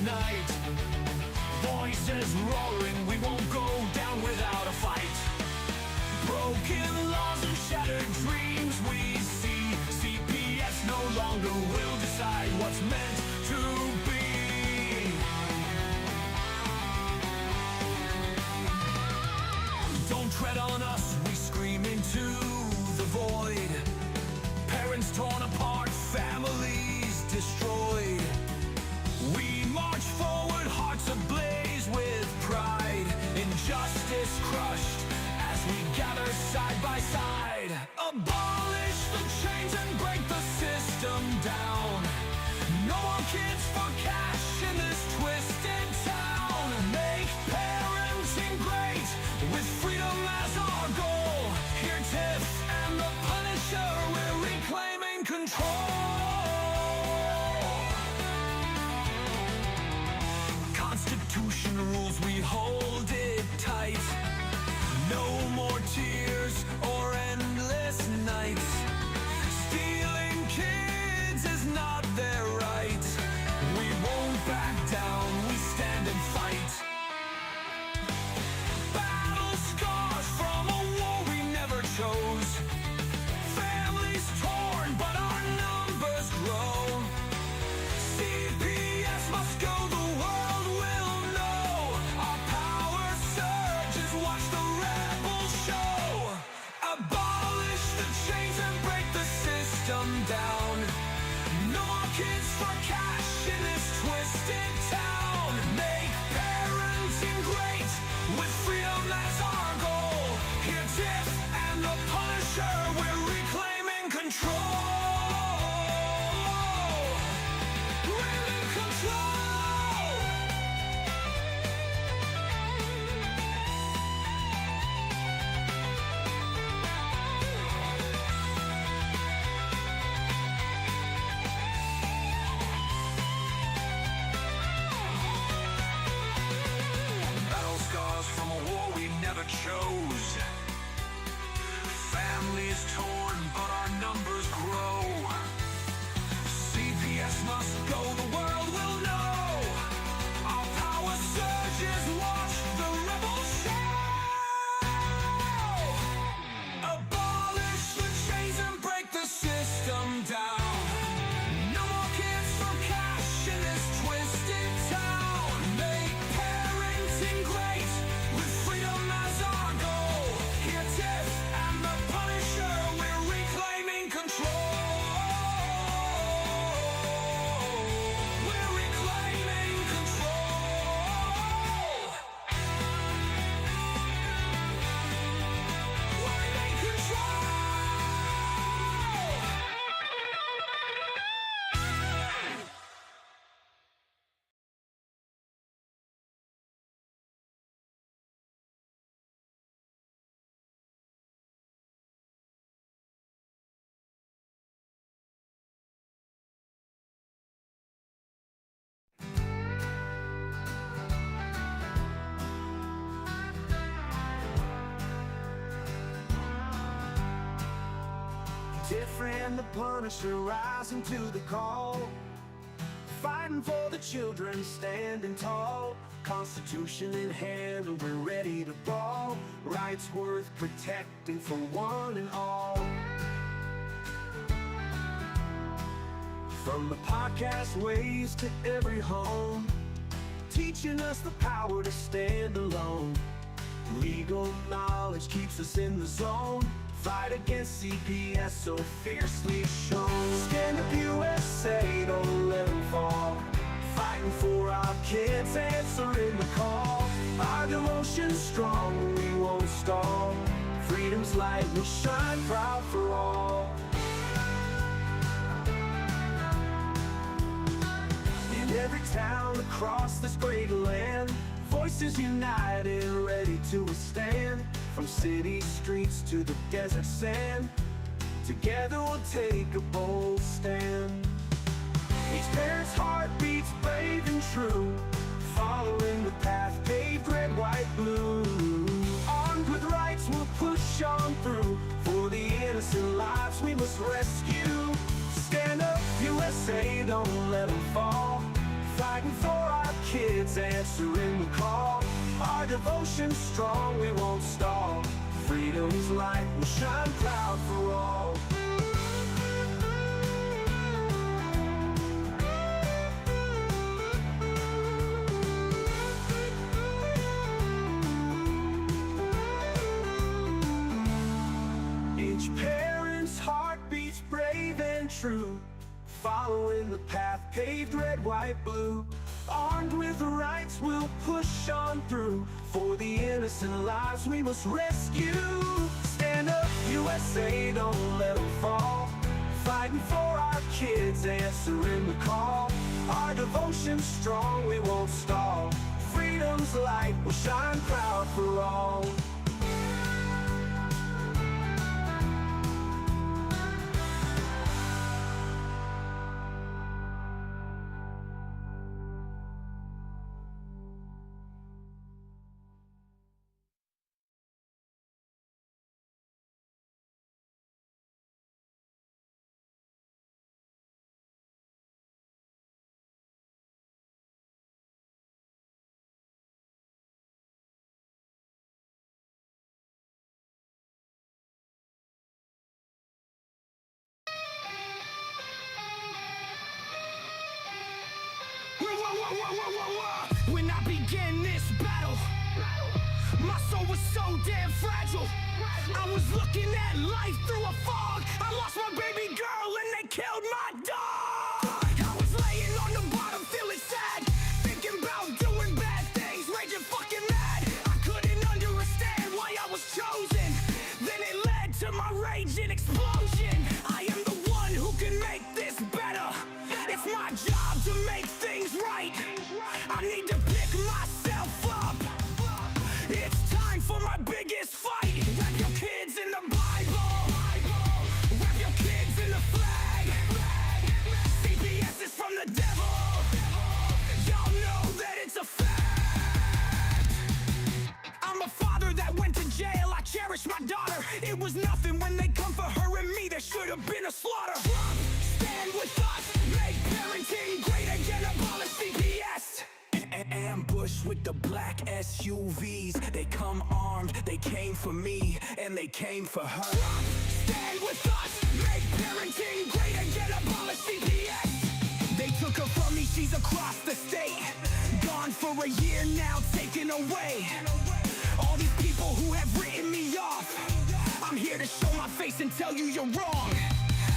night. Voices roaring, we won't go down without a fight. Broken laws and shattered dreams we see. CPS no longer will decide what's meant to be. Don't tread on us, we scream into the void. Parents torn apart, families destroyed. We march forward, hearts ablaze with pride. Injustice crushed as we gather side by side. Abolish the chains and break the system down. No more kids for cash in this twisted town. Make parenting great with freedom as our goal. Here Tiff and the Punisher, we're reclaiming control. Constitution rules, we hold it tight. No more tears or endless nights. Stealing kids is not their right. We won't back down, we stand and fight. Battle scars from a war we never chose. Families torn, but our numbers grow. CPS must go, the world will know. Our power surges, watch the rebels show. Abolish the chains and break the system down. No more kids for cash in this twisted town. Make parenting great with freedom as our goal. Here Tiff and the Punisher, we're reclaiming control. We're in control. Battle scars from a war we never chose. Families torn, but our numbers grow. CPS must go, the world will know. Our power surges, watch the rebels show. Abolish the chains and break the system down. No more kids for cash in this twisted town. Make parenting great with freedom as our goal. Here Tiff and the Punisher, we're reclaiming control. We're reclaiming control. We're in control. Tiff and the Punisher rising to the call. Fighting for the children, standing tall. Constitution in hand and we're ready to ball. Rights worth protecting for one and all. From the podcast ways to every home, teaching us the power to stand alone. Legal knowledge keeps us in the zone. Fight against CPS so fiercely shown. Stand up USA, don't let them fall. Fighting for our kids, answering the call. Our devotion's strong, we won't stall. Freedom's light will shine proud for all. In every town across this great land, voices united, ready to withstand. From city streets to the desert sand, together we'll take a bold stand. Each parent's heart beats brave and true, following the path paved red, white, blue. Armed with rights we'll push on through, for the innocent lives we must rescue. Stand up USA, don't let them fall. Fighting for our kids, answering the call. Our devotion's strong, we won't stall. Freedom's light will shine proud for all. Each parent's heart beats brave and true, following the path paved red, white, blue. Armed with rights, we'll push on through. For the innocent lives we must rescue. Stand up, USA, don't let them fall. Fighting for our kids, answering the call. Our devotion's strong, we won't stall. Freedom's light will shine proud for all. When I began this battle, my soul was so damn fragile. I was looking at life through a fog. I lost my baby girl and they killed my dog. I was laying on the bottom feeling sad, thinking about doing bad things, raging fucking mad. I couldn't understand why I was chosen. Then it led to my rage and explosion. I am the one who can make this better. It's my job to make things right. I need to pick myself up. It's time for my biggest fight. Wrap your kids in the Bible. Wrap your kids in the flag. CPS is from the devil. Y'all know that it's a fact. I'm a father that went to jail. I cherish my daughter. It was nothing when they come for her and me. There should have been a slaughter. Stand with us. Make parenting great again. Abolish CPS. Ambush with the black SUVs. They come armed, they came for me, and they came for her. Stand with us, make parenting great again, abolish CPS. They took her from me, she's across the state. Gone for a year now, taken away. All these people who have written me off, I'm here to show my face and tell you you're wrong.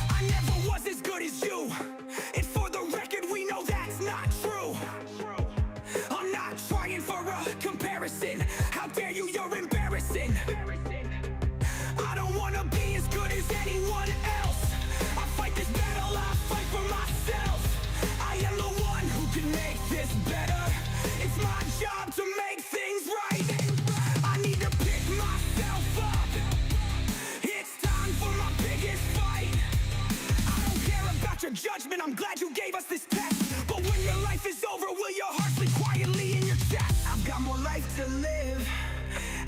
I never was as good as you, and for the record we know that's not true. I'm not trying for a comparison. How dare you, you're embarrassing. I don't wanna be as good as anyone else. I fight this battle, I fight for myself. I am the one who can make this better. It's my job to make things right. I need to pick myself up. It's time for my biggest fight. I don't care about your judgment, I'm glad you gave us this test. But when your life is over, will your heart sleep quietly in your chest? I've got more life to live.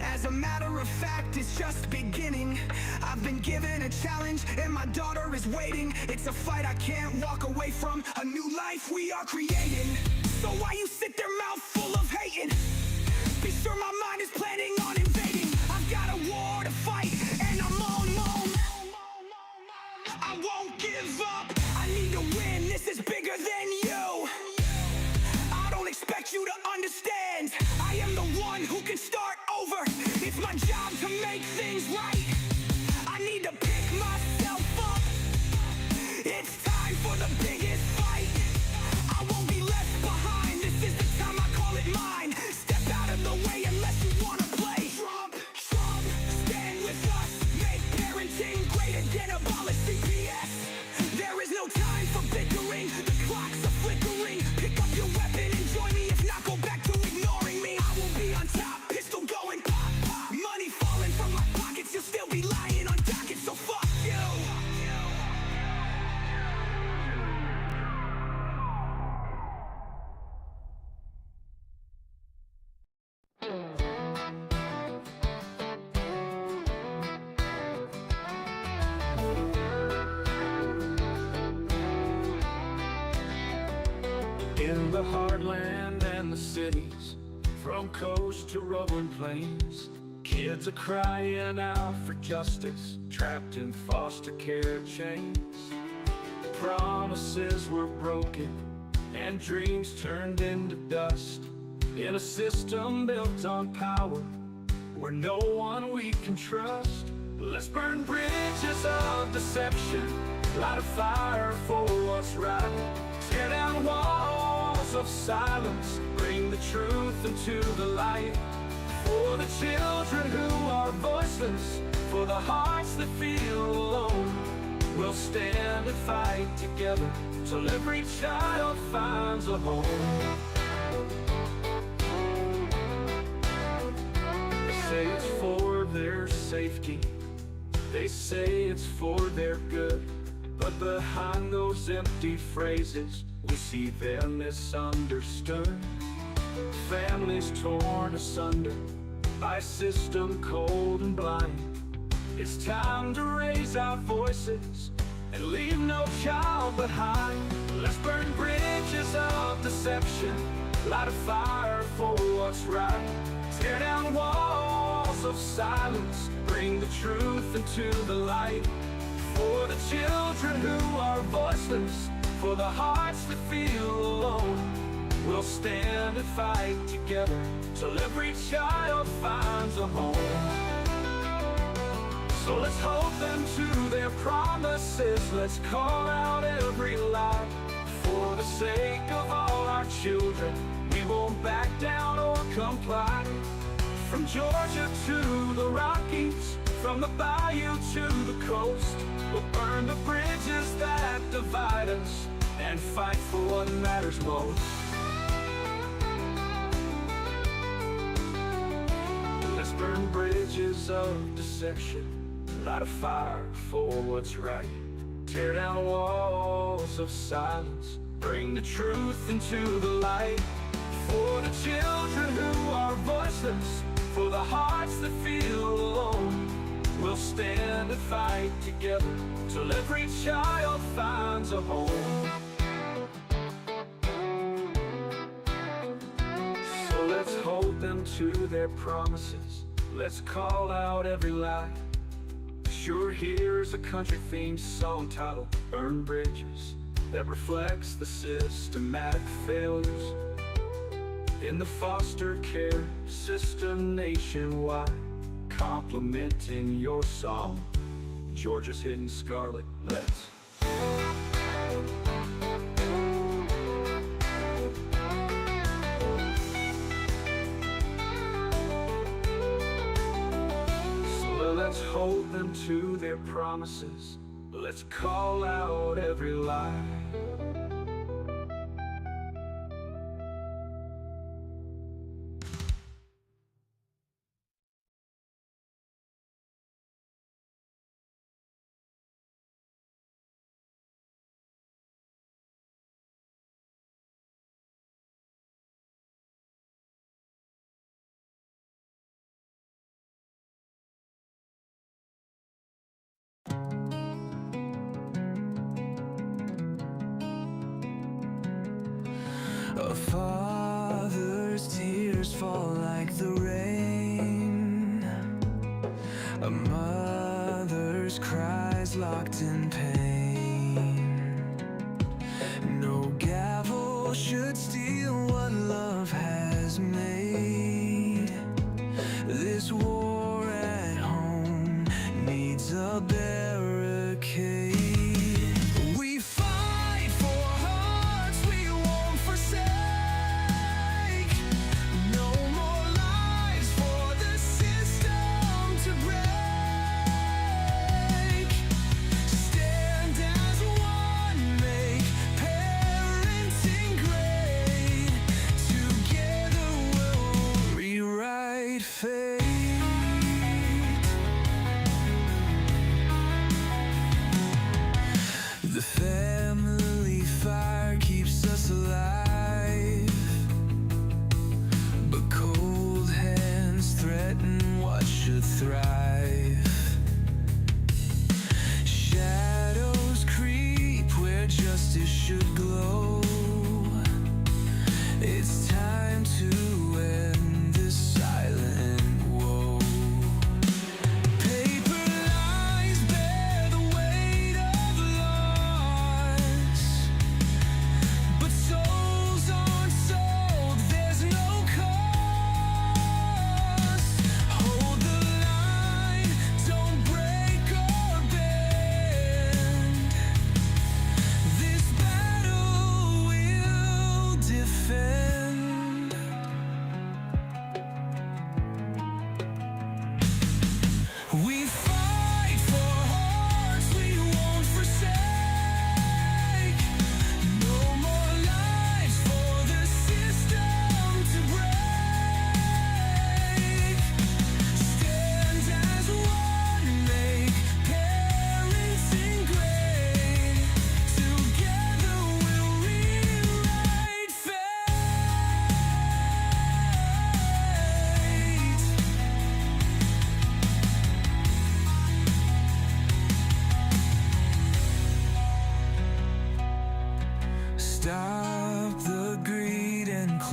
As a matter of fact, it's just beginning. I've been given a challenge and my daughter is waiting. It's a fight I can't walk away from, a new life we are creating. So why you sit there mouth full of hating? Be sure my mind is planning on invading. I've got a war to fight and I'm on. I won't give up, I need to win, this is bigger than you. I don't expect you to understand. I am the one who can start over. It's my job to make things right. I need to pick myself up. It's time for the biggest fight. I won't be left behind. This is the time, I call it mine. Step out of the way unless you wanna play Trump, stand with us. Make parenting great again, abolish CPS. There is no time for bickering. The clocks are flickering. Pick up your weapon and join me. If not, go back to ignoring me. I will be on top, pistol going pop, pop. Money falling In the heartland and the cities, from coast to rolling plains, kids are crying out for justice, trapped in foster care chains. Promises were broken and dreams turned into dust, in a system built on power where no one we can trust. Let's burn bridges of deception, light a fire for what's right, tear down walls of silence, bring the truth into the light. For the children who are voiceless, for the hearts that feel alone, we'll stand and fight together till every child finds a home. They say it's for their safety, they say it's for their good, but behind those empty phrases, we see them misunderstood. Families torn asunder by a system cold and blind. It's time to raise our voices and leave no child behind. Let's burn bridges of deception, light a fire for what's right, tear down walls of silence, bring the truth into the light. For the children who are voiceless, for the hearts that feel alone, we'll stand and fight together till every child finds a home. So let's hold them to their promises, let's call out every lie. For the sake of all our children, we won't back down or comply. From Georgia to the Rockies, from the bayou to the coast, we'll burn the bridges that divide us and fight for what matters most. Let's burn bridges of deception, light a fire for what's right, tear down walls of silence, bring the truth into the light. For the children who are voiceless, for the hearts that feel alone, we'll stand and fight together till every child finds a home. So let's hold them to their promises, let's call out every lie. Sure, here's a country themed song titled Burn Bridges, that reflects the systematic failures in the foster care system nationwide. Complimenting your song, Georgia's Hidden Scarlet. Let's let's hold them to their promises, let's call out every lie. A father's tears fall like the rain, a mother's cries locked in pain. No gavel should steal what love has made. This war at home needs a barricade. We fight for hearts we won't forsake. No more lives for the system to break. Stand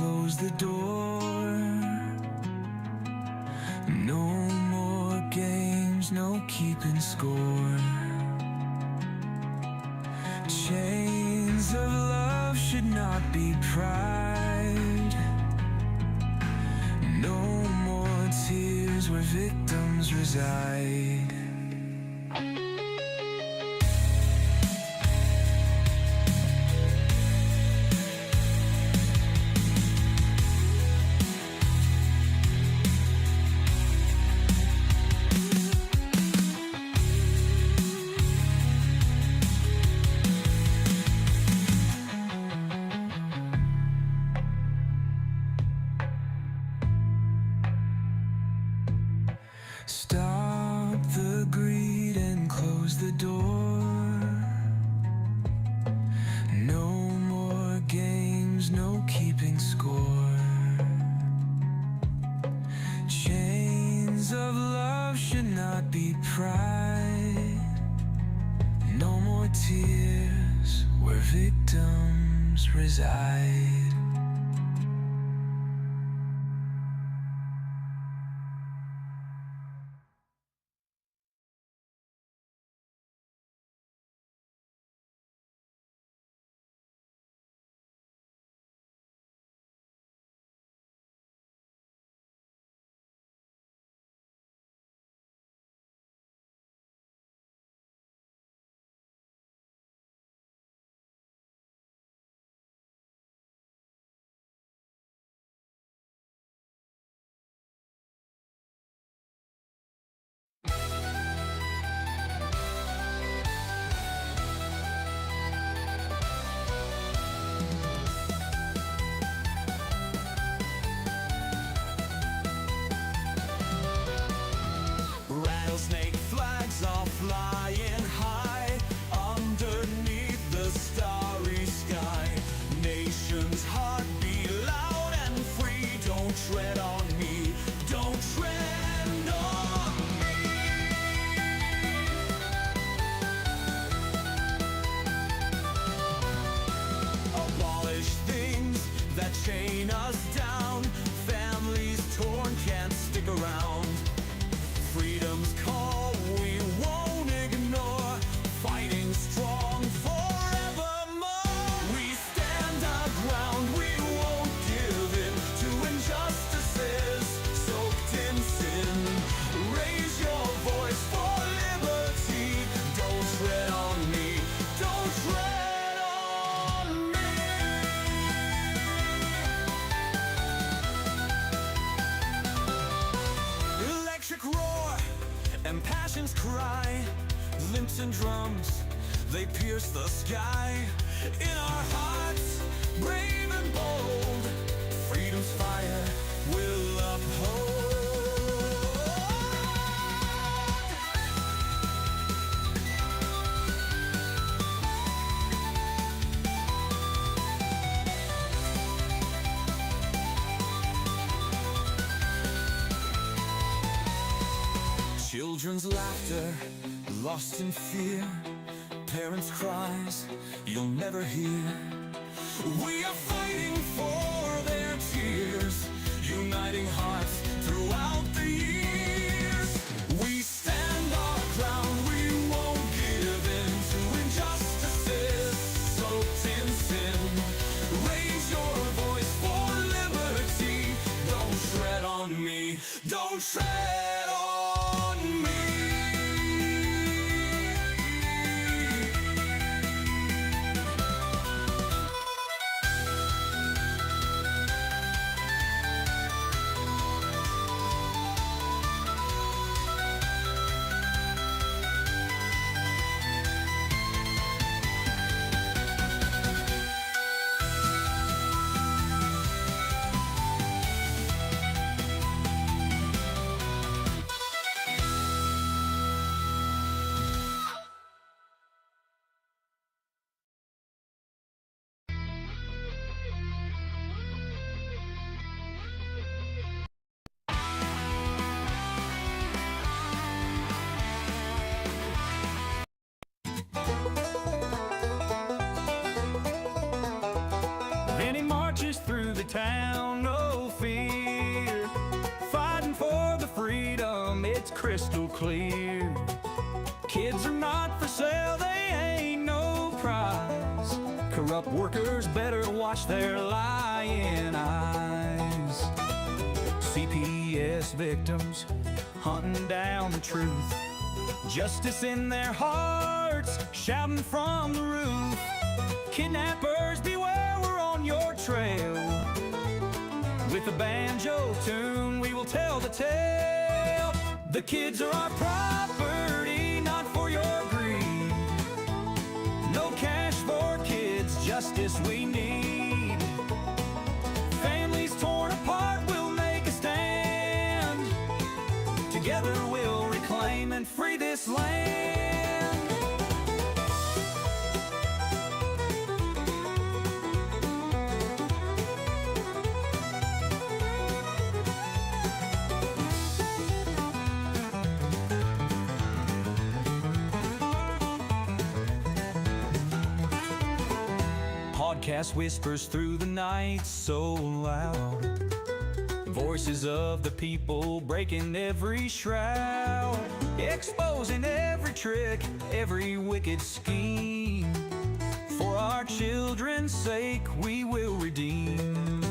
close the door. No more games, no keeping score. Chains of love should not be pried. No more tears where victims reside. Stop the greed and close the door. No more games, no keeping score. Chains of love should not be pried. No more tears where victims reside. Rattlesnake flags are flying high underneath the starry sky. Nation's heart beat loud and free. Don't tread on me, don't tread on me. Abolish things that chain us down. Families torn can't stick around. Freedom's call we won't ignore. Fighting strong forevermore. We stand our ground, we won't give in to injustices soaked in sin. Raise your voice for liberty. Don't tread on me, don't tread on me. Electric roar and passion's cry, limps and drums, they pierce the sky. In our hearts, brave and bold, freedom's fire will uphold. Children's laughter, lost in fear. Parents' cries, you'll never hear. We are fighting for their tears, uniting hearts throughout the years. We stand our ground, we won't give in to injustices soaked in sin. Raise your voice for liberty. Don't tread on me, don't tread on me. and he marches through the town, no fear, fighting for the freedom, it's crystal clear. Kids are not for sale, they ain't no prize. Corrupt workers better watch their lying eyes. CPS victims hunting down the truth, justice in their hearts, shouting from the roof. Kidnappers beware, we're on your trail. With a banjo tune we will tell the tale. The kids are our property, not for your greed. No cash for kids, justice we need. Families torn apart, we'll make a stand. Together we'll reclaim and free this land. Podcast whispers through the night so loud, voices of the people breaking every shroud, exposing every trick, every wicked scheme. For our children's sake we will redeem.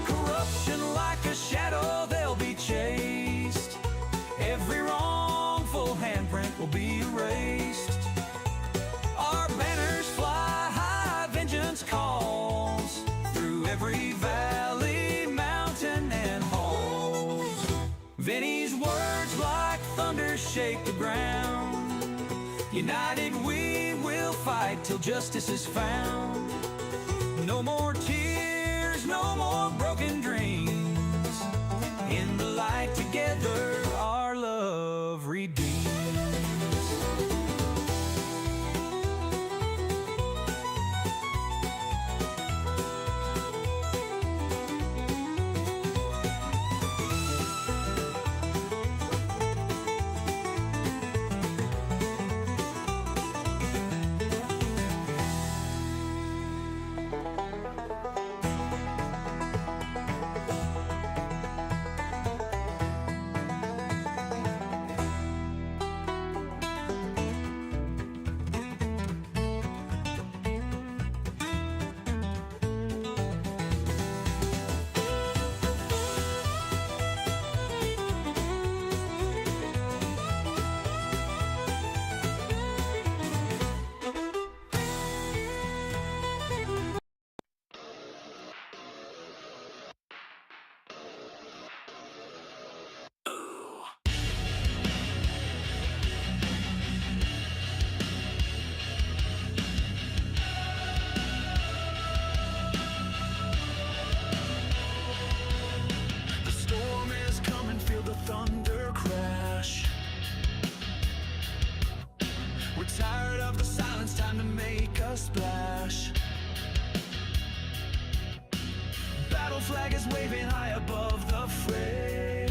Corruption like a shadow, they'll be chased. Every wrongful handprint will be erased. Our banners fly high, vengeance calls through every valley, mountain and halls. Vinny's words like thunder shake the ground. United we will fight till justice is found. No more tears, no more broken dreams. In the light together our love redeems. The storm is coming, feel the thunder crash. We're tired of the silence, time to make a splash. Battle flag is waving high above the fray.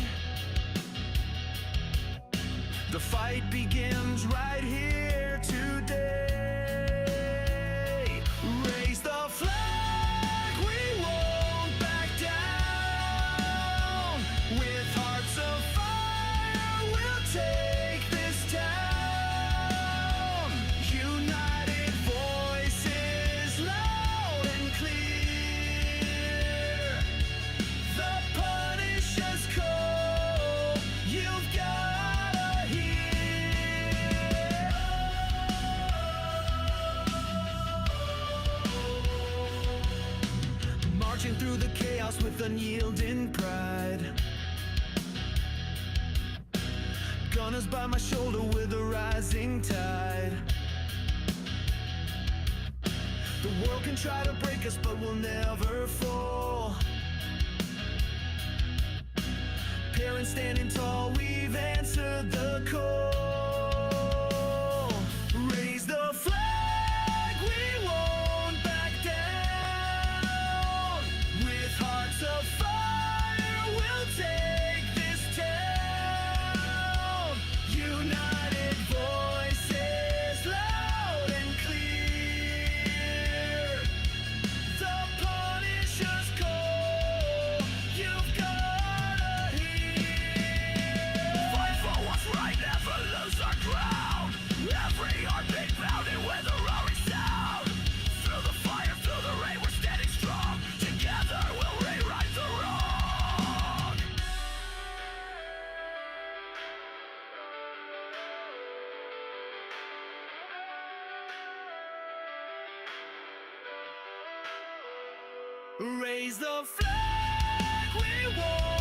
The fight begins right here today. Raise the flag, we won't back down. With hearts of fire, we'll take this town. United voices, loud and clear. The Punisher's call, you've gotta hear. Marching through the chaos with unyielding pride. Gunners by my shoulder with a rising tide. The world can try to break us, but we'll never fall. Parents standing tall, we've answered the call. Raise the flag, we won't back down. With hearts of fire, we'll take this town. United voices, loud and clear. The Raise the flag we won.